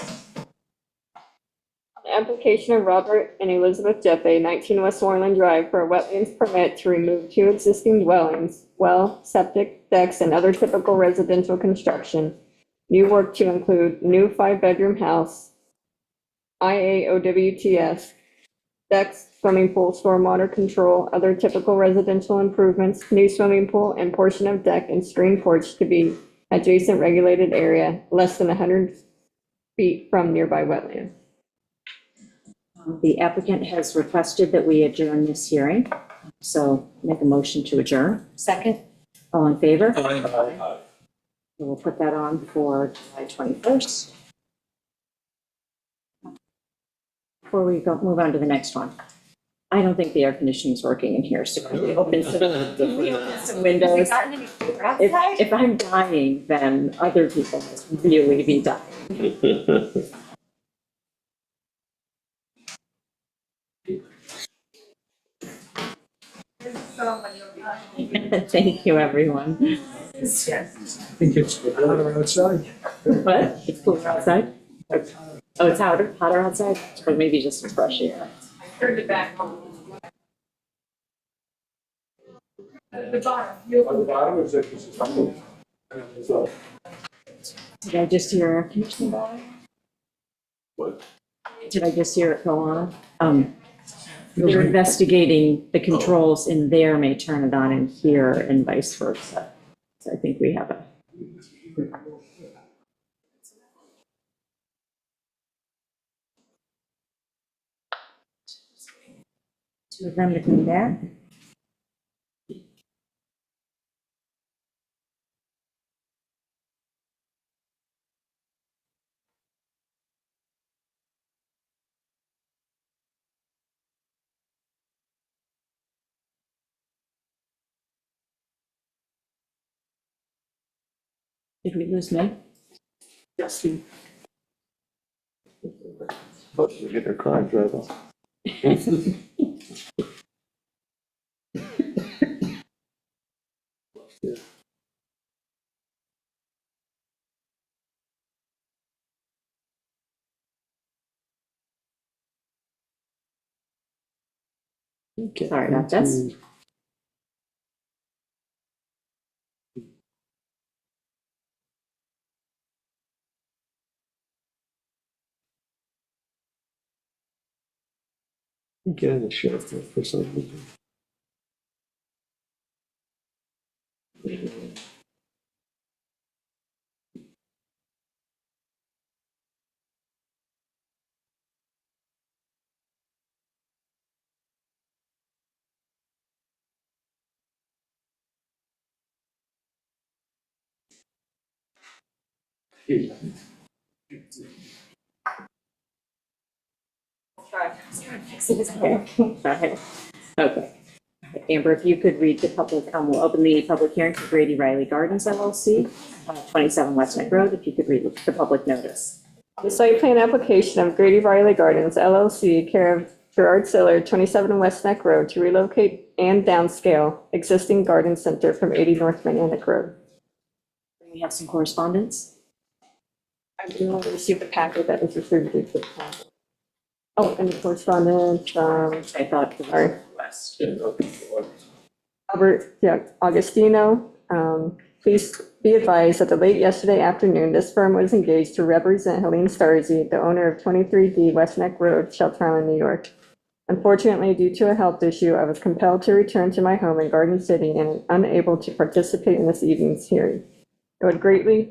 The application of Robert and Elizabeth Jeppe, 19 West Warland Drive, for a wetlands permit to remove 2 existing dwellings, well, septic, decks, and other typical residential construction. New work to include new 5-bedroom house, IAOWTS, decks, swimming pool, stormwater control, other typical residential improvements, new swimming pool, and portion of deck and screen porch to be adjacent regulated area less than 100 feet from nearby wetland. The applicant has requested that we adjourn this hearing, so make a motion to adjourn. Second? All in favor? Aye. We'll put that on for July 21st. Before we move on to the next one, I don't think the air conditioning is working in here, so can we open some windows? If I'm dying, then other people must really be dying. Thank you, everyone. I think it's hotter outside. What? It's cooler outside? Oh, it's hotter outside? Or maybe just some fresh air. Turned it back on. At the bottom. On the bottom is it? So, Did I just hear air conditioning going? What? Did I just hear it go on? They're investigating the controls in there may turn it on in here and vice versa. So I think we have a. Two of them to come back. Did we lose me? Yes. But you get your car driver. Sorry about this. Get it, share for some reason. Okay. Amber, if you could read the public, we'll open the public hearing for Grady Riley Gardens LLC, 27 West Neck Road, if you could read the public notice. The site plan application of Grady Riley Gardens LLC, care of Gerard Siller, 27 West Neck Road, to relocate and downscale existing garden center from 80 North Manianic Road. We have some correspondence. I do want to receive the packet that was distributed to the council. Oh, and the correspondence, I thought the sorry. West. Albert Augustino, please be advised that the late yesterday afternoon, this firm was engaged to represent Helene Starzy, the owner of 23D West Neck Road, Shelter Island, New York. Unfortunately, due to a health issue, I was compelled to return to my home in Garden City and unable to participate in this evening's hearing. It would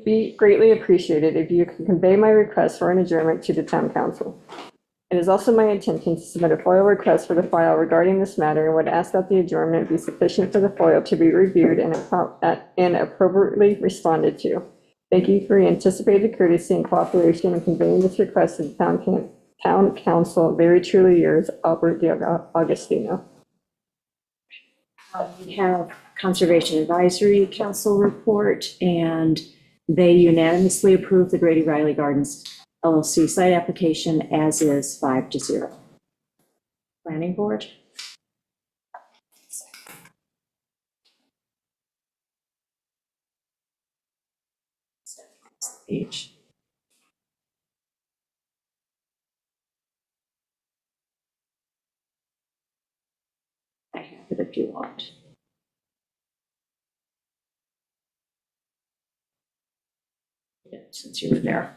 be greatly appreciated if you could convey my request for an adjournment to the town council. It is also my intention to submit a FOIL request for the file regarding this matter and would ask that the adjournment be sufficient for the FOIL to be reviewed and appropriately responded to. Thank you for your anticipated courtesy and cooperation in conveying this request to the town council. Very truly yours, Albert Augustino. We have Conservation Advisory Council report, and they unanimously approved the Grady Riley Gardens LLC site application as is 5-0. Planning Board. Page. I have it if you want. Yeah, since you were there.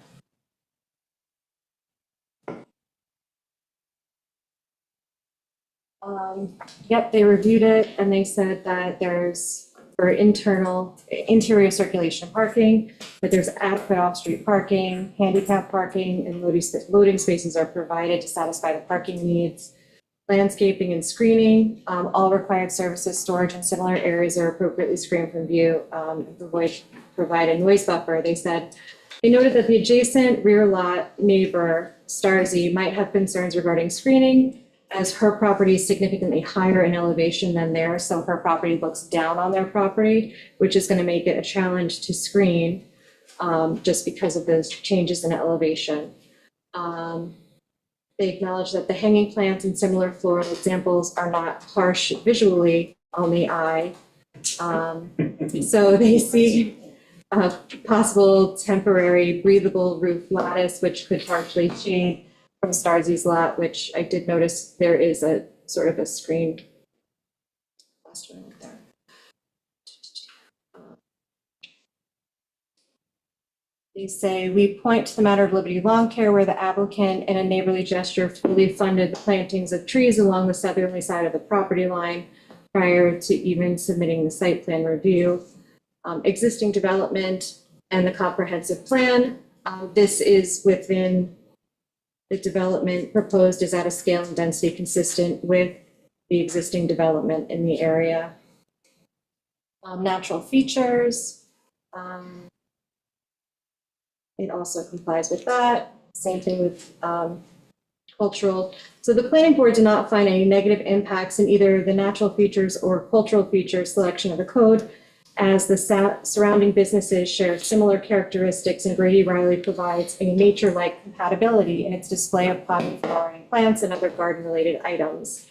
Yep, they reviewed it and they said that there's, for interior circulation parking, that there's adequate off-street parking, handicap parking, and loading spaces are provided to satisfy the parking needs. Landscaping and screening, all required services, storage, and similar areas are appropriately screened from view. Provide a noise buffer. They said, they noted that the adjacent rear lot neighbor, Starzy, might have concerns regarding screening, as her property is significantly higher in elevation than theirs, so her property looks down on their property, which is going to make it a challenge to screen just because of those changes in elevation. They acknowledge that the hanging plants and similar floral examples are not harsh visually on the eye. So they see a possible temporary breathable roof lattice, which could partially shade from Starzy's lot, which I did notice there is a sort of a screen. Last one right there. They say, we point to the matter of Liberty Lawn Care, where the applicant, in a neighborly gesture, fully funded the plantings of trees along the southerly side of the property line prior to even submitting the site plan review. Existing development and the comprehensive plan. This is within the development proposed is at a scale and density consistent with the existing development in the area. Natural features. It also complies with that. Same thing with cultural. So the planning board did not find any negative impacts in either the natural features or cultural features selection of the code, as the surrounding businesses share similar characteristics, and Grady Riley provides a nature-like compatibility in its display of potted flowering plants and other garden-related items.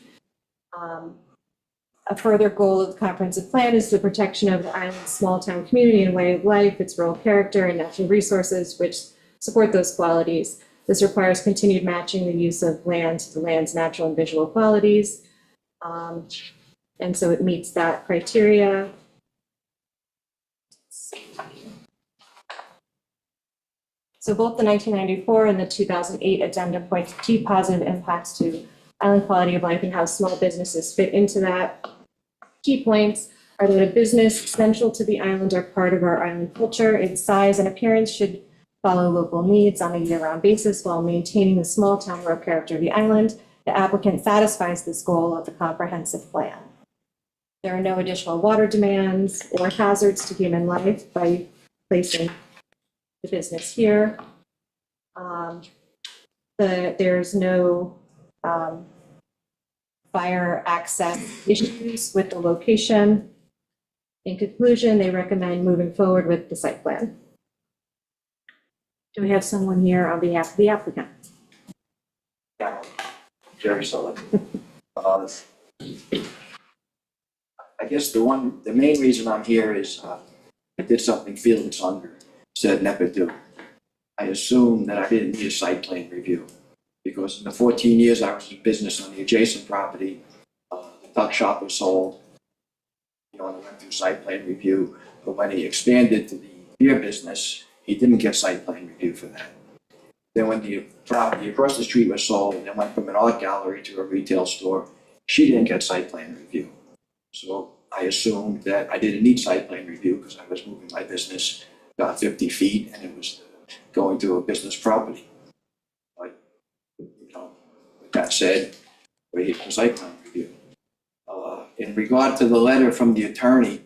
A further goal of the comprehensive plan is the protection of the island's small-town community and way of life, its rural character, and natural resources, which support those qualities. This requires continued matching the use of land to the land's natural and visual qualities. And so it meets that criteria. So both the 1994 and the 2008 addendum point to key positive impacts to island quality of life and how small businesses fit into that. Key points are that a business central to the island or part of our island culture, its size and appearance should follow local needs on a year-round basis while maintaining the small town rural character of the island. The applicant satisfies this goal of the comprehensive plan. There are no additional water demands or hazards to human life by placing the business here. There's no fire access issues with the location. In conclusion, they recommend moving forward with the site plan. Do we have someone here on behalf of the applicant? Jerry Sullivan. I guess the main reason I'm here is I did something Felix Unger said never do. I assumed that I didn't need a site plan review because in the 14 years I was in business on the adjacent property, the tuck shop was sold. And I went through site plan review, but when he expanded to the beer business, he didn't get site plan review for that. Then when the property across the street was sold and it went from an art gallery to a retail store, she didn't get site plan review. So I assumed that I didn't need site plan review because I was moving my business about 50 feet and it was going to a business property. But, with that said, we need site plan review. In regard to the letter from the attorney,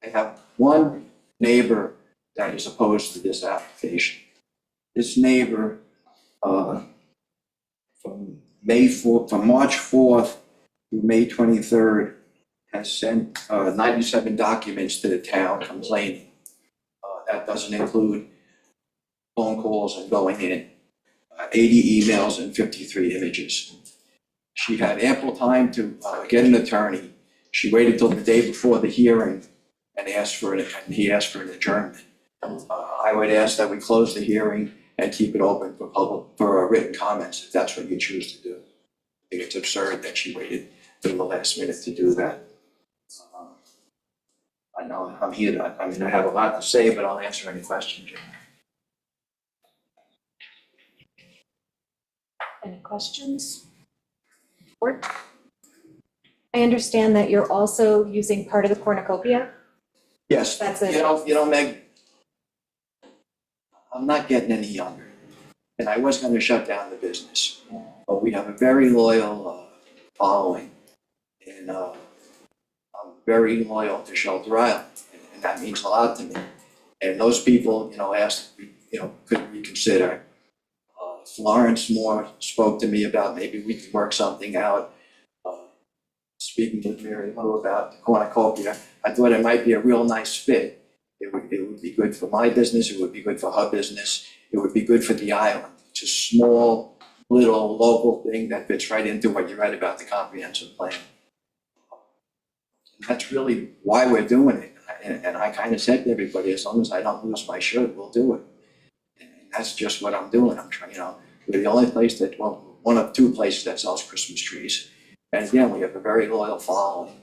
I have one neighbor that is opposed to this application. This neighbor, from March 4th through May 23rd, has sent 97 documents to the town complaining. That doesn't include phone calls and going in, 80 emails and 53 images. She had ample time to get an attorney. She waited till the day before the hearing and he asked for an adjournment. I would ask that we close the hearing and keep it open for written comments if that's what you choose to do. I think it's absurd that she waited till the last minute to do that. I know I'm here, I have a lot to say, but I'll answer any questions. Any questions? Board? I understand that you're also using part of the cornucopia? Yes, That's it. you know, Meg, I'm not getting any younger, and I was going to shut down the business, but we have a very loyal following, and I'm very loyal to Shelter Island, and that means a lot to me. And those people, asked, could we consider? Florence Moore spoke to me about maybe we could work something out. Speaking with Mary Lou about the cornucopia, I thought it might be a real nice fit. It would be good for my business, it would be good for her business, it would be good for the island. It's a small, little local thing that fits right into what you read about the comprehensive plan. And that's really why we're doing it. And I kind of said to everybody, as long as I don't lose my shirt, we'll do it. And that's just what I'm doing. I'm trying, we're the only place that, one of two places that sells Christmas trees. And again, we have a very loyal following,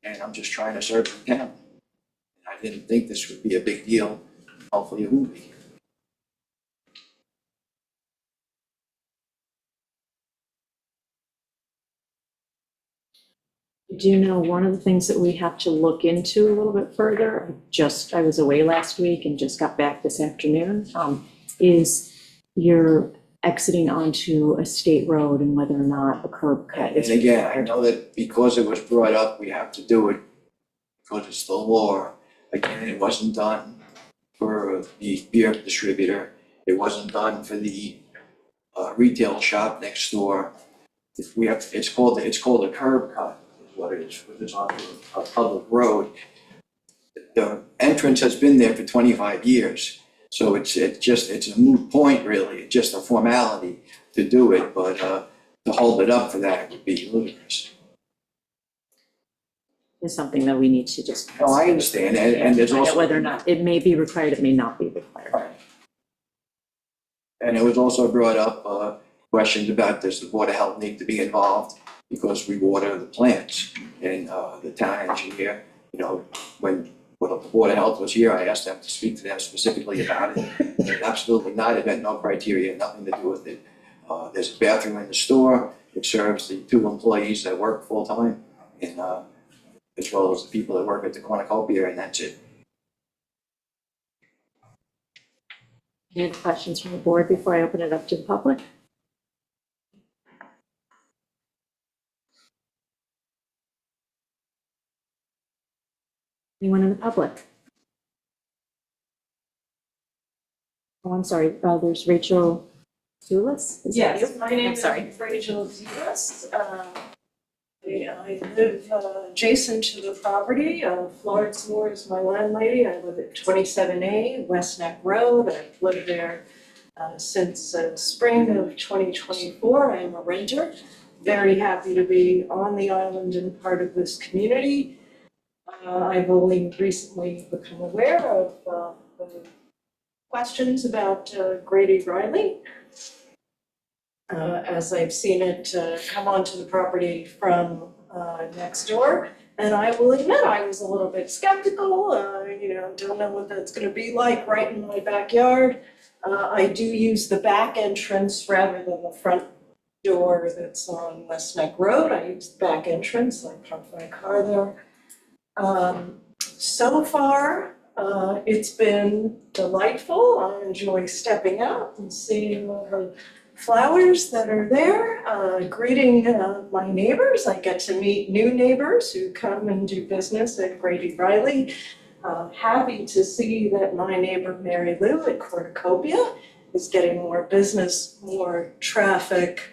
and I'm just trying to serve the town. I didn't think this would be a big deal. Hopefully it won't be. I do know one of the things that we have to look into a little bit further, I was away last week and just got back this afternoon, is you're exiting onto a state road and whether or not a curb cut is. And again, I know that because it was brought up, we have to do it because it's the law. Again, it wasn't done for the beer distributor. It wasn't done for the retail shop next door. It's called a curb cut, is what it is, because it's on a public road. The entrance has been there for 25 years. So it's a moot point, really. It's just a formality to do it, but to hold it up for that would be ludicrous. Is something that we need to just. No, I understand, and there's also whether or not it may be required, it may not be required. Right. And it was also brought up questions about does the Board of Health need to be involved? because we water the plants. And the town engineer, you know, when the Board of Health was here, I asked them to speak to them specifically about it. And absolutely not, it had no criteria, nothing to do with it. There's a bathroom in the store, it serves the 2 employees that work full-time, and as well as the people that work at the cornucopia, and that's it. Any questions from the board before I open it up to the public? Anyone in the public? Oh, I'm sorry, there's Rachel Zulis? Is that Yes, you? my name I'm is sorry. Rachel Zivas. I live adjacent to the property. Florence Moore is my landlady. I live at 27A West Neck Road. I've lived there since spring of 2024. I'm a renter. Very happy to be on the island and part of this community. I've only recently become aware of the questions about Grady Riley. As I've seen it come onto the property from next door. And I will admit, I was a little bit skeptical, don't know what that's gonna be like right in my backyard. I do use the back entrance rather than the front door that's on West Neck Road. I use the back entrance, I park my car there. So far, it's been delightful. I enjoy stepping out and seeing all the flowers that are there, greeting my neighbors. I get to meet new neighbors who come and do business at Grady Riley. Happy to see that my neighbor Mary Lou at Cornucopia is getting more business, more traffic.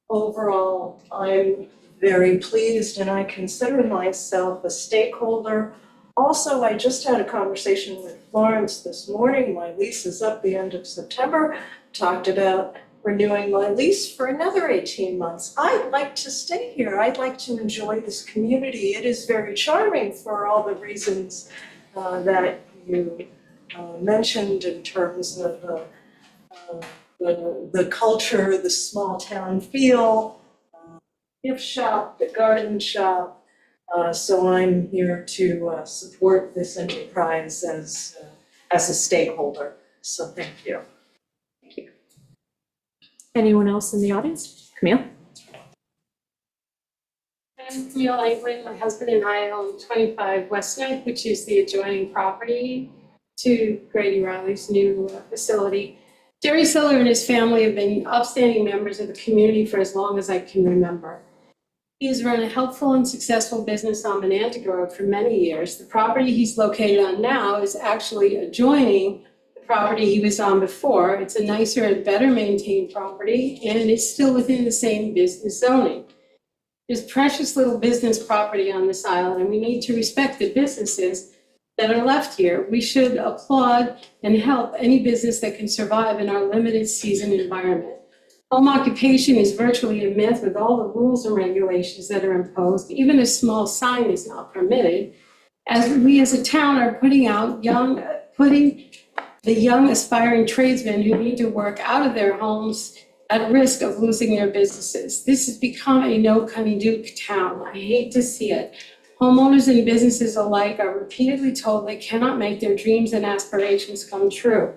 Overall, I'm very pleased and I consider myself a stakeholder. Also, I just had a conversation with Florence this morning. My lease is up the end of September. Talked about renewing my lease for another 18 months. I'd like to stay here. I'd like to enjoy this community. It is very charming for all the reasons that you mentioned in terms of the culture, the small town feel, gift shop, the garden shop. So I'm here to support this enterprise as a stakeholder. So thank you. Anyone else in the audience? Camille? I'm Camille Eichmann. My husband and I own 25 West Neck, which is the adjoining property to Grady Riley's new facility. Jerry Siller and his family have been upstanding members of the community for as long as I can remember. He has run a helpful and successful business on Monantic Road for many years. The property he's located on now is actually adjoining the property he was on before. It's a nicer and better maintained property, and it's still within the same business zoning. There's precious little business property on this island, and we need to respect the businesses that are left here. We should applaud and help any business that can survive in our limited season environment. Home occupation is virtually a myth with all the rules and regulations that are imposed. Even a small sign is not permitted. As we as a town are putting the young aspiring tradesmen who need to work out of their homes at risk of losing their businesses. This has become a no-cunny-do town. I hate to see it. Homeowners and businesses alike are repeatedly told they cannot make their dreams and aspirations come true.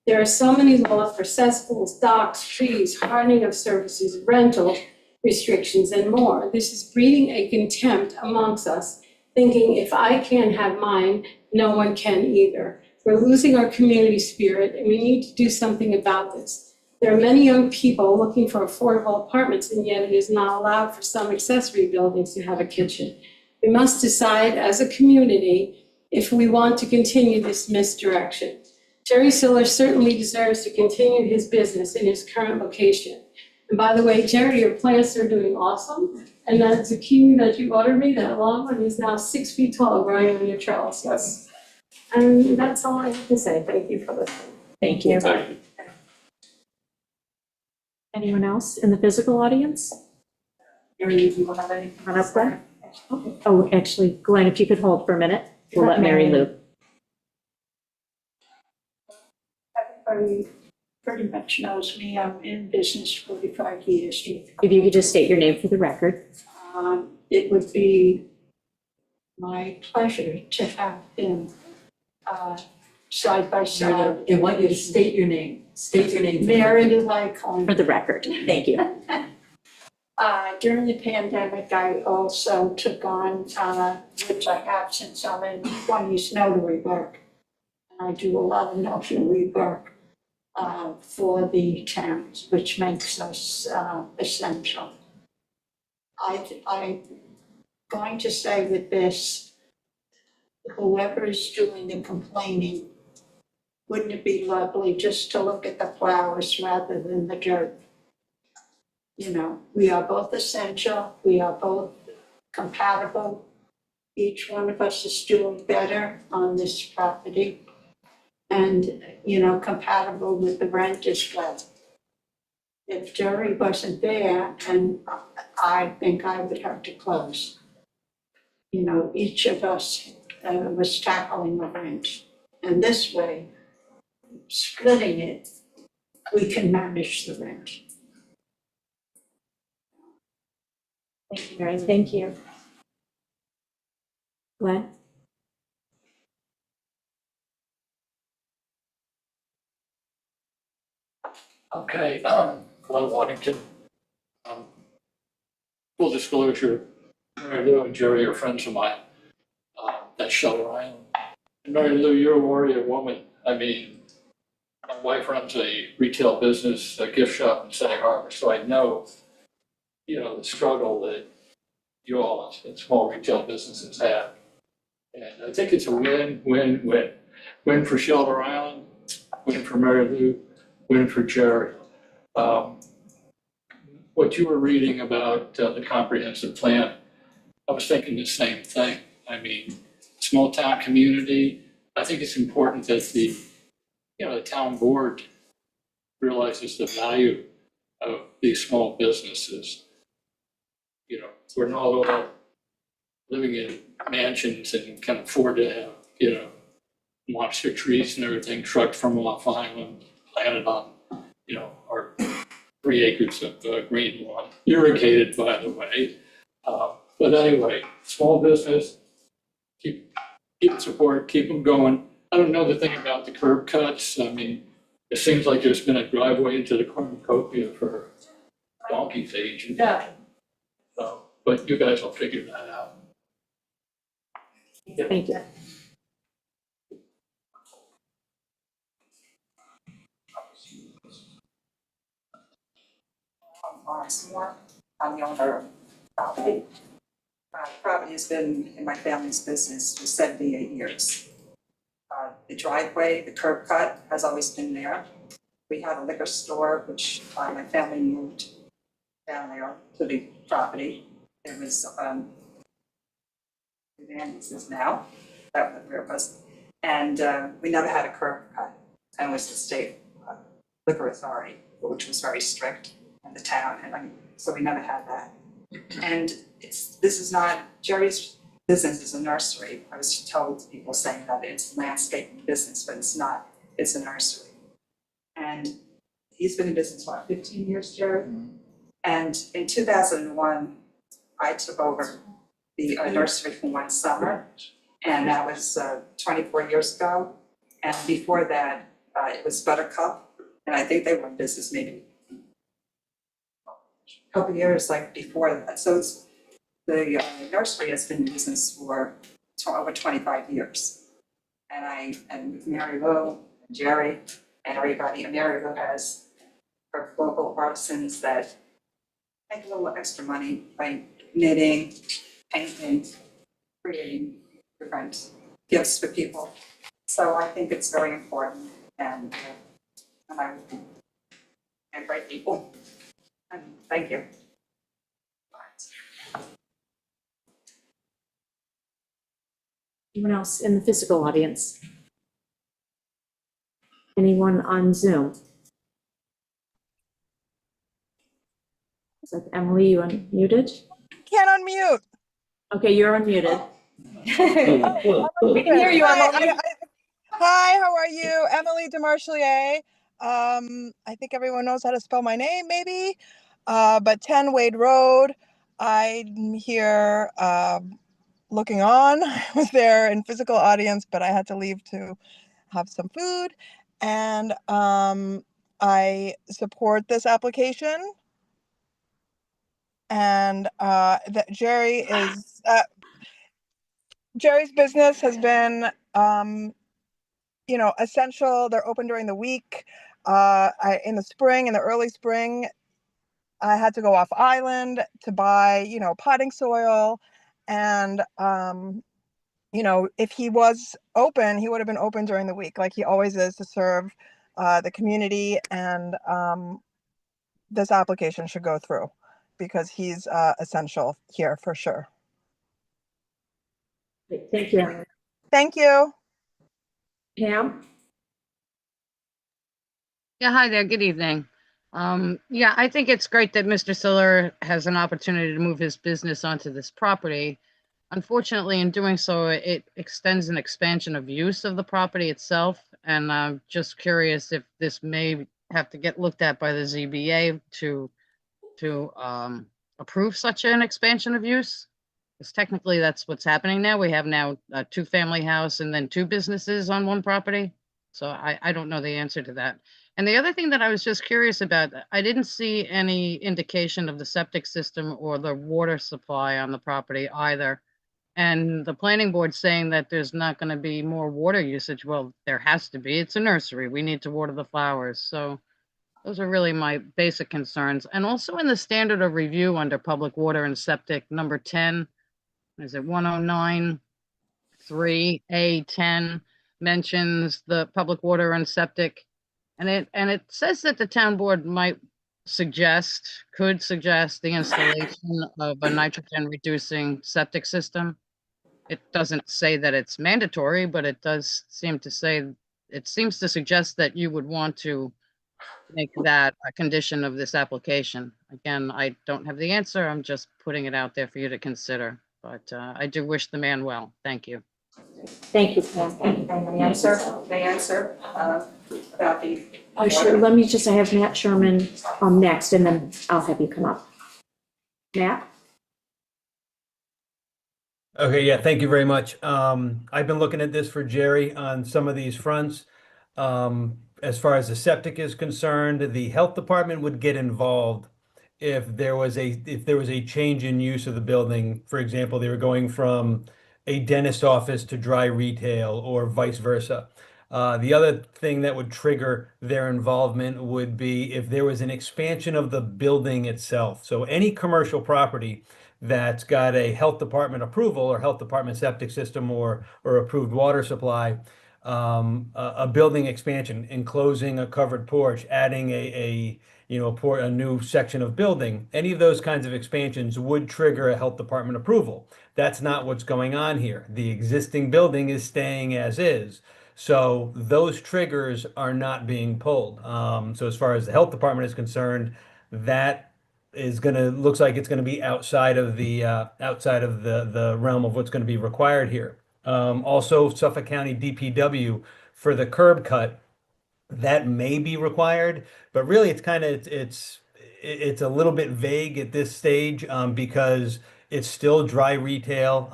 There are so many laws for cesspools, docks, trees, hardening of surfaces, rental restrictions, and more. This is breeding a contempt amongst us, thinking if I can't have mine, no one can either. We're losing our community spirit, and we need to do something about this. There are many young people looking for affordable apartments, and yet it is not allowed for some accessory buildings to have a kitchen. We must decide as a community if we want to continue this misdirection. Jerry Siller certainly deserves to continue his business in his current location. And by the way, Jerry, your plants are doing awesome. And that zucchini that you ordered me, that long one, is now 6 feet tall growing on your trellis. Yes. And that's all I have to say. Thank you for listening. Thank you. Anyone else in the physical audience? Come on up, Glenn. Oh, actually, Glenn, if you could hold for a minute, we'll let Mary Lou. Everybody pretty much knows me. I'm in business 45 years. If you could just state your name for the record. It would be my pleasure to have him side by side. I want you to state your name. State your name. Mary Lycon. For the record, thank you. During the pandemic, I also took on, which I have since I'm in 20s notary work. I do a lot of notary work for the towns, which makes us essential. I'm going to say with this, whoever is doing the complaining, wouldn't it be lovely just to look at the flowers rather than the dirt? You know, we are both essential, we are both compatible. Each one of us is doing better on this property. And, you know, compatible with the rent as well. If Jerry wasn't there, and I think I would have to close. You know, each of us was tackling the rent. And this way, splitting it, we can manage the rent. Thank you, Mary. Thank you. Glenn? Okay, Glenn Waddington. Full disclosure, Mary Lou and Jerry are friends of mine. That's Shelter Island. And Mary Lou, you're a warrior woman. I mean, my wife runs a retail business, a gift shop in Sag Harbor, so I know, you know, the struggle that you all in small retail businesses have. And I think it's a win, win, win. Win for Shelter Island, win for Mary Lou, win for Jerry. What you were reading about the comprehensive plan, I was thinking the same thing. I mean, small town community, I think it's important that the town board realizes the value of these small businesses. You know, we're not all living in mansions and can afford to have, you know, monster trees and everything trucked from Off Island, planted on, you know, our 3 acres of green lawn, irrigated, by the way. But anyway, small business, keep support, keep them going. I don't know the thing about the curb cuts. I mean, it seems like there's been a driveway into the cornucopia for donkey's age. Yeah. So, but you guys will figure that out. Thank you. Lawrence Moore. I'm the owner of the property. The property has been in my family's business for 78 years. The driveway, the curb cut has always been there. We had a liquor store, which my family moved down there to the property. It was, Van's now, that was where it was. And we never had a curb cut. And it was the state liquor authority, which was very strict in the town. And so we never had that. And this is not, Jerry's business is a nursery. I was told people saying that it's landscaping business, but it's not, it's a nursery. And he's been in business, what, 15 years, Jerry? And in 2001, I took over the nursery for one summer, and that was 24 years ago. And before that, it was Buttercup, and I think they were in business maybe a couple years like before that. So it's, the nursery has been in business for over 25 years. And with Mary Lou, and Jerry, and everybody, and Mary Lou has her local artisans that make a little extra money by knitting, painting, creating different gifts for people. So I think it's very important, and they're great people. And thank you. Anyone else in the physical audience? Anyone on Zoom? It's like Emily, you unmuted? Can't unmute. Okay, you're unmuted. We can hear you, Emily. Hi, how are you? Emily DeMarchelier. I think everyone knows how to spell my name, maybe. But 10 Wade Road. I'm here looking on. I was there in physical audience, but I had to leave to have some food. And I support this application. And that Jerry's business has been, essential. They're open during the week. In the early spring, I had to go off island to buy, potting soil. And, if he was open, he would have been open during the week, like he always is, to serve the community. And this application should go through because he's essential here for sure. Thank you. Thank you. Pam? Yeah, hi there. Good evening. Yeah, I think it's great that Mr. Siller has an opportunity to move his business onto this property. Unfortunately, in doing so, it extends an expansion of use of the property itself. And I'm just curious if this may have to get looked at by the ZBA to approve such an expansion of use. Because technically that's what's happening now. We have now a 2-family house and then 2 businesses on one property. So I don't know the answer to that. And the other thing that I was just curious about, I didn't see any indication of the septic system or the water supply on the property either. And the planning board saying that there's not going to be more water usage. Well, there has to be. It's a nursery. We need to water the flowers. So those are really my basic concerns. And also in the standard of review under public water and septic, number 10, is it 109 3A10 mentions the public water and septic. And it says that the town board could suggest the installation of a nitrogen reducing septic system. It doesn't say that it's mandatory, but it does seem to suggest that you would want to make that a condition of this application. Again, I don't have the answer. I'm just putting it out there for you to consider, but I do wish the man well. Thank you. Thank you, Pam. May I answer about the. Oh, sure. Let me just, I have Matt Sherman next, and then I'll have you come up. Matt? Okay, yeah, thank you very much. I've been looking at this for Jerry on some of these fronts. As far as the septic is concerned, the health department would get involved if there was a change in use of the building. For example, they were going from a dentist office to dry retail or vice versa. The other thing that would trigger their involvement would be if there was an expansion of the building itself. So any commercial property that's got a health department approval or health department septic system or approved water supply, a building expansion, enclosing a covered porch, adding a new section of building, any of those kinds of expansions would trigger a health department approval. That's not what's going on here. The existing building is staying as is. So those triggers are not being pulled. So as far as the health department is concerned, that is looks like it's gonna be outside of the realm of what's gonna be required here. Also, Suffolk County DPW for the curb cut, that may be required, but really it's a little bit vague at this stage because it's still dry retail.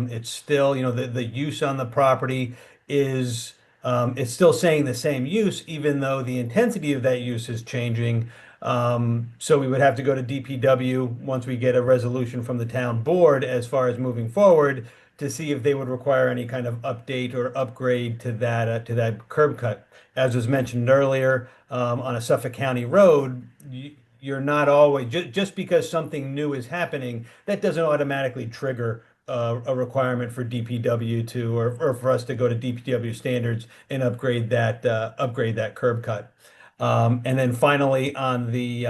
It's still, the use on the property is it's still saying the same use, even though the intensity of that use is changing. So we would have to go to DPW once we get a resolution from the town board as far as moving forward to see if they would require any kind of update or upgrade to that curb cut. As was mentioned earlier, on a Suffolk County road, you're not always, just because something new is happening, that doesn't automatically trigger a requirement for DPW or for us to go to DPW standards and upgrade that curb cut. And then finally, on the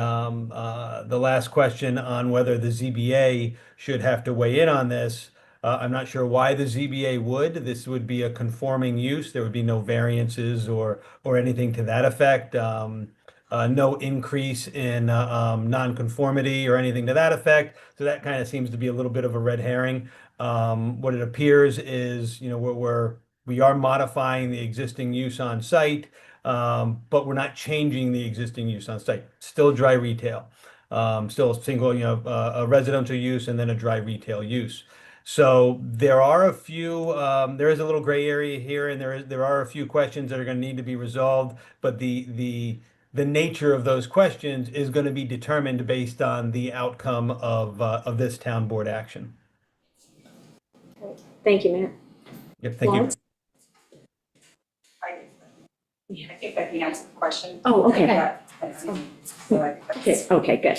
last question on whether the ZBA should have to weigh in on this, I'm not sure why the ZBA would. This would be a conforming use. There would be no variances or anything to that effect. No increase in nonconformity or anything to that effect. So that kind of seems to be a little bit of a red herring. What it appears is, we're We are modifying the existing use on site, but we're not changing the existing use on site. Still dry retail, still single, a residential use and then a dry retail use. So there are a few, there is a little gray area here, and there are a few questions that are going to need to be resolved, but the nature of those questions is going to be determined based on the outcome of this town board action. Thank you, Matt. Yep, thank you. Lawrence? I think that he answered the question. Oh, okay. So I think that's- Okay, good.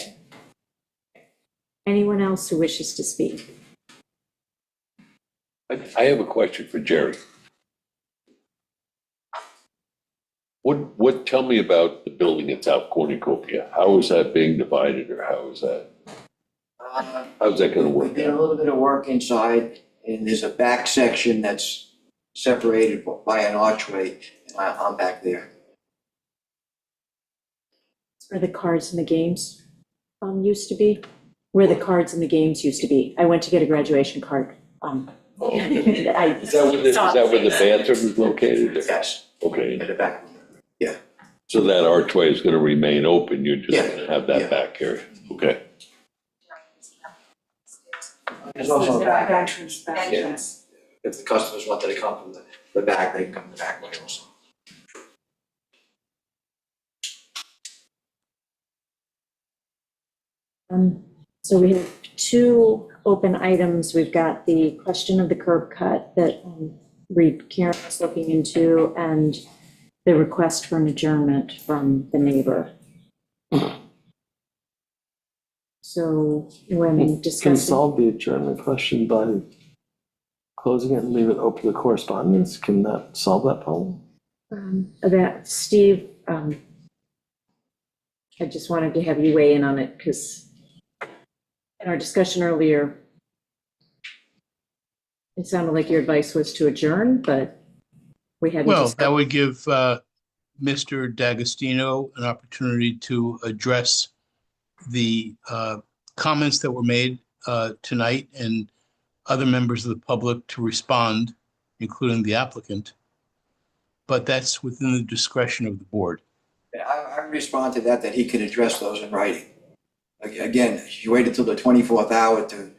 Anyone else who wishes to speak? I have a question for Jerry. Tell me about the building at South Cornucopia. How is that being divided, or how's that gonna work? We did a little bit of work inside, and there's a back section that's separated by an archway, and I'm back there. Where the cards and the games used to be? Where the cards and the games used to be. I went to get a graduation card. Is that where the bathroom is located? Yes. Okay. In the back. Yeah. So that archway is gonna remain open, you're just gonna have that back area? Okay. There's also a back entrance. If the customers wanted to come from the back, they can come the back way also. So we have two open items. We've got the question of the curb cut that Karen was looking into, and the request for an adjournment from the neighbor. So when Can discussing. solve the adjournment question by closing it and leave it open to correspondence? Can that solve that problem? That, Steve, I just wanted to have you weigh in on it, because in our discussion earlier, it sounded like your advice was to adjourn, but we hadn't. Well, discussed- that would give Mr. D'Agostino an opportunity to address the comments that were made tonight, and other members of the public to respond, including the applicant. But that's within the discretion of the board. I respond to that he can address those in writing. Again, he waited till the 24th hour to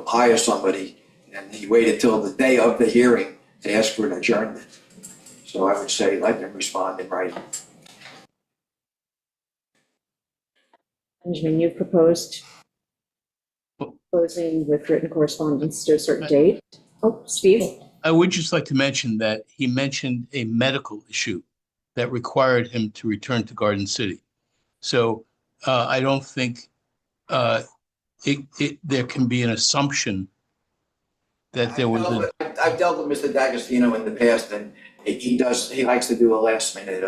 hire somebody, and he waited till the day of the hearing to ask for an adjournment. So I would say let them respond in writing. Benjamin, you've proposed closing with written correspondence to a certain date. Oh, Steve? I would just like to mention that he mentioned a medical issue that required him to return to Garden City. So I don't think there can be an assumption that there was a. I've dealt with Mr. D'Agostino in the past, and he likes to do a last minute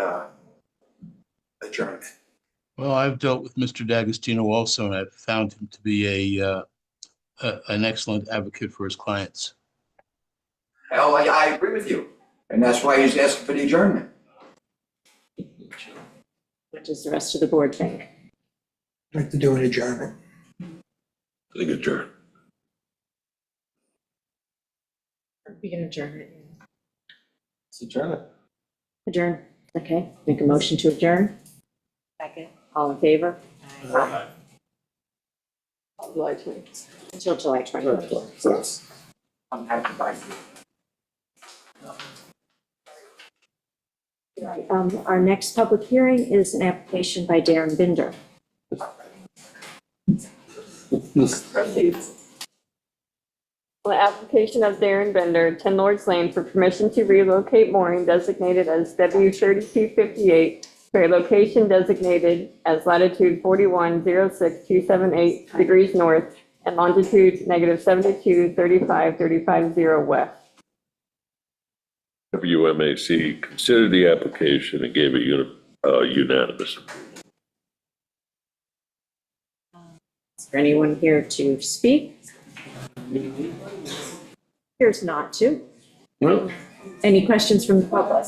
adjournment. Well, I've dealt with Mr. D'Agostino also, and I've found him to be an excellent advocate for his clients. Oh, I agree with you, and that's why he's asking for the adjournment. What does the rest of the board think? I'd like to do an adjournment. I think adjourn. We can adjourn it. Let's adjourn it. Adjourn, okay. Make a motion to adjourn. Second. All in favor? Aye. July 20th. Until July 20th. I'm happy by you. Right, our next public hearing is an application by Darren Binder. The application of Darren Bender, 10 Lords Lane, for permission to relocate mooring designated as W3258 for a location designated as latitude 4106.278 degrees north and longitude -72.35.350 west. WMAC considered the application and gave it unanimous. Is there anyone here to speak? Here's not to. Well, Any questions from the public?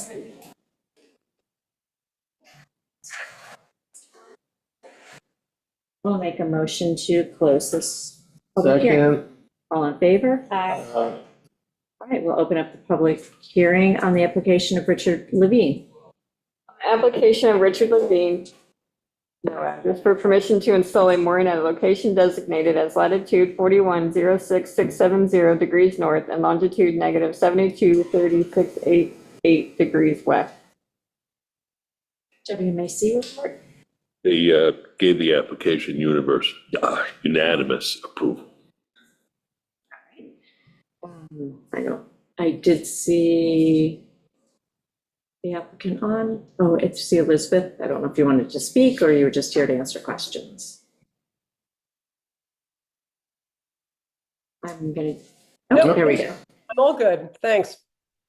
We'll make a motion to close this public hearing. Second. All in favor? Aye. All right, we'll open up the public hearing on the application of Richard Levine. Application of Richard Levine, no address, for permission to install a mooring at a location designated as latitude 41.06670 degrees north and longitude negative 72.3688 degrees west. WMAC report. They gave the application unanimous approval. I did see the applicant on. Oh, it's see Elizabeth. I don't know if you wanted to speak or you were just here to answer questions. I'm gonna, oh, there we go. I'm all good, thanks.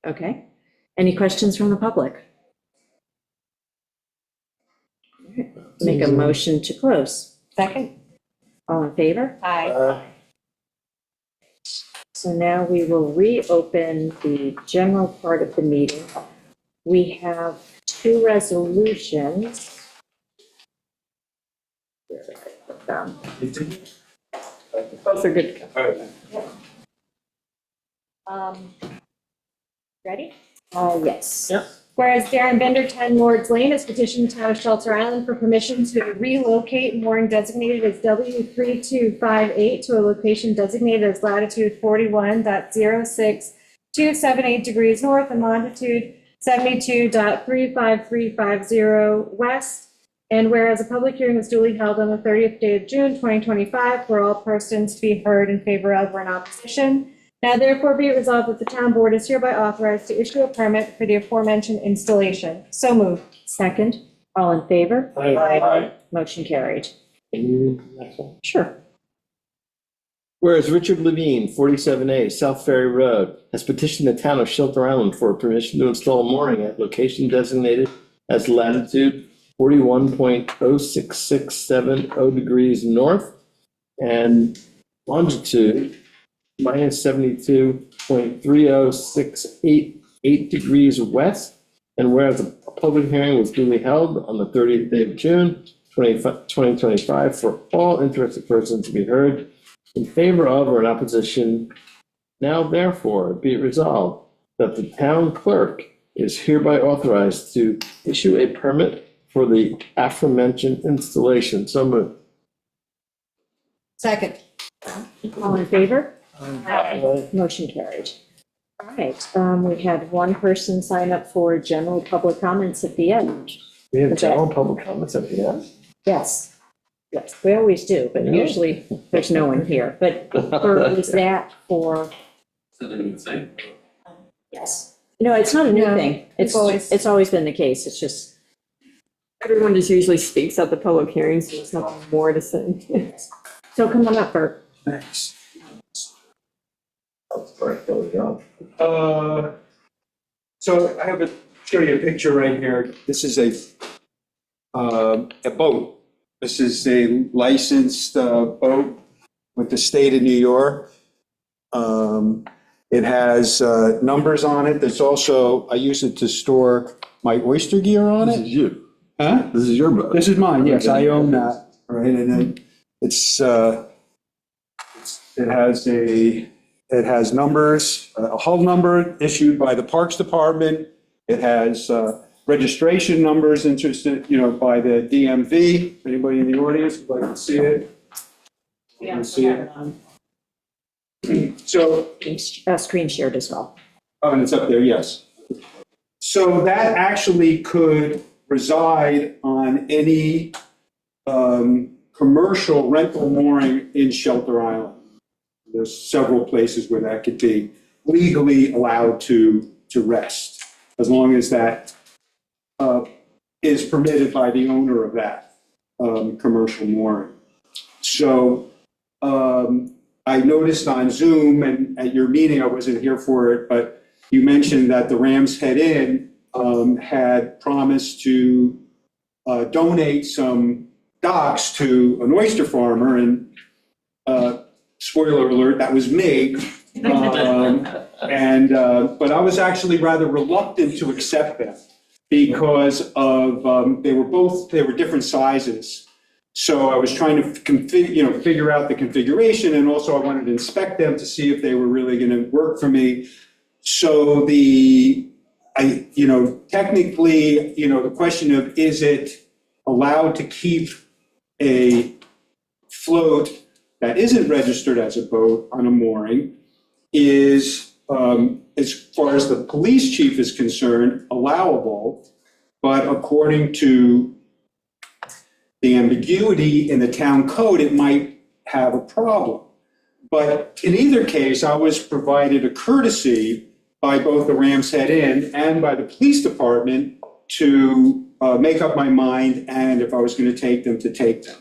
Okay. Any questions from the public? Make a motion to close. Second. All in favor? Aye. So now we will reopen the general part of the meeting. We have two resolutions. Where did I put them? Both are good. Ready? Yes. Yep. Whereas Darren Bender, 10 Lords Lane, has petitioned the town of Shelter Island for permission to relocate mooring designated as W3258 to a location designated as latitude 41.06278 degrees north and longitude 72.35350 west. And whereas a public hearing was duly held on the 30th day of June, 2025, for all persons to be heard in favor of or in opposition. Now therefore be it resolved that the town board is hereby authorized to issue a permit for the aforementioned installation. So moved. Second. All in favor? Aye. Motion carried. Next one. Sure. Whereas Richard Levine, 47A South Ferry Road, has petitioned the town of Shelter Island for permission to install a mooring at location designated as latitude 41.06670 degrees north and longitude minus 72.30688 degrees west. And whereas a public hearing was duly held on the 30th day of June, 2025, for all interested persons to be heard in favor of or in opposition, now therefore be it resolved that the town clerk is hereby authorized to issue a permit for the aforementioned installation. So moved. Second. All in favor? Motion carried. All right, we had one person sign up for general public comments at the end. We have Okay. general public comments at the end? Yes, yes, we always do, but Yeah. usually there's no one here. But was that for? Yes. No, it's not a new No, thing. it's always- It's always been the case. It's just, Everyone just usually speaks at the public hearings, so there's nothing more to say. so come on up, Bert. Thanks. There we go. So I have show you a picture right here. This is a boat. This is a licensed boat with the state of New York. It has numbers on it. There's also, I use it to store my oyster gear on it. This is you. Huh? This is your boat. This is mine, yes, Okay. I own that, right, and then it has numbers, a hull number issued by the Parks Department. It has registration numbers interested, by the DMV. Anybody in the audience would like to see it? You can see it. So, Screen shared as well. oh, and it's up there, yes. So that actually could reside on any commercial rental mooring in Shelter Island. There's several places where that could be legally allowed to rest, as long as that is permitted by the owner of that commercial mooring. So I noticed on Zoom and at your meeting, I wasn't here for it, but you mentioned that the Rams Head Inn had promised to donate some docks to an oyster farmer, and spoiler alert, that was me. But I was actually rather reluctant to accept them because of they were different sizes. So I was trying to figure out the configuration, and also I wanted to inspect them to see if they were really going to work for me. So technically, the question of is it allowed to keep a float that isn't registered as a boat on a mooring is, as far as the police chief is concerned, allowable, but according to the ambiguity in the town code, it might have a problem. But in either case, I was provided a courtesy by both the Ram's Head Inn and by the police department to make up my mind, and if I was going to take them, to take them.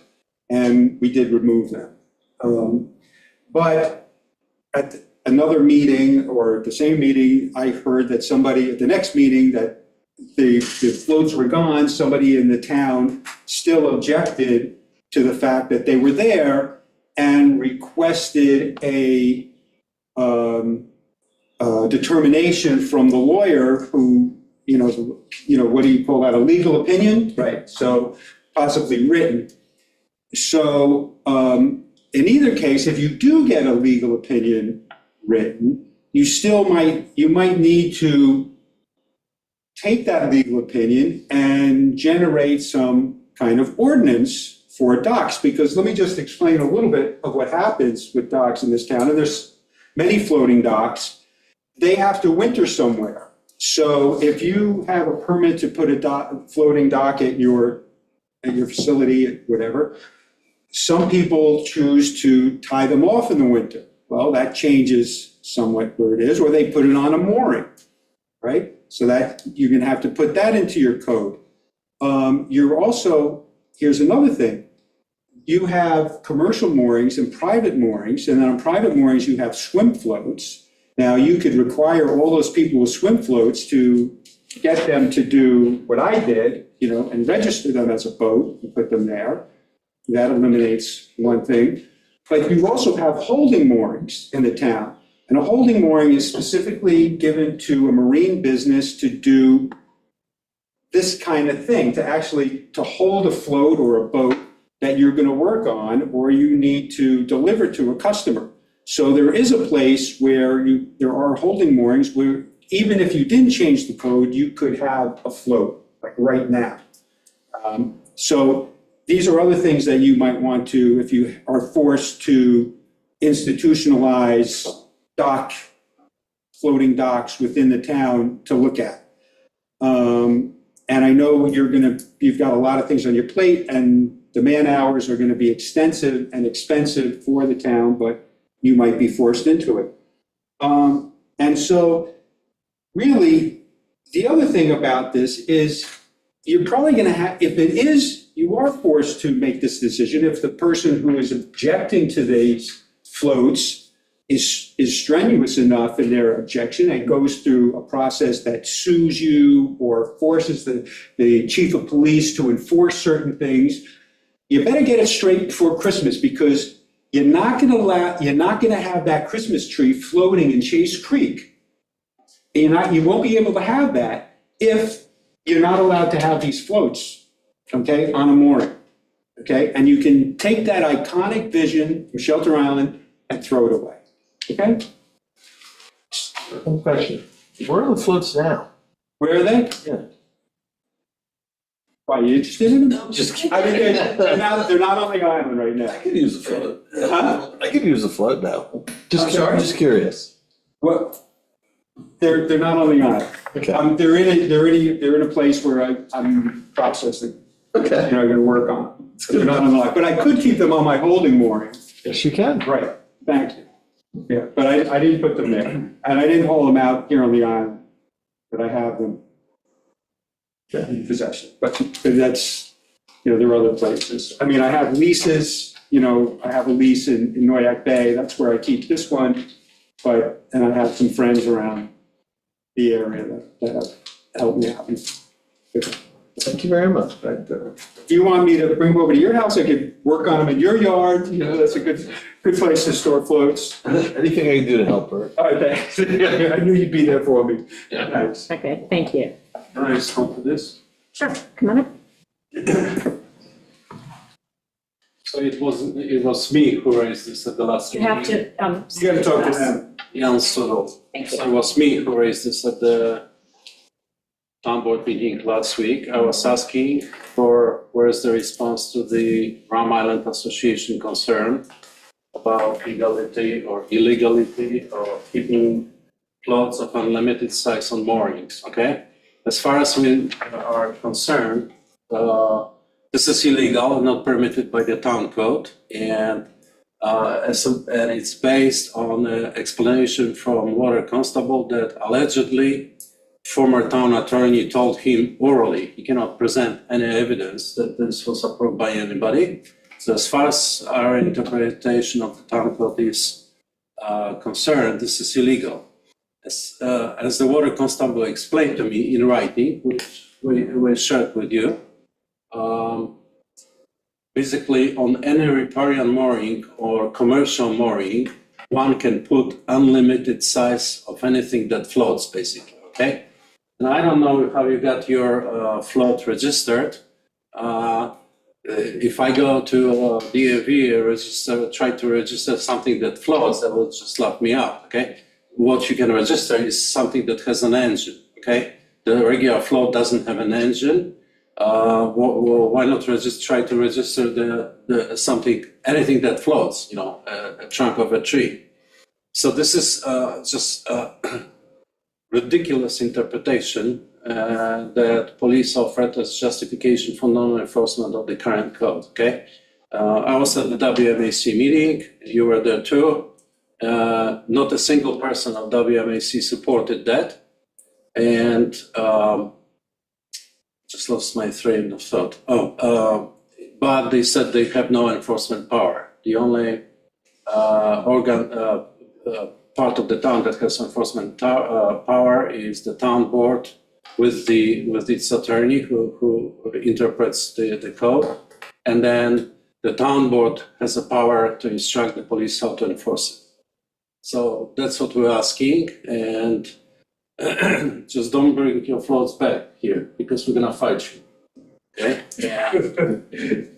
And we did remove them. But at another meeting, or the same meeting, I heard that somebody at the next meeting that the floats were gone, somebody in the town still objected to the fact that they were there and requested a determination from the lawyer who, what do you call that, a legal opinion? Right, so possibly written. So in either case, if you do get a legal opinion written, you might need to take that legal opinion and generate some kind of ordinance for docks, because let me just explain a little bit of what happens with docks in this town, and there's many floating docks. They have to winter somewhere. So if you have a permit to put a floating dock at your facility, whatever, some people choose to tie them off in the winter. Well, that changes somewhat where it is, or they put it on a mooring, right? So that you're going to have to put that into your code. You're also, here's another thing. You have commercial moorings and private moorings, and then on private moorings, you have swim floats. Now, you could require all those people with swim floats to get them to do what I did, and register them as a boat and put them there. That eliminates one thing. But you also have holding moorings in the town. And a holding mooring is specifically given to a marine business to do this kind of thing, to hold a float or a boat that you're going to work on, or you need to deliver to a customer. So there is a place where there are holding moorings where even if you didn't change the code, you could have a float, like right now. So these are other things that you might want to, if you are forced to institutionalize floating docks within the town, to look at. And I know you've got a lot of things on your plate, and the man hours are going to be extensive and expensive for the town, but you might be forced into it. And so really, the other thing about this is you're probably going to have, you are forced to make this decision if the person who is objecting to these floats is strenuous enough in their objection and goes through a process that sues you or forces the chief of police to enforce certain things. You better get it straight before Christmas, because you're not going to have that Christmas tree floating in Chase Creek. You won't be able to have that if you're not allowed to have these floats, okay, on a mooring, okay? And you can take that iconic vision from Shelter Island and throw it away, okay? One question. Where are the floats now? Where are they? Yeah. Why, you interested in them? Just kidding. I mean, they're not on the island right now. I could use a float. Huh? I could use a float now. I'm sorry? Just curious. Well, they're not on the island. Okay. They're in a place where I'm processing. Okay. Going to work on. They're not on the island, but I could keep them on my holding mooring. Yes, you can. Right. Thank you. Yeah, but I didn't put them there, and I didn't haul them out here on the island, but I have them in possession. But that's, there are other places. I mean, I have leases, I have a lease in Noyak Bay. That's where I keep this one. And I have some friends around the area that have helped me out. Thank you very much. If you want me to bring them over to your house, I could work on them in your yard. That's a good place to store floats. Anything I can do to help her. All right, thanks. I knew you'd be there for me. Thanks. Okay, thank you. Nice, hope for this. Sure, come on up. So it was me who raised this at the last You meeting. have to, You gotta talk to them. Jan Sudol. So it was me who raised this at the town board meeting last week. I was asking for where's the response to the Rum Island Association concern about legality or illegality of keeping floats of unlimited size on moorings, okay? As far as we are concerned, this is illegal, not permitted by the town code, and it's based on an explanation from water constable that allegedly former town attorney told him orally he cannot present any evidence that this was approved by anybody. So as far as our interpretation of the town code is concerned, this is illegal. As the water constable explained to me in writing, which we shared with you, basically on any riparian mooring or commercial mooring, one can put unlimited size of anything that floats, basically, okay? And I don't know how you got your float registered. If I go to DMV, try to register something that floats, that will just lock me up, okay? What you can register is something that has an engine, okay? The regular float doesn't have an engine. Why not try to register anything that floats, a trunk of a tree. So this is just ridiculous interpretation that police offered as justification for non-enforcement of the current code, okay? I was at the WMAC meeting, you were there too. Not a single person of WMAC supported that. And just lost my train of thought. But they said they have no enforcement power. The only part of the town that has enforcement power is the town board with its attorney who interprets the code, and then the town board has the power to instruct the police how to enforce it. So that's what we're asking, and just don't bring your floats back here because we're gonna fight you. Okay? Yeah.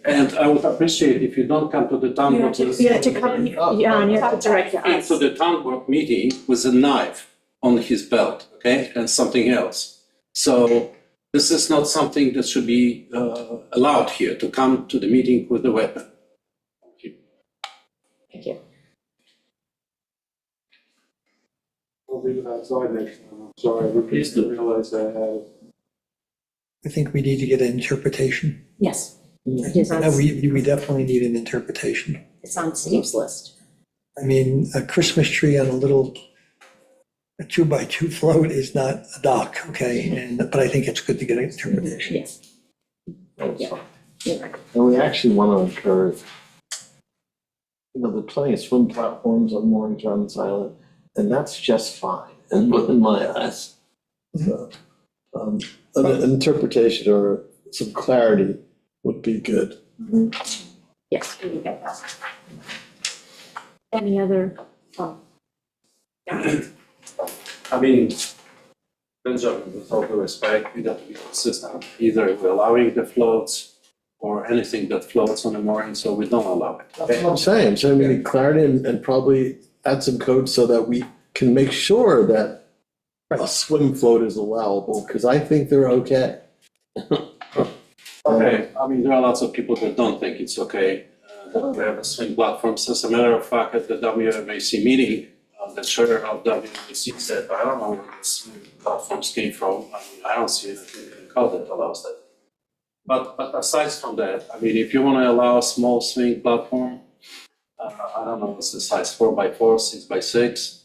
And I would appreciate if you don't come to the town board. You have to come, Jan, you have to direct your eyes. To the town board meeting with a knife on his belt, okay, and something else. So this is not something that should be allowed here, to come to the meeting with a weapon. Thank you. I'll leave it outside next time. I'm sorry, I didn't realize I had. I think we need to get an interpretation. Yes. It is on, We definitely need an interpretation. it's on Steve's list. I mean, a Christmas tree on a 2x2 float is not a dock, okay? But I think it's good to get an interpretation. Yes. Yeah. You're right. And we actually want to encourage, there's plenty of swim platforms on moorings around this island, and that's just fine, in my eyes. So, an interpretation or some clarity would be good. Yes, we get that. Any other, I mean, Benjamin, with all due respect, we got to be consistent. Either we're allowing the floats or anything that floats on the mooring, so we don't allow it. That's what I'm saying, so we need clarity and probably add some code so that we can make sure that a swim float is allowable, because I think they're okay. Okay, I mean, there are lots of people that don't think it's okay that we have a swing platforms. As a matter of fact, at the WMAC meeting, the chair of WMAC said, I don't know where the swing platforms came from. I mean, I don't see anything in the code that allows that. But aside from that, I mean, if you want to allow a small swing platform, I don't know what's the size, 4x4, 6x6,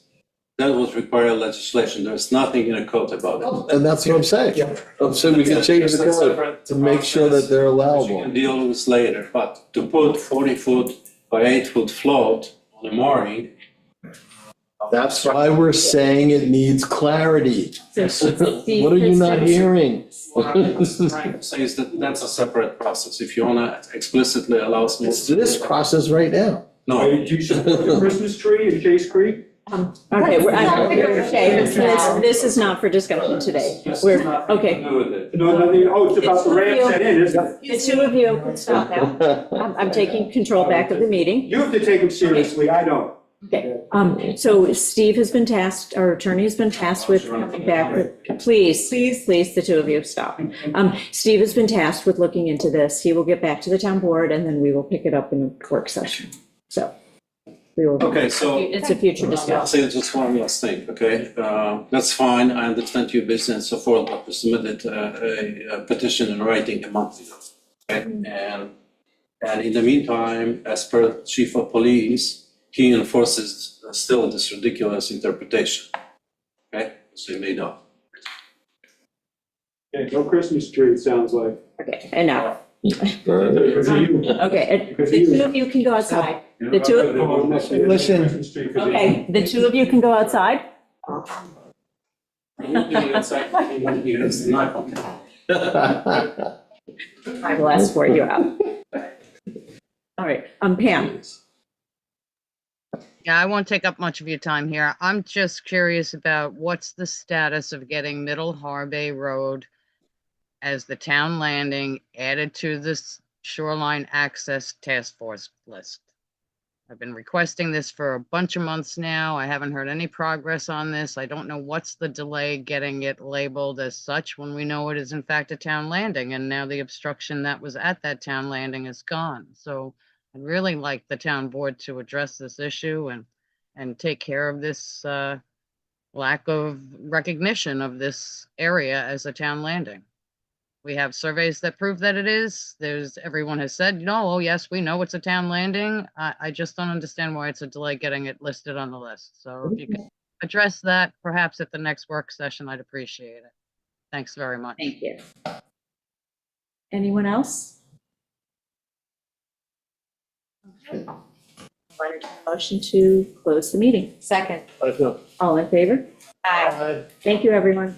that would require legislation. There's nothing in the code about it. And that's what I'm saying. I'm saying we can change the code to make sure that they're We allowable. can deal with this later, but to put 40-foot by 8-foot float on a mooring. That's why we're saying it needs clarity. What are you not hearing? What I'm trying to say is that that's a separate process. If you want to explicitly allow small. It's this process right now. No. Do you support the Christmas tree in Chase Creek? okay, this is not for discussion today. We're, okay. It's about the ramp set in, isn't it? The two of you can stop now. I'm taking control back of the meeting. You have to take them seriously, I don't. Okay, so Steve has been tasked, our attorney has been tasked with coming back with, please, the two of you, stop. Steve has been tasked with looking into this. He will get back to the town board and then we will pick it up in a work session. So we will. Okay, so. It's a future I'll discussion. say just one last thing, okay? That's fine, I understand your business and so forth, but we submitted a petition in writing a month ago, okay? And in the meantime, as per chief of police, he enforces still this ridiculous interpretation, okay? So you may know. Okay, no Christmas tree, it sounds like. Okay, enough. Because of you. Okay, the two of you can go outside. The two, Listen. okay, the two of you can go outside. I will escort you out. All right, Pam. Yeah, I won't take up much of your time here. I'm just curious about what's the status of getting Middle Harbor Road as the town landing added to this shoreline access task force list. I've been requesting this for a bunch of months now. I haven't heard any progress on this. I don't know what's the delay getting it labeled as such when we know it is in fact a town landing, and now the obstruction that was at that town landing is gone. So I'd really like the town board to address this issue and take care of this lack of recognition of this area as a town landing. We have surveys that prove that it is. Everyone has said, oh yes, we know it's a town landing. I just don't understand why it's a delay getting it listed on the list. So if you could address that perhaps at the next work session, I'd appreciate it. Thanks very much. Thank you. Anyone else? Okay. I'll entertain a motion to close the meeting. Second. All in favor? Aye. Thank you, everyone.